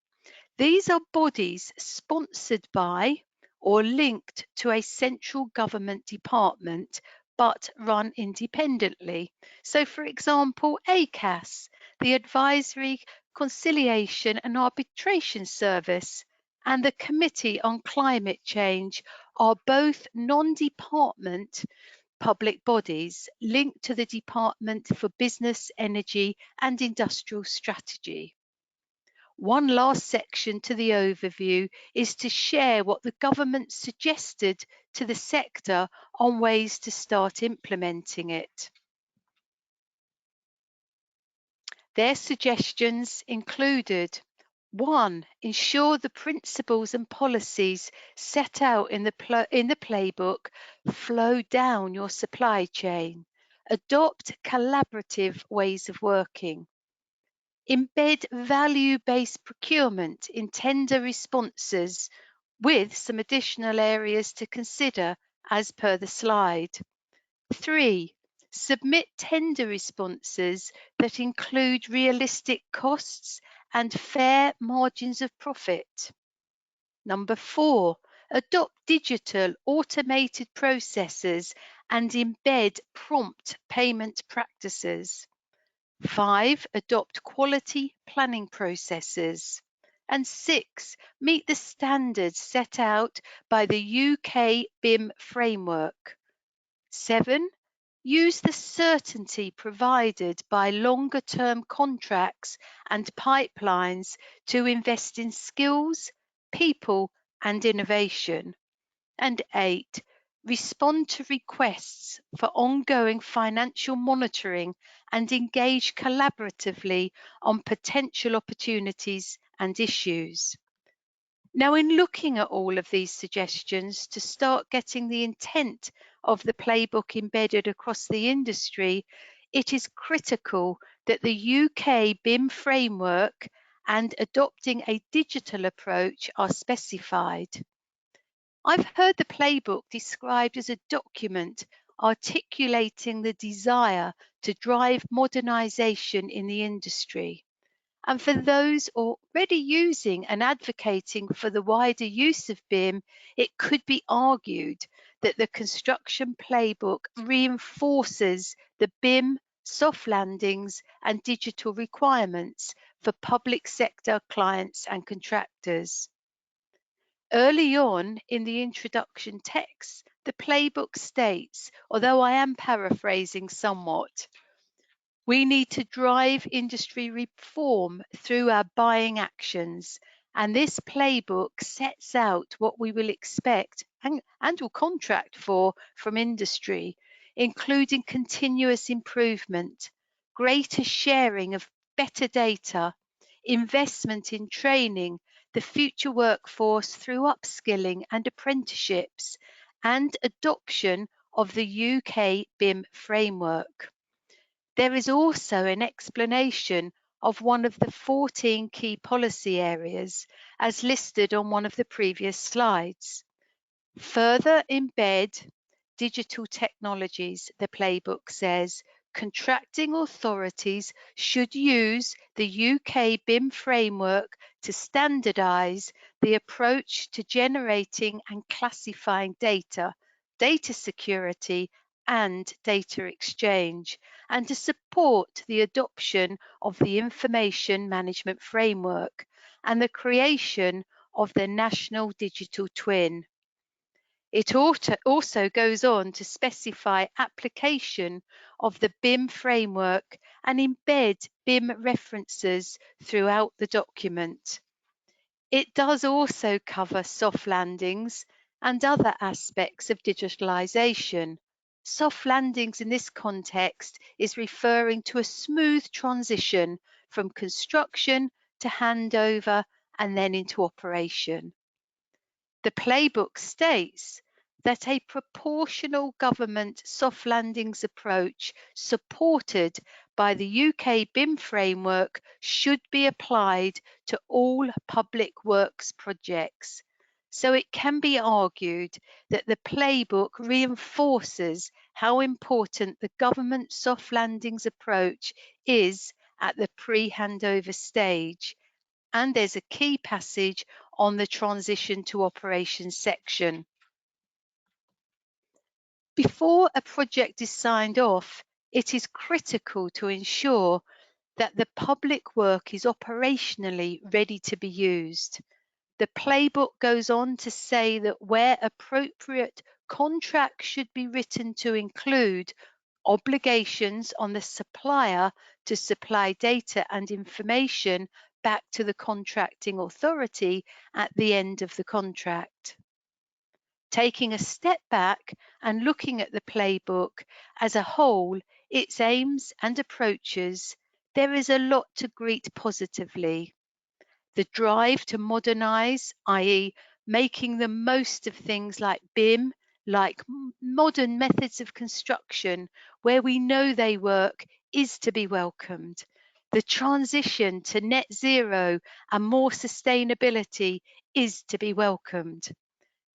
These are bodies sponsored by or linked to a central government department, but run independently. So for example, ACAS, the Advisory, Conciliation and Arbitration Service, and the Committee on Climate Change are both non-department public bodies linked to the Department for Business, Energy and Industrial Strategy. One last section to the overview is to share what the government suggested to the sector on ways to start implementing it. Their suggestions included: 1. Ensure the principles and policies set out in the playbook flow down your supply chain. Adopt collaborative ways of working. Embed value-based procurement in tender responses, with some additional areas to consider as per the slide. 3. Submit tender responses that include realistic costs and fair margins of profit. Number 4, adopt digital automated processes and embed prompt payment practices. 5, adopt quality planning processes. And 6, meet the standards set out by the UK BIM framework. 7, use the certainty provided by longer-term contracts and pipelines to invest in skills, people, and innovation. And 8, respond to requests for ongoing financial monitoring and engage collaboratively on potential opportunities and issues. Now, in looking at all of these suggestions to start getting the intent of the playbook embedded across the industry, it is critical that the UK BIM framework and adopting a digital approach are specified. I've heard the playbook described as a document articulating the desire to drive modernisation in the industry. And for those already using and advocating for the wider use of BIM, it could be argued that the Construction Playbook reinforces the BIM, soft landings and digital requirements for public sector clients and contractors. Early on in the introduction text, the playbook states, although I am paraphrasing somewhat, we need to drive industry reform through our buying actions, and this playbook sets out what we will expect and will contract for from industry, including continuous improvement, greater sharing of better data, investment in training the future workforce through upskilling and apprenticeships, and adoption of the UK BIM framework. There is also an explanation of one of the 14 key policy areas as listed on one of the previous slides. Further embed digital technologies, the playbook says, contracting authorities should use the UK BIM framework to standardise the approach to generating and classifying data, data security and data exchange, and to support the adoption of the Information Management Framework and the creation of the National Digital Twin. It also goes on to specify application of the BIM framework and embed BIM references throughout the document. It does also cover soft landings and other aspects of digitalisation. Soft landings in this context is referring to a smooth transition from construction to handover and then into operation. The playbook states that a proportional government soft landings approach supported by the UK BIM framework should be applied to all public works projects. So it can be argued that the playbook reinforces how important the government soft landings approach is at the pre-handover stage. And there's a key passage on the transition to operations section. Before a project is signed off, it is critical to ensure that the public work is operationally ready to be used. The playbook goes on to say that where appropriate, contracts should be written to include obligations on the supplier to supply data and information back to the contracting authority at the end of the contract. Taking a step back and looking at the playbook as a whole, its aims and approaches, there is a lot to greet positively. The drive to modernise, i.e. making the most of things like BIM, like modern methods of construction, where we know they work, is to be welcomed. The transition to net zero and more sustainability is to be welcomed.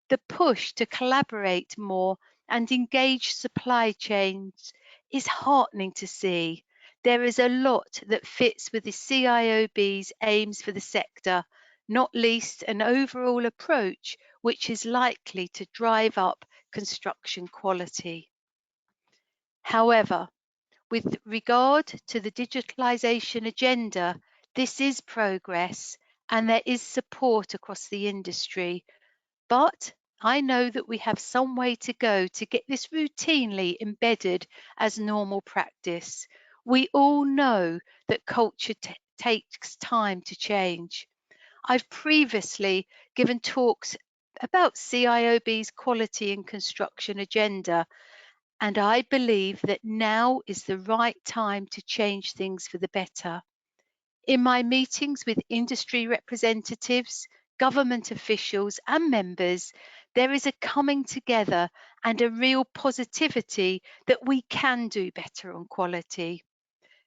The push to collaborate more and engage supply chains is heartening to see. There is a lot that fits with the CIOB's aims for the sector, not least an overall approach which is likely to drive up construction quality. However, with regard to the digitalisation agenda, this is progress and there is support across the industry. But I know that we have some way to go to get this routinely embedded as normal practice. We all know that culture takes time to change. I've previously given talks about CIOB's quality and construction agenda, and I believe that now is the right time to change things for the better. In my meetings with industry representatives, government officials and members, there is a coming together and a real positivity that we can do better on quality.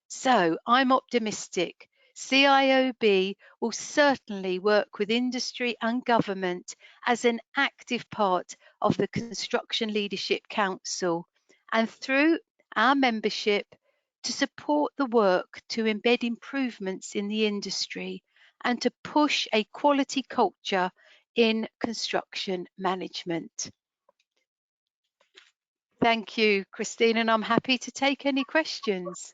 So I'm optimistic. CIOB will certainly work with industry and government as an active part of the Construction Leadership Council and through our membership to support the work to embed improvements in the industry and to push a quality culture in construction management. Thank you, Christine, and I'm happy to take any questions.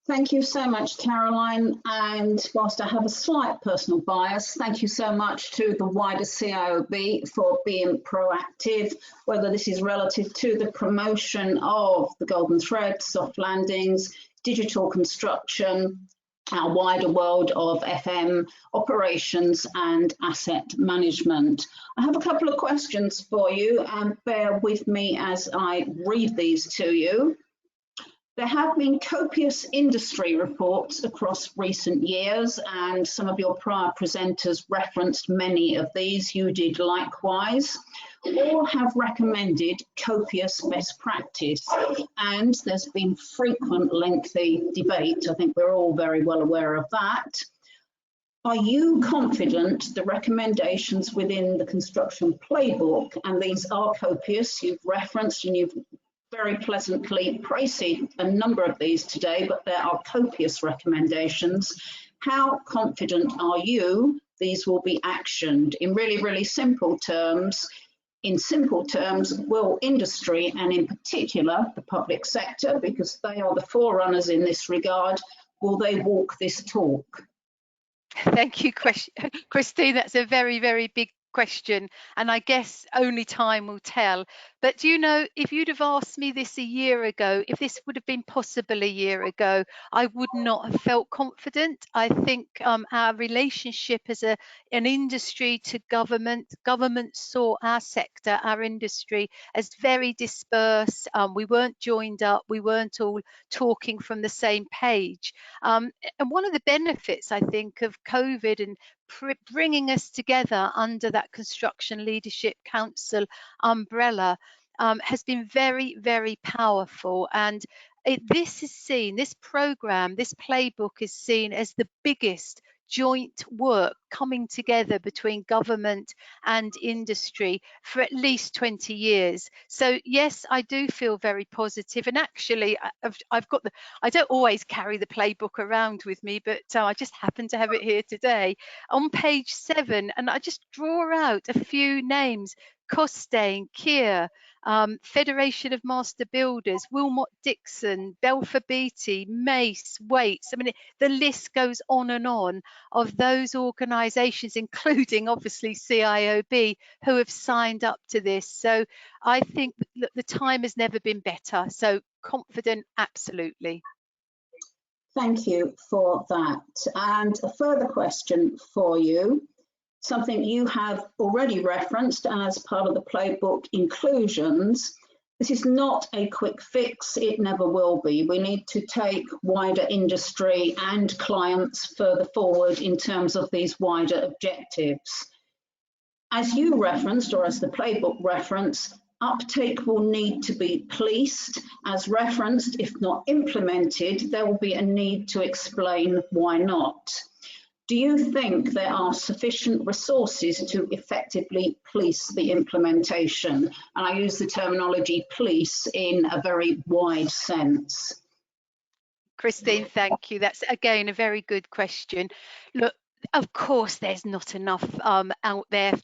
Thank you so much, Caroline. And whilst I have a slight personal bias, thank you so much to the wider CIOB for being proactive, whether this is relative to the promotion of the golden thread, soft landings, digital construction, our wider world of FM operations and asset management. I have a couple of questions for you and bear with me as I read these to you. There have been copious industry reports across recent years, and some of your prior presenters referenced many of these. You did likewise. All have recommended copious best practice, and there's been frequent lengthy debate. I think we're all very well aware of that. Are you confident the recommendations within the Construction Playbook, and these are copious, you've referenced and you've very pleasantly praising a number of these today, but there are copious recommendations. How confident are you these will be actioned? In really, really simple terms, will industry, and in particular the public sector, because they are the forerunners in this regard, will they walk this talk? Thank you, Christine. That's a very, very big question, and I guess only time will tell. But do you know, if you'd have asked me this a year ago, if this would have been possible a year ago, I would not have felt confident. I think our relationship as an industry to government saw our sector, our industry, as very dispersed. We weren't joined up, we weren't all talking from the same page. And one of the benefits, I think, of COVID and bringing us together under that Construction Leadership Council umbrella has been very, very powerful. And this program, this playbook is seen as the biggest joint work coming together between government and industry for at least 20 years. So yes, I do feel very positive. And actually, I don't always carry the playbook around with me, but I just happen to have it here today. On page 7, and I just draw out a few names: Costain, Kier, Federation of Master Builders, Wilmot Dixon, Belfer Beatty, Mace, Waits. I mean, the list goes on and on of those organisations, including obviously CIOB, who have signed up to this. So I think the time has never been better. So confident, absolutely. Thank you for that. And a further question for you, something you have already referenced as part of the playbook: inclusions. This is not a quick fix, it never will be. We need to take wider industry and clients further forward in terms of these wider objectives. As you referenced, or as the playbook referenced, uptake will need to be policed. As referenced, if not implemented, there will be a need to explain why not. Do you think there are sufficient resources to effectively police the implementation? And I use the terminology police in a very wide sense. Christine, thank you. That's again a very good question. Look, of course, there's not enough out there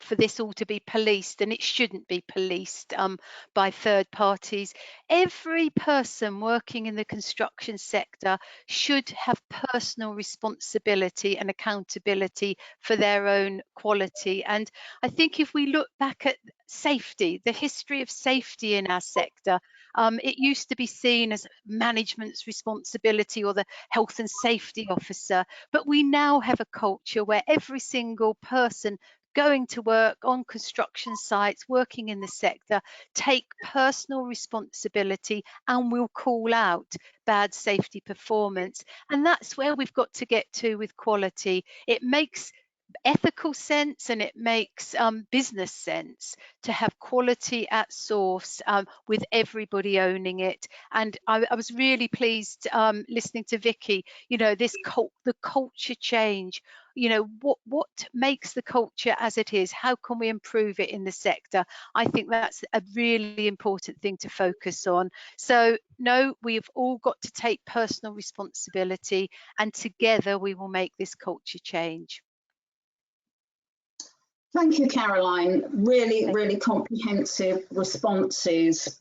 for this all to be policed, and it shouldn't be policed by third parties. Every person working in the construction sector should have personal responsibility and accountability for their own quality. And I think if we look back at safety, the history of safety in our sector, it used to be seen as management's responsibility or the health and safety officer, but we now have a culture where every single person going to work on construction sites, working in the sector, take personal responsibility and will call out bad safety performance. And that's where we've got to get to with quality. It makes ethical sense and it makes business sense to have quality at source with everybody owning it. And I was really pleased listening to Vicky, you know, the culture change. You know, what makes the culture as it is? How can we improve it in the sector? I think that's a really important thing to focus on. So no, we've all got to take personal responsibility, and together we will make this culture change. Thank you, Caroline. Really, really comprehensive responses.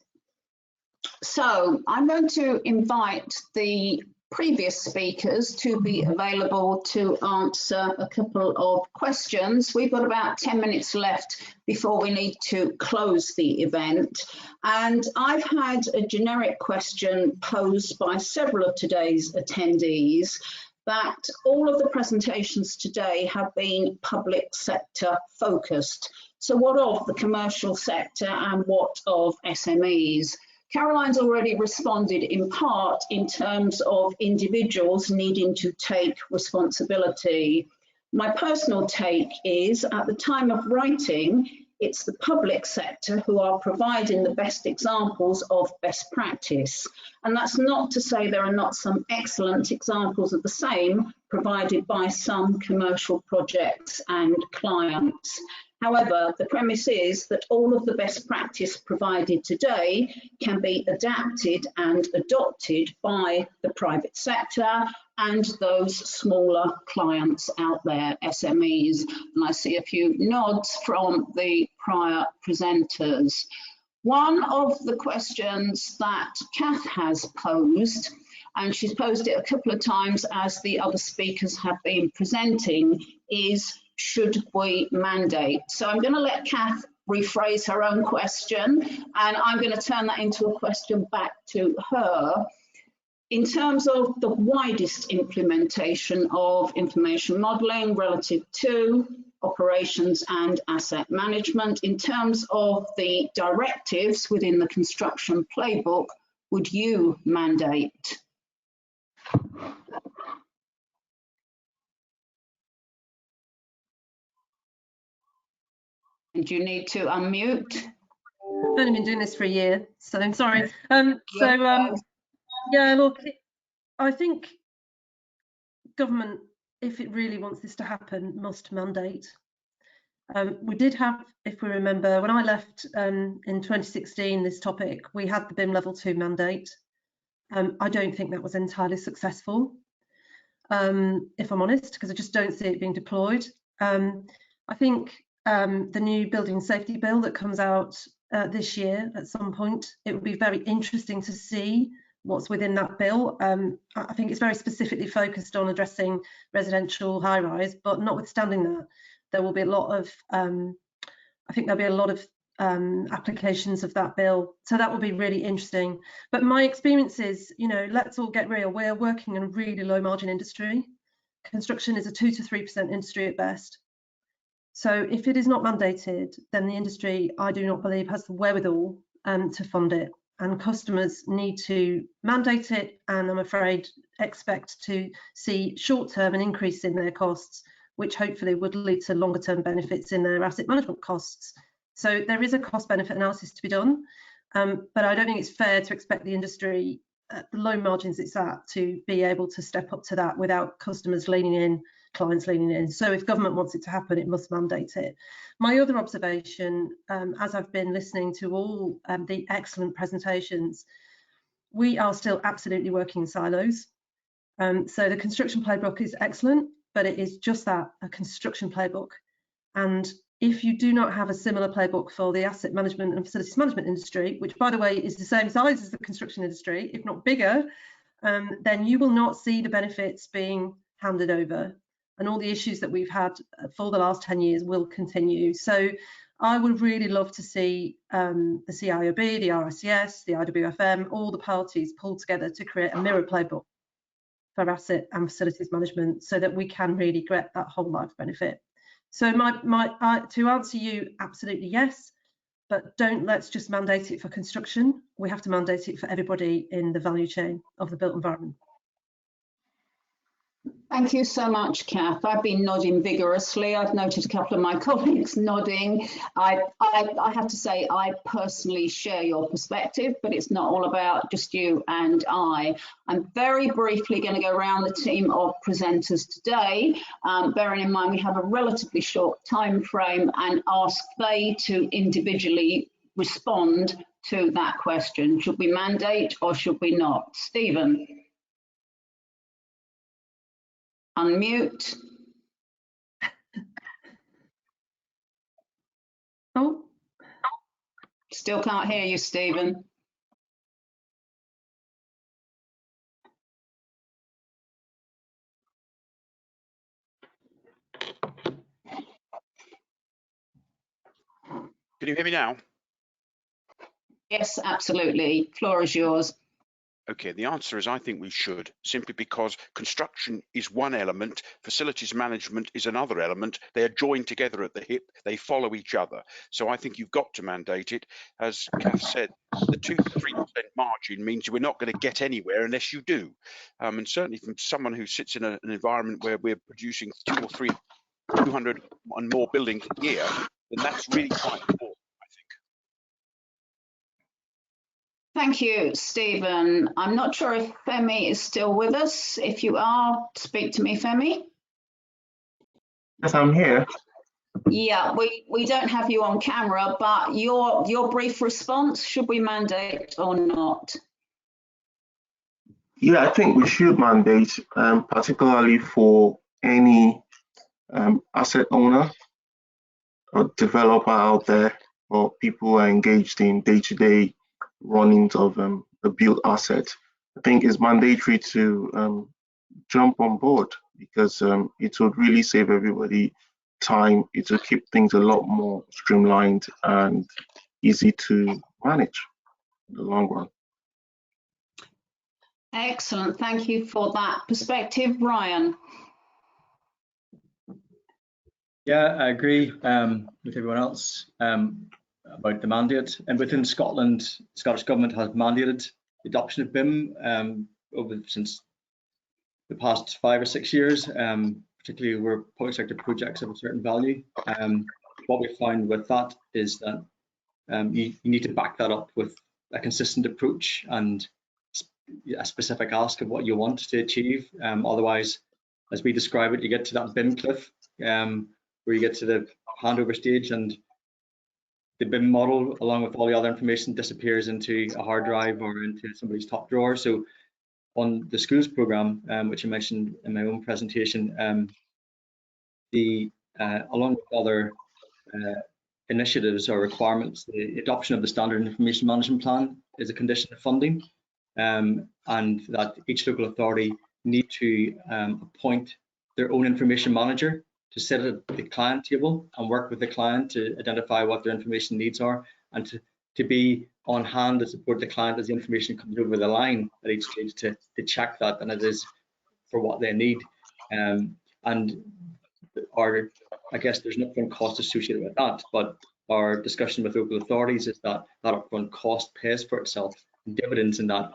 So I'm going to invite the previous speakers to be available to answer a couple of questions. We've got about 10 minutes left before we need to close the event. And I've had a generic question posed by several of today's attendees, that all of the presentations today have been public sector focused. So what of the commercial sector and what of SMEs? Caroline's already responded in part in terms of individuals needing to take responsibility. My personal take is, at the time of writing, it's the public sector who are providing the best examples of best practice. And that's not to say there are not some excellent examples of the same provided by some commercial projects and clients. However, the premise is that all of the best practice provided today can be adapted and adopted by the private sector and those smaller clients out there, SMEs. And I see a few nods from the prior presenters. One of the questions that Kath has posed, and she's posed it a couple of times as the other speakers have been presenting, is should we mandate? So I'm going to let Kath rephrase her own question, and I'm going to turn that into a question back to her. In terms of the widest implementation of information modelling relative to operations and asset management, in terms of the directives within the construction playbook, would you mandate? And you need to unmute. I've only been doing this for a year, so I'm sorry. Yeah, look, I think government, if it really wants this to happen, must mandate. We did have, if we remember, when I left in 2016, this topic, we had the BIM level 2 mandate. I don't think that was entirely successful, if I'm honest, because I just don't see it being deployed. I think the new building safety bill that comes out this year at some point, it would be very interesting to see what's within that bill. I think it's very specifically focused on addressing residential high-rise, but notwithstanding that, there will be a lot of, I think there'll be a lot of applications of that bill. So that will be really interesting. But my experience is, you know, let's all get real. We're working in a really low margin industry. Construction is a 2 to 3% industry at best. So if it is not mandated, then the industry, I do not believe, has the wherewithal to fund it. And customers need to mandate it, and I'm afraid expect to see short-term an increase in their costs, which hopefully would lead to longer-term benefits in their asset management costs. So there is a cost-benefit analysis to be done, but I don't think it's fair to expect the industry at the low margins it's at to be able to step up to that without customers leaning in, clients leaning in. So if government wants it to happen, it must mandate it. My other observation, as I've been listening to all the excellent presentations, we are still absolutely working in silos. So the construction playbook is excellent, but it is just that, a construction playbook. And if you do not have a similar playbook for the asset management and facilities management industry, which by the way is the same size as the construction industry, if not bigger, then you will not see the benefits being handed over. And all the issues that we've had for the last 10 years will continue. So I would really love to see the CIOB, the RICS, the IWFM, all the parties pull together to create a mirror playbook for asset and facilities management so that we can really get that whole life benefit. So to answer you, absolutely yes, but let's just mandate it for construction. We have to mandate it for everybody in the value chain of the built environment. Thank you so much, Kath. I've been nodding vigorously. I've noted a couple of my colleagues nodding. I have to say, I personally share your perspective, but it's not all about just you and I. I'm very briefly going to go around the team of presenters today, bearing in mind we have a relatively short time frame, and ask they to individually respond to that question. Should we mandate or should we not? Stephen. Unmute. Oh. Still can't hear you, Stephen. Can you hear me now? Yes, absolutely. Floor is yours. Okay, the answer is I think we should, simply because construction is one element, facilities management is another element. They are joined together at the hip, they follow each other. So I think you've got to mandate it. As Kath said, the 2 to 3% margin means we're not going to get anywhere unless you do. And certainly from someone who sits in an environment where we're producing 200 and more buildings a year, then that's really quite important. Thank you, Stephen. I'm not sure if Femi is still with us. If you are, speak to me, Femi. Yes, I'm here. Yeah, we don't have you on camera, but your brief response, should we mandate or not? Yeah, I think we should mandate, particularly for any asset owner or developer out there, or people who are engaged in day-to-day runnings of a built asset. I think it's mandatory to jump on board, because it would really save everybody time. It will keep things a lot more streamlined and easy to manage in the long run. Excellent, thank you for that perspective. Ryan? Yeah, I agree with everyone else about the mandate. And within Scotland, the Scottish Government has mandated the adoption of BIM since the past 5 or 6 years, particularly where public sector projects have a certain value. What we found with that is that you need to back that up with a consistent approach and a specific ask of what you want to achieve. Otherwise, as we describe it, you get to that BIM cliff, where you get to the handover stage and the BIM model, along with all the other information, disappears into a hard drive or into somebody's top drawer. So on the schools programme, which I mentioned in my own presentation, along with other initiatives or requirements, the adoption of the Standard Information Management Plan is a condition of funding, and that each local authority need to appoint their own information manager to sit at the client table and work with the client to identify what their information needs are, and to be on hand to support the client as the information comes over the line at each stage to check that and it is for what they need. I guess there's an upfront cost associated with that, but our discussion with local authorities is that that upfront cost pays for itself in dividends, and that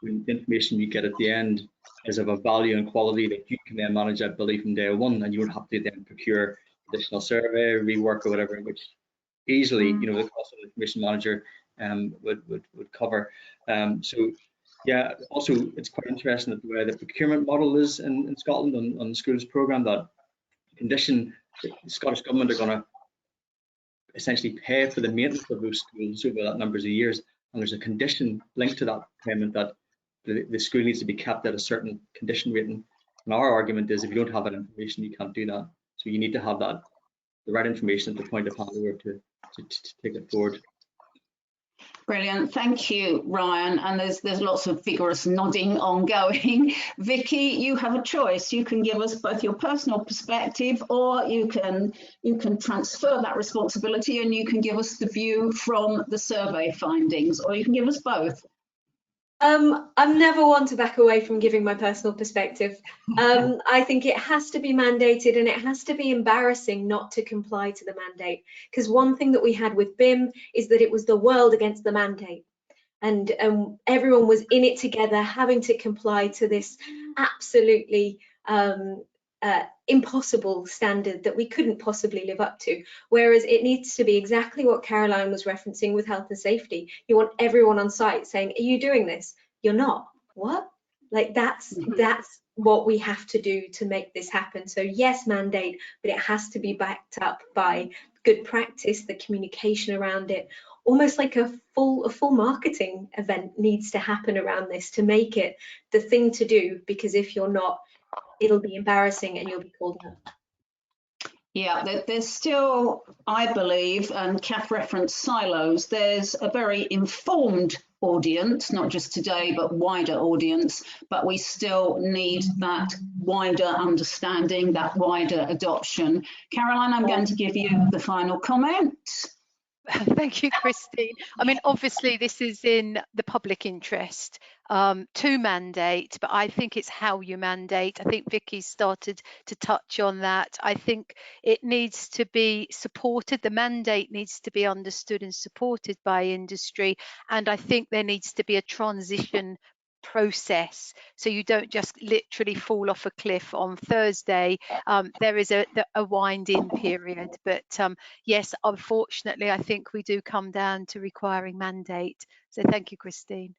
when the information you get at the end is of a value and quality that you can then manage that building from day one, and you don't have to then procure additional survey, rework, or whatever, which easily, the cost of the information manager would cover. So yeah, also it's quite interesting that the way the procurement model is in Scotland on the schools programme, that condition that the Scottish Government are going to essentially pay for the maintenance of those schools over that numbers of years, and there's a condition linked to that payment that the school needs to be kept at a certain condition rating. And our argument is, if you don't have that information, you can't do that. So you need to have the right information at the point of handover to take it forward. Brilliant, thank you, Ryan. And there's lots of vigorous nodding ongoing. Vicky, you have a choice. You can give us both your personal perspective, or you can transfer that responsibility and you can give us the view from the survey findings, or you can give us both. I'm never one to back away from giving my personal perspective. I think it has to be mandated, and it has to be embarrassing not to comply to the mandate. Because one thing that we had with BIM is that it was the world against the mandate, and everyone was in it together, having to comply to this absolutely impossible standard that we couldn't possibly live up to. Whereas it needs to be exactly what Caroline was referencing with health and safety. You want everyone on site saying, are you doing this? You're not. What? Like that's what we have to do to make this happen. So yes, mandate, but it has to be backed up by good practice, the communication around it. Almost like a full marketing event needs to happen around this to make it the thing to do, because if you're not, it'll be embarrassing and you'll be called out. Yeah, there's still, I believe, and Kath referenced silos, there's a very informed audience, not just today, but wider audience, but we still need that wider understanding, that wider adoption. Caroline, I'm going to give you the final comment. Thank you, Christine. I mean, obviously, this is in the public interest to mandate, but I think it's how you mandate. I think Vicky started to touch on that. I think it needs to be supported. The mandate needs to be understood and supported by industry. And I think there needs to be a transition process, so you don't just literally fall off a cliff on Thursday. There is a wind-in period, but yes, unfortunately, I think we do come down to requiring mandate. So thank you, Christine.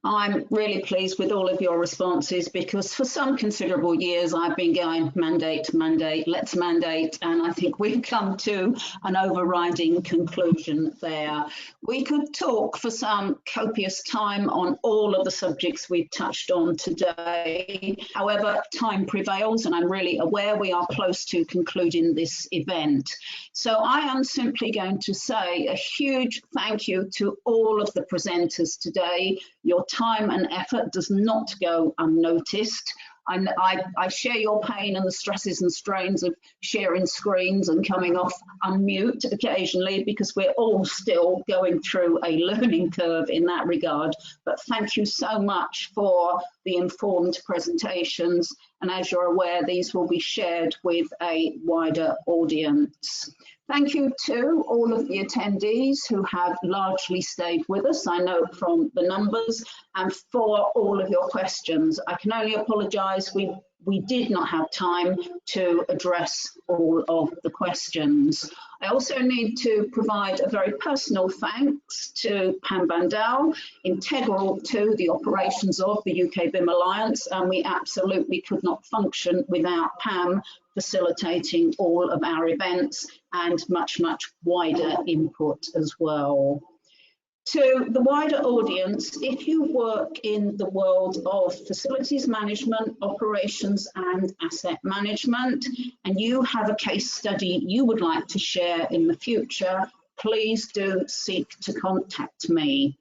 I'm really pleased with all of your responses, because for some considerable years I've been going mandate, mandate, let's mandate, and I think we've come to an overriding conclusion there. We could talk for some copious time on all of the subjects we've touched on today. However, time prevails, and I'm really aware we are close to concluding this event. So I am simply going to say a huge thank you to all of the presenters today. Your time and effort does not go unnoticed. I share your pain and the stresses and strains of sharing screens and coming off unmute occasionally, because we're all still going through a learning curve in that regard. But thank you so much for the informed presentations. And as you're aware, these will be shared with a wider audience. Thank you to all of the attendees who have largely stayed with us, I know from the numbers, and for all of your questions. I can only apologise, we did not have time to address all of the questions. I also need to provide a very personal thanks to Pam Bandal, integral to the operations of the UK BIM Alliance, and we absolutely could not function without Pam facilitating all of our events and much, much wider input as well. To the wider audience, if you work in the world of facilities management, operations and asset management, and you have a case study you would like to share in the future, please do seek to contact me.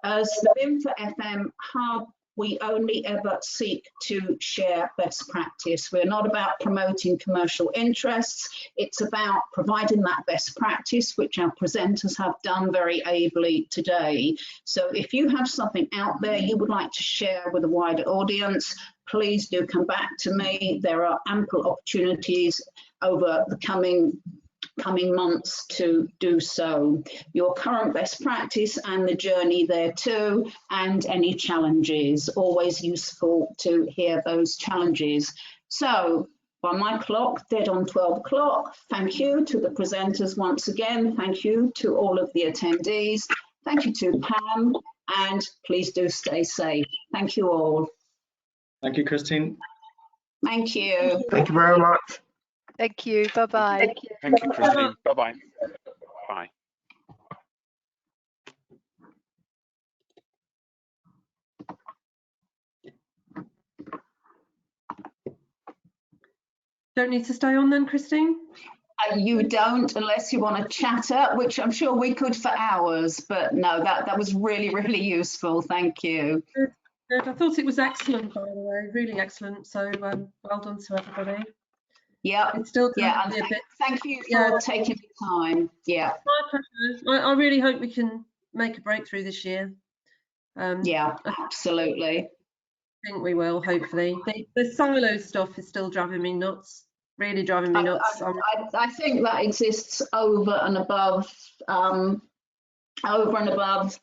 As the BIM for FM Hub, we only ever seek to share best practice. We're not about promoting commercial interests. It's about providing that best practice, which our presenters have done very ably today. So if you have something out there you would like to share with a wider audience, please do come back to me. There are ample opportunities over the coming months to do so. Your current best practice and the journey there too, and any challenges. Always useful to hear those challenges. So by my clock, dead on 12 o'clock, thank you to the presenters once again. Thank you to all of the attendees. Thank you to Pam, and please do stay safe. Thank you all. Thank you, Christine. Thank you. Thank you very much. Thank you. Bye-bye. Thank you, Christine. Bye-bye. Bye. Don't need to stay on then, Christine? You don't, unless you want to chatter, which I'm sure we could for hours, but no, that was really, really useful. Thank you. Good. I thought it was excellent, by the way, really excellent. So well done to everybody. Yeah, It's still yeah, and thank you for taking the time. Yeah. My pleasure. I really hope we can make a breakthrough this year. Yeah, absolutely. I think we will, hopefully. The silo stuff is still driving me nuts, really driving me nuts. I think that exists over and above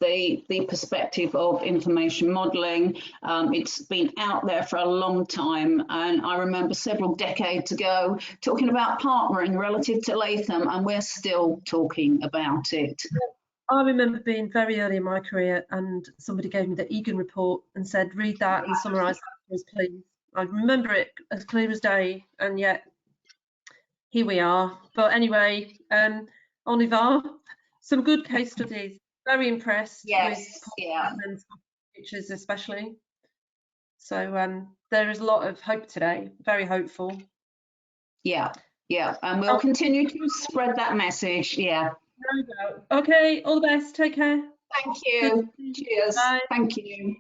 the perspective of information modelling. It's been out there for a long time, and I remember several decades ago talking about partnering relative to Latham, and we're still talking about it. I remember being very early in my career, and somebody gave me the Egan report and said, read that and summarise that for us, please. I remember it as clear as day, and yet here we are. But anyway, on Ivar, some good case studies. Very impressed with pictures especially. So there is a lot of hope today, very hopeful. Yeah, and we'll continue to spread that message. Yeah. Okay, all the best. Take care. Thank you. Cheers. Bye. Thank you.